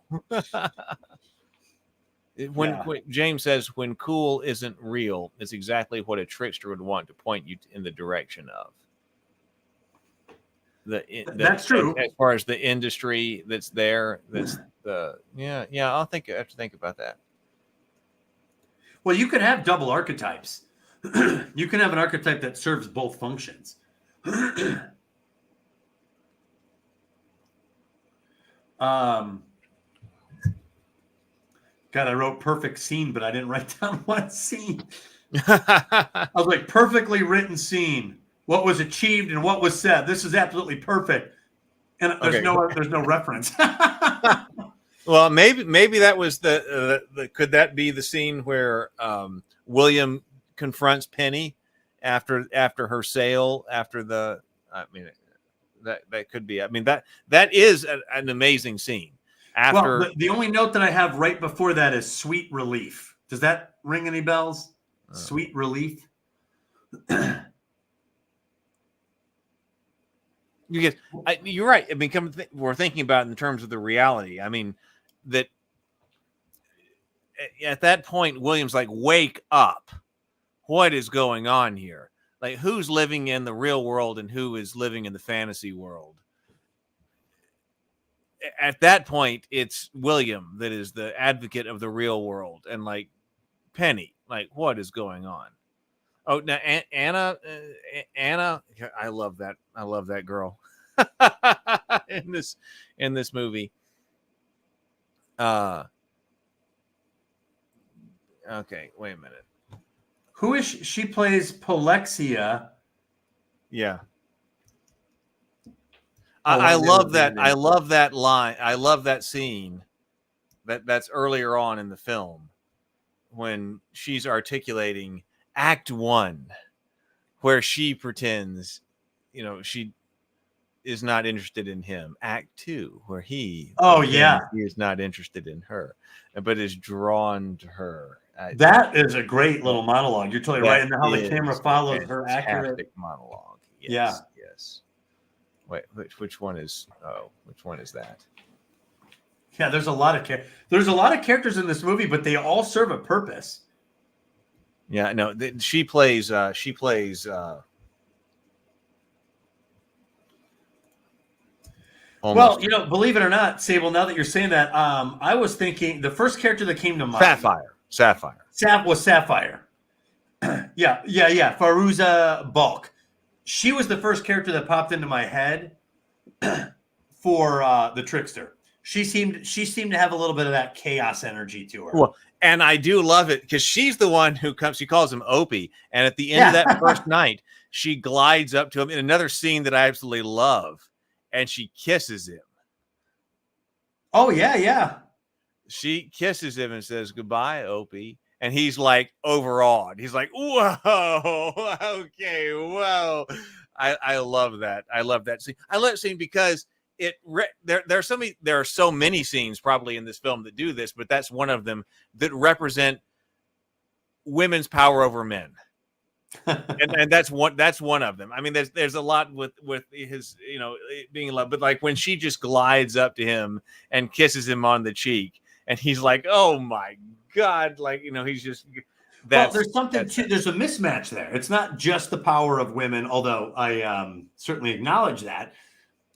When James says, "When cool isn't real," it's exactly what a trickster would want to point you in the direction of. That's true. As far as the industry that's there, that's the I'll have to think about that. Well, you can have double archetypes. You can have an archetype that serves both functions. God, I wrote perfect scene, but I didn't write down what scene. I was like, perfectly written scene. What was achieved and what was said. This is absolutely perfect. And there's no reference. Well, maybe that was the could that be the scene where William confronts Penny after her sale, after that could be. I mean, that is an amazing scene. Well, the only note that I have right before that is sweet relief. Does that ring any bells? Sweet relief. You're right. I mean, we're thinking about it in terms of the reality. I mean, that at that point, William's like, "Wake up! What is going on here? Like, who's living in the real world and who is living in the fantasy world?" At that point, it's William that is the advocate of the real world, and like Penny, like, what is going on? Oh, now Anna, I love that. I love that girl in this movie. Okay, wait a minute. Who is she? She plays Polexia. Yeah. I love that. I love that line. I love that scene. That's earlier on in the film when she's articulating Act 1, where she pretends, she is not interested in him. Act 2, where he is not interested in her, but is drawn to her. That is a great little monologue. You're totally right. And how the camera follows her accurate monologue. Yes. Wait, which one is? Oh, which one is that? Yeah, there's a lot of characters in this movie, but they all serve a purpose. Yeah, no, she plays. Well, believe it or not, Sable. Now that you're saying that, I was thinking the first character that came to mind. Sapphire. Was Sapphire. Yeah. Faruza Balk. She was the first character that popped into my head for the trickster. She seemed to have a little bit of that chaos energy to her. Well, And I do love it because she's the one who comes. She calls him Opie, and at the end of that first night, she glides up to him in another scene that I absolutely love, and she kisses him. Oh yeah. She kisses him and says, "Goodbye, Opie." And he's like overawed. He's like, "Whoa, okay, whoa." I love that. I love that scene. I love that scene because there are so many scenes probably in this film that do this, but that's one of them that represent women's power over men. and that's one of them. I mean, there's a lot with his, being in love, but like when she just glides up to him and kisses him on the cheek, and he's like, "Oh my God," like, he's just. There's something too. There's a mismatch there. It's not just the power of women, although I certainly acknowledge that.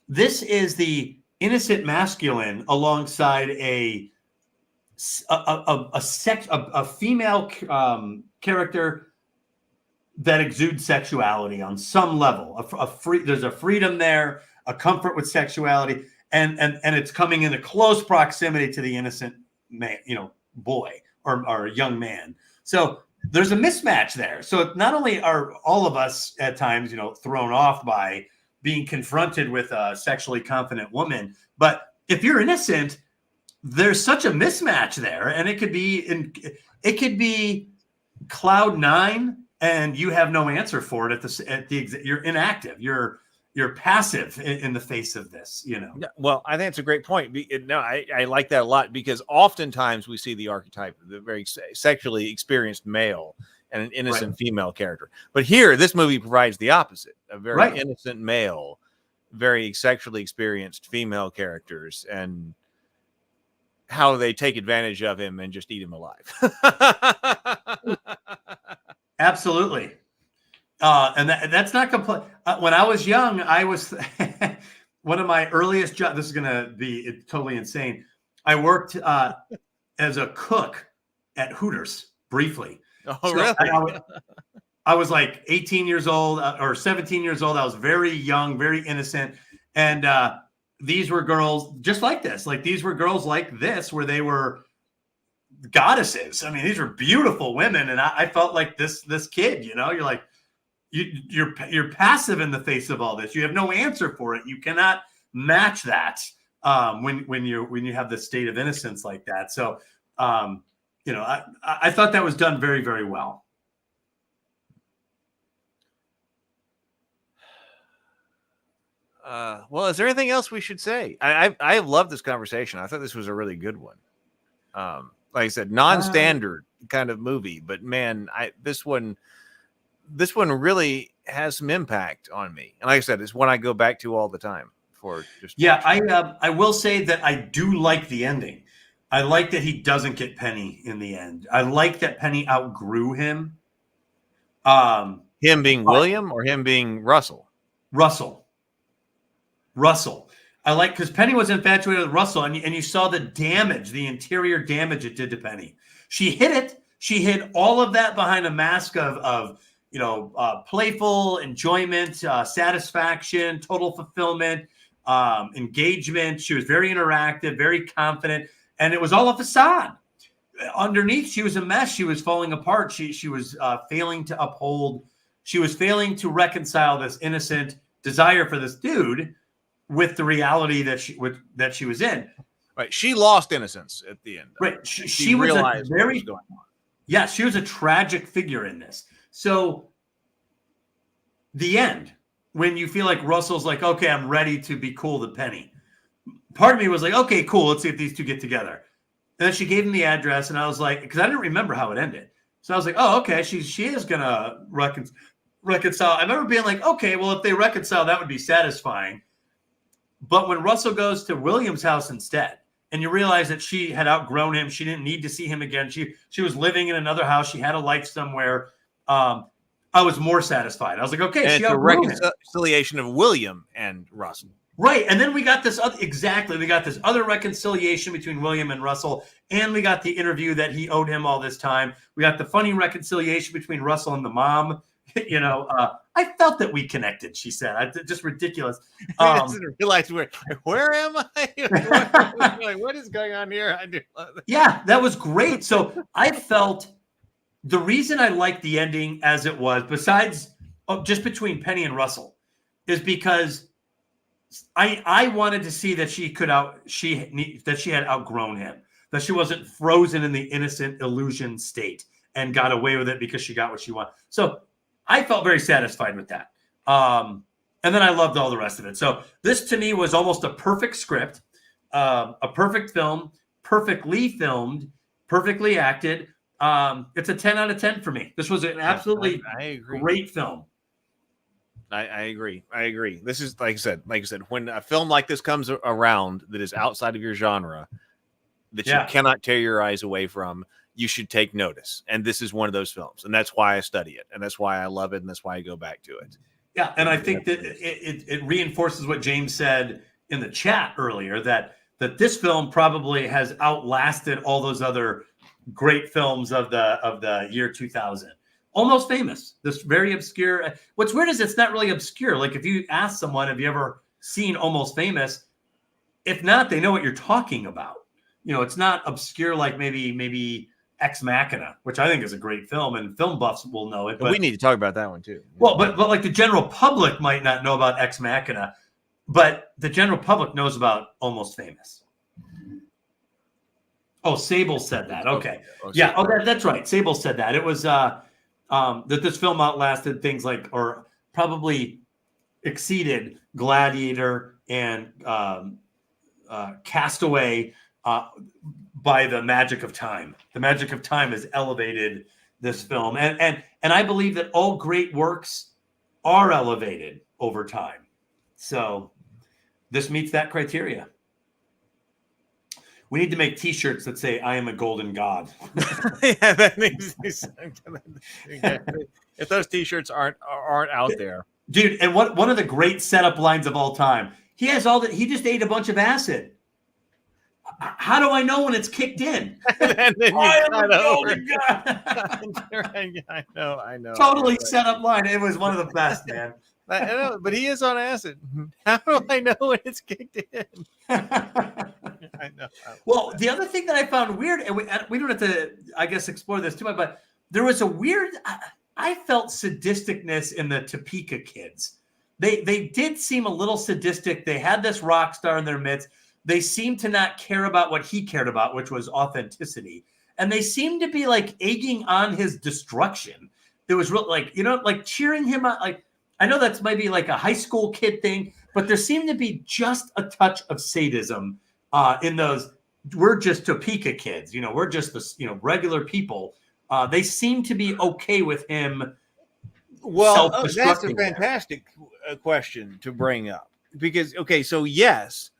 This is the innocent masculine alongside a female character that exudes sexuality on some level. There's a freedom there, a comfort with sexuality, and it's coming into close proximity to the innocent man, boy or young man. So there's a mismatch there. So not only are all of us at times, thrown off by being confronted with a sexually confident woman, but if you're innocent, there's such a mismatch there, and it could be cloud nine, and you have no answer for it. You're inactive. You're passive in the face of this. Well, I think it's a great point. No, I like that a lot because oftentimes we see the archetype of the very sexually experienced male and an innocent female character. But here, this movie provides the opposite: a very innocent male, very sexually experienced female characters, and how they take advantage of him and just eat him alive. Absolutely. And that's not complete. When I was young, I was one of my earliest jobs. This is going to be totally insane. I worked as a cook at Hooters briefly. Oh, really? I was like 18 years old or 17 years old. I was very young, very innocent. And these were girls just like this. Like these were girls like this, where they were goddesses. I mean, these were beautiful women. And I felt like this kid, you're like, you're passive in the face of all this. You have no answer for it. You cannot match that when you have this state of innocence like that. So, I thought that was done very, very well. Well, is there anything else we should say? I love this conversation. I thought this was a really good one. Like I said, non-standard kind of movie, but man, this one really has some impact on me. And like I said, it's one I go back to all the time for just. Yeah, I will say that I do like the ending. I like that he doesn't get Penny in the end. I like that Penny outgrew him. Him being William or him being Russell? Russell. I like, because Penny was infatuated with Russell, and you saw the damage, the interior damage it did to Penny. She hid it. She hid all of that behind a mask of playful enjoyment, satisfaction, total fulfillment, engagement. She was very interactive, very confident, and it was all a facade. Underneath, she was a mess. She was falling apart. She was failing to uphold. She was failing to reconcile this innocent desire for this dude with the reality that she was in. Right. She lost innocence at the end. Right. She was realized what was going on. Yeah, she was a tragic figure in this. So the end, when you feel like Russell's like, okay, I'm ready to be cool to Penny. Part of me was like, okay, cool. Let's see if these two get together. And then she gave him the address, and I was like, because I didn't remember how it ended. So I was like, oh, okay, she is going to reconcile. I remember being like, okay, well, if they reconcile, that would be satisfying. But when Russell goes to William's house instead, and you realize that she had outgrown him, she didn't need to see him again. She was living in another house. She had a life somewhere. I was more satisfied. I was like, okay, and she it's a outgrew reconciliation of William and Russell. Right. And then we got this we got this other reconciliation between William and Russell, and we got the interview that he owed him all this time. We got the funny reconciliation between Russell and the mom, I felt that we connected, she said. Just ridiculous. He doesn't realize where am I? What is going on here? I do love that. Yeah, that was great. So I felt the reason I liked the ending as it was, besides just between Penny and Russell, is because I wanted to see that she had outgrown him, that she wasn't frozen in the innocent illusion state and got away with it because she got what she wanted. So I felt very satisfied with that. And then I loved all the rest of it. So this to me was almost a perfect script, a perfect film, perfectly filmed, perfectly acted. It's a 10 out of 10 for me. This was an absolutely great film. I agree. This is like I said, when a film like this comes around that is outside of your genre, that you cannot tear your eyes away from, you should take notice. And this is one of those films. And that's why I study it. And that's why I love it. And that's why I go back to it. Yeah. And I think that it reinforces what James said in the chat earlier, that this film probably has outlasted all those other great films of the year 2000. Almost Famous, this very obscure. What's weird is it's not really obscure. Like if you ask someone, have you ever seen Almost Famous? If not, they know what you're talking about. It's not obscure like maybe Ex Machina, which I think is a great film, and film buffs will know it. But we need to talk about that one too. Well, but like the general public might not know about Ex Machina, but the general public knows about Almost Famous. Oh, Sable said that. Okay. Yeah. Oh, that's right. Sable said that. It was that this film outlasted things like, or probably exceeded Gladiator and Castaway by the magic of time. The magic of time has elevated this film. And I believe that all great works are elevated over time. So this meets that criteria. We need to make T-shirts that say "I am a golden god." Yeah, that makes sense. If those T-shirts aren't out there, dude. And one of the great setup lines of all time. He has all that. He just ate a bunch of acid. How do I know when it's kicked in? And then I am a golden god. I know. Totally set up line. It was one of the best, man. I know, but he is on acid. How do I know when it's kicked in? I know. Well, the other thing that I found weird, and we don't have to, I guess, explore this too much, but there was a weird, I felt sadisticness in the Topeka kids. They did seem a little sadistic. They had this rock star in their midst. They seemed to not care about what he cared about, which was authenticity. And they seemed to be like egging on his destruction. There was real, like cheering him on. Like, I know that's maybe like a high school kid thing, but there seemed to be just a touch of sadism in those. We're just Topeka kids, we're just the, regular people. They seem to be okay with him. Well, that's a fantastic question to bring up because, okay, so yes,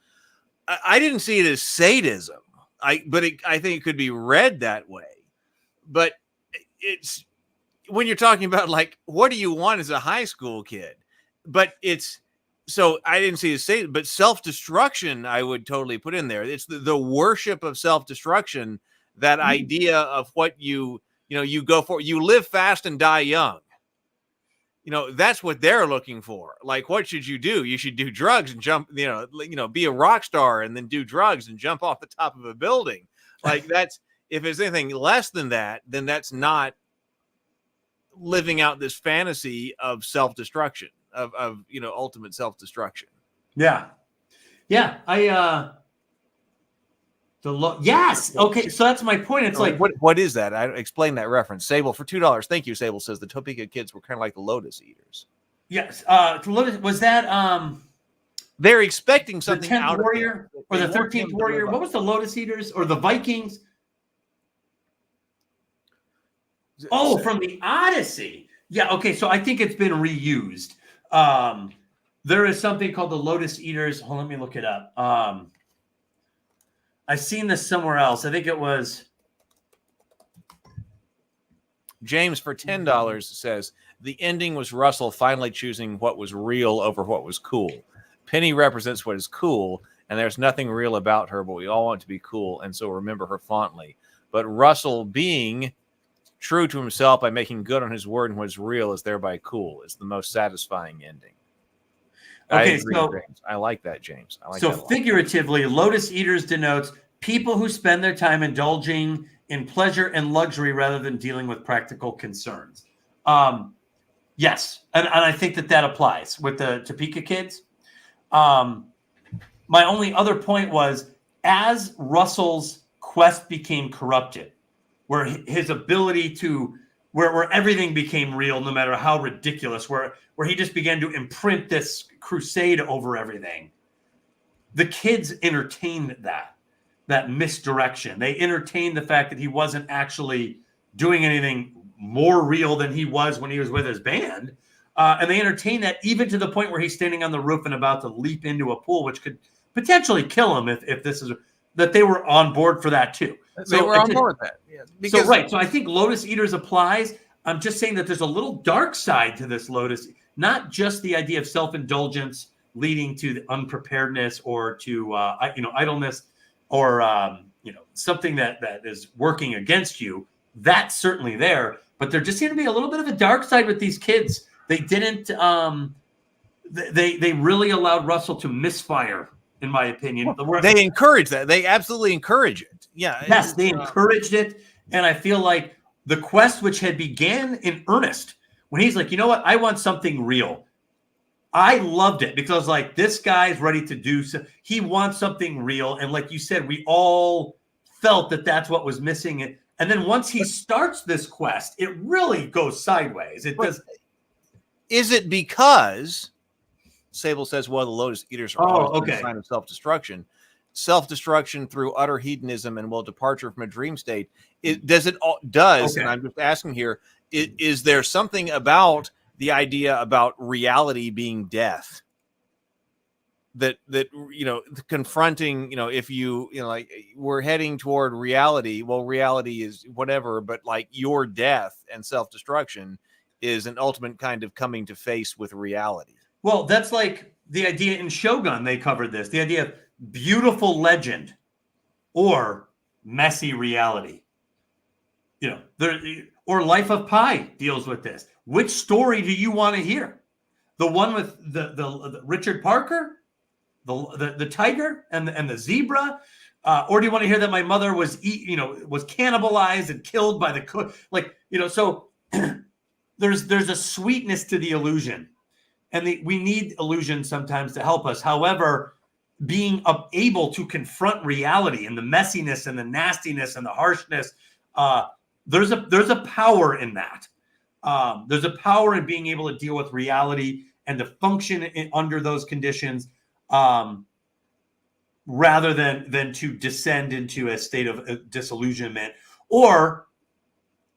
I didn't see it as sadism. I think it could be read that way, but it's when you're talking about like, what do you want as a high school kid? But so I didn't see it as sadism, but self-destruction, I would totally put in there. It's the worship of self-destruction, that idea of what you go for, you live fast and die young. That's what they're looking for. Like, what should you do? You should do drugs and jump, be a rock star and then do drugs and jump off the top of a building. Like that's, if it's anything less than that, then that's not living out this fantasy of self-destruction, of ultimate self-destruction. Yeah. Yeah. Yes. Okay. So that's my point. It's like, what is that? I explain that reference. Sable for $2. Thank you. Sable says the Topeka kids were kind of like the Lotus Eaters. Yes. Lotus, was that they're expecting something the 10th out Warrior of or the 13th Warrior? What was the Lotus Eaters or the Vikings? Oh, from the Odyssey. Yeah. Okay. So I think it's been reused. There is something called the Lotus Eaters. Hold on, let me look it up. I've seen this somewhere else. I think it was James for $10 says the ending was Russell finally choosing what was real over what was cool. Penny represents what is cool, and there's nothing real about her, but we all want to be cool, and so remember her fondly. But Russell being true to himself by making good on his word and what is real is thereby cool. It's the most satisfying ending. Okay, I agree, so James. I like that, James. I like so that a lot. figuratively, Lotus Eaters denotes people who spend their time indulging in pleasure and luxury rather than dealing with practical concerns. Yes, and I think that applies with the Topeka kids. My only other point was, as Russell's quest became corrupted, where his ability to, where everything became real, no matter how ridiculous, where he just began to imprint this crusade over everything, the kids entertained that misdirection. They entertained the fact that he wasn't actually doing anything more real than he was when he was with his band. And they entertained that even to the point where he's standing on the roof and about to leap into a pool, which could potentially kill him if this is that they were on board for that too. They were on board with that. Yeah, because, So I think Lotus Eaters applies. I'm just saying that there's a little dark side to this Lotus, not just the idea of self-indulgence leading to the unpreparedness or to idleness or something that is working against you. That's certainly there, but there just seemed to be a little bit of a dark side with these kids. They didn't. They really allowed Russell to misfire, in my opinion. They encourage that. They absolutely encourage it. Yeah. Yes, they encouraged it, and I feel like the quest, which had began in earnest, when he's like, you know what, I want something real. I loved it because I was like, this guy's ready to do so. He wants something real, and like you said, we all felt that that's what was missing. And then once he starts this quest, it really goes sideways. It does. Is it because Sable says, well, the Lotus Eaters are a sign of self-destruction. Self-destruction through utter hedonism and departure from a dream state. And I'm just asking here, is there something about the idea about reality being death that confronting, if we're heading toward reality, well, reality is whatever, but like your death and self-destruction is an ultimate kind of coming to face with reality. Well, that's like the idea in Shogun. They covered this, the idea of beautiful legend or messy reality. Or Life of Pi deals with this. Which story do you want to hear? The one with the Richard Parker, the tiger and the zebra, or do you want to hear that my mother was cannibalized and killed by the cook? So there's a sweetness to the illusion, and we need illusion sometimes to help us. However, being able to confront reality and the messiness and the nastiness and the harshness, there's a power in that. There's a power in being able to deal with reality and to function under those conditions, rather than to descend into a state of disillusionment. Or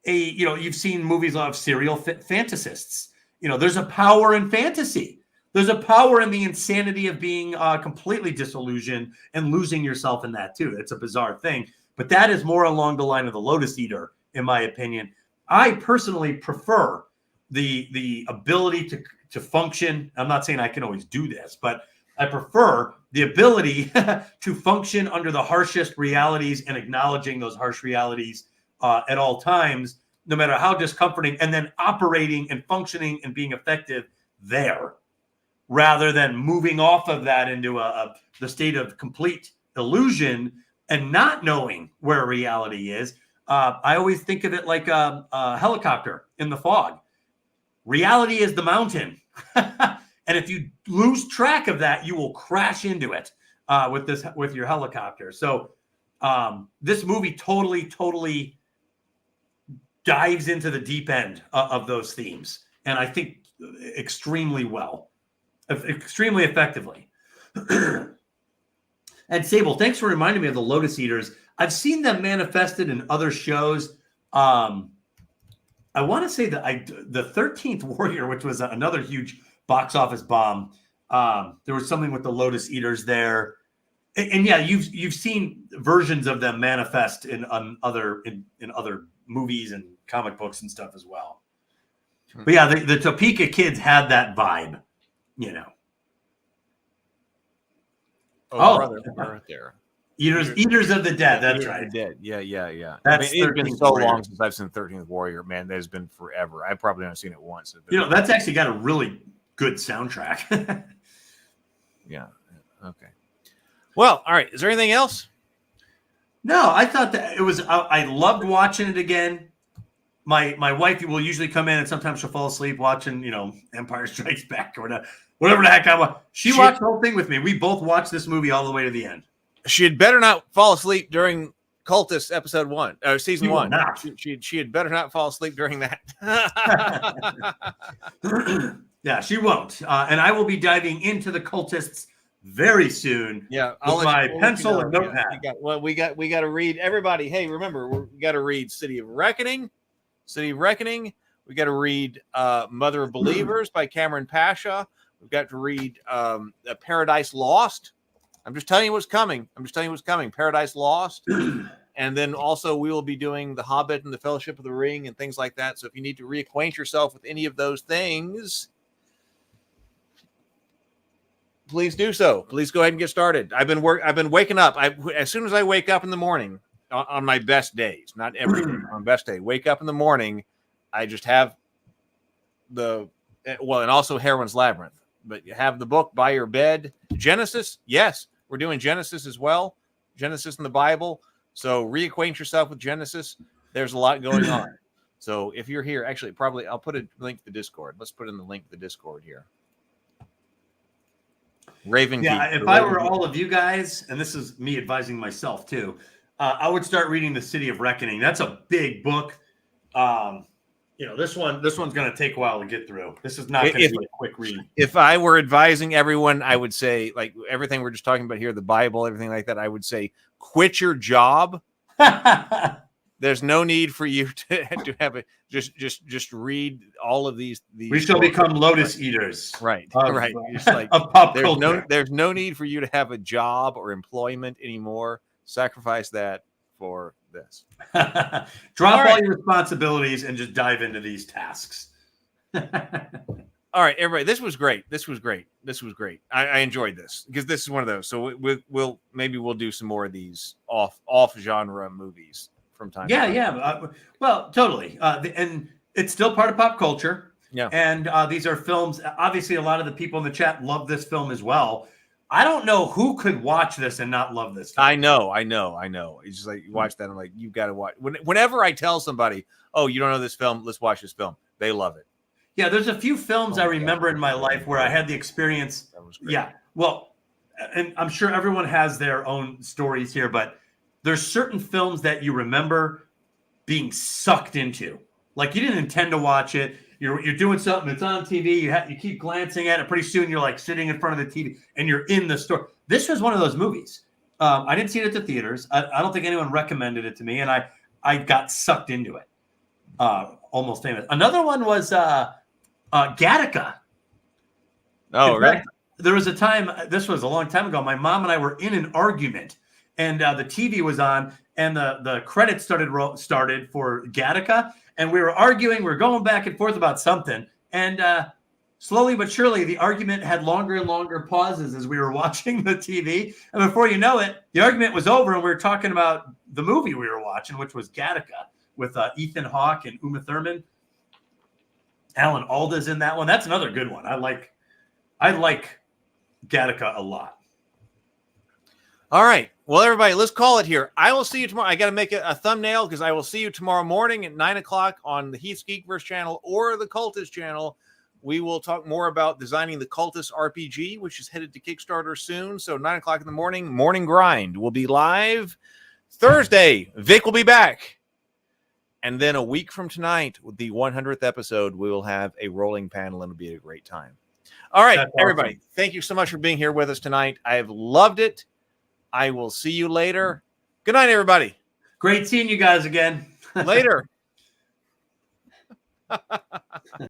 you've seen movies of serial fantasists. There's a power in fantasy. There's a power in the insanity of being completely disillusioned and losing yourself in that too. It's a bizarre thing, but that is more along the line of the Lotus Eater, in my opinion. I personally prefer the ability to function. I'm not saying I can always do this, but I prefer the ability to function under the harshest realities and acknowledging those harsh realities at all times, no matter how discomforting, and then operating and functioning and being effective there, rather than moving off of that into the state of complete illusion and not knowing where reality is. I always think of it like a helicopter in the fog. Reality is the mountain. And if you lose track of that, you will crash into it with your helicopter. So this movie totally dives into the deep end of those themes. And I think extremely well, extremely effectively. And Sable, thanks for reminding me of the Lotus Eaters. I've seen them manifested in other shows. I want to say that the 13th Warrior, which was another huge box office bomb. There was something with the Lotus Eaters there. And yeah, you've seen versions of them manifest in other movies and comic books and stuff as well. But yeah, the Topeka kids had that vibe, Oh, brother, right there. Eaters of the Dead. That's Eaters right. of the Dead. Yeah. That's it's been 13th so Warrior. long since I've seen 13th Warrior, man. That has been forever. I've probably only seen it once. That's actually got a really good soundtrack. Yeah. Okay. Well, all right. Is there anything else? No, I thought that it was. I loved watching it again. My wife will usually come in and sometimes she'll fall asleep watching, Empire Strikes Back or whatever the heck I want. She watched the whole thing with me. We both watched this movie all the way to the end. She had better not fall asleep during Cultist episode 1 or season 1. Not. She had better not fall asleep during that. Yeah, she won't. And I will be diving into the Cultists very soon. Yeah, with my pencil and notepad. We got to read. Everybody, hey, remember, we got to read City of Reckoning. We got to read Mother of Believers by Cameron Pasha. We've got to read Paradise Lost. I'm just telling you what's coming. Paradise Lost. And then also we will be doing The Hobbit and the Fellowship of the Ring and things like that. So if you need to reacquaint yourself with any of those things, please do so. Please go ahead and get started. I've been waking up. As soon as I wake up in the morning on my best days, not every day, on best day, wake up in the morning, I just have and also Heroin's Labyrinth, but you have the book by your bed. Genesis. Yes, we're doing Genesis as well. Genesis in the Bible. So reacquaint yourself with Genesis. There's a lot going on. So if you're here, actually, probably I'll put a link to the Discord. Let's put in the link to the Discord here. Raven. Yeah, if I were all of you guys, and this is me advising myself too, I would start reading The City of Reckoning. That's a big book. This one's going to take a while to get through. This is not going to be a quick read. If I were advising everyone, I would say, like everything we're just talking about here, the Bible, everything like that, I would say, quit your job. There's no need for you to have it. Just read all of these. We shall become lotus eaters. Right. Right. Just like of pop culture. There's no need for you to have a job or employment anymore. Sacrifice that for this. Drop all your responsibilities and just dive into these tasks. All right, everybody. This was great. I enjoyed this because this is one of those. So we'll do some more of these off genre movies from time to time. Yeah. Well, totally. And it's still part of pop culture. Yeah. And these are films. Obviously, a lot of the people in the chat love this film as well. I don't know who could watch this and not love this film. I know. It's just like you watch that. I'm like, you've got to watch. Whenever I tell somebody, "Oh, you don't know this film? Let's watch this film." They love it. Yeah, there's a few films I remember in my life where I had the experience. That was great. Yeah, well, and I'm sure everyone has their own stories here, but there's certain films that you remember being sucked into. Like you didn't intend to watch it. You're doing something. It's on TV. You keep glancing at it. Pretty soon, you're like sitting in front of the TV and you're in the store. This was one of those movies. I didn't see it at the theaters. I don't think anyone recommended it to me, and I got sucked into it. Almost famous. Another one was Gattaca. Oh, really? There was a time. This was a long time ago. My mom and I were in an argument, and the TV was on, and the credits started for Gattaca. And we were arguing, we were going back and forth about something. And slowly but surely, the argument had longer and longer pauses as we were watching the TV. And before you know it, the argument was over and we were talking about the movie we were watching, which was Gattaca with Ethan Hawke and Uma Thurman. Alan Alda's in that one. That's another good one. I like Gattaca a lot. All right. Well, everybody, let's call it here. I will see you tomorrow. I got to make a thumbnail because I will see you tomorrow morning at 9:00 on the Heath's Geekverse channel or the Cultist channel. We will talk more about designing the Cultist RPG, which is headed to Kickstarter soon. So 9:00 in the morning grind will be live. Thursday, Vic will be back. And then a week from tonight, with the 100th episode, we will have a rolling panel and it'll be a great time. All right, everybody. Thank you so much for being here with us tonight. I have loved it. I will see you later. Good night, everybody. Great seeing you guys again. Later.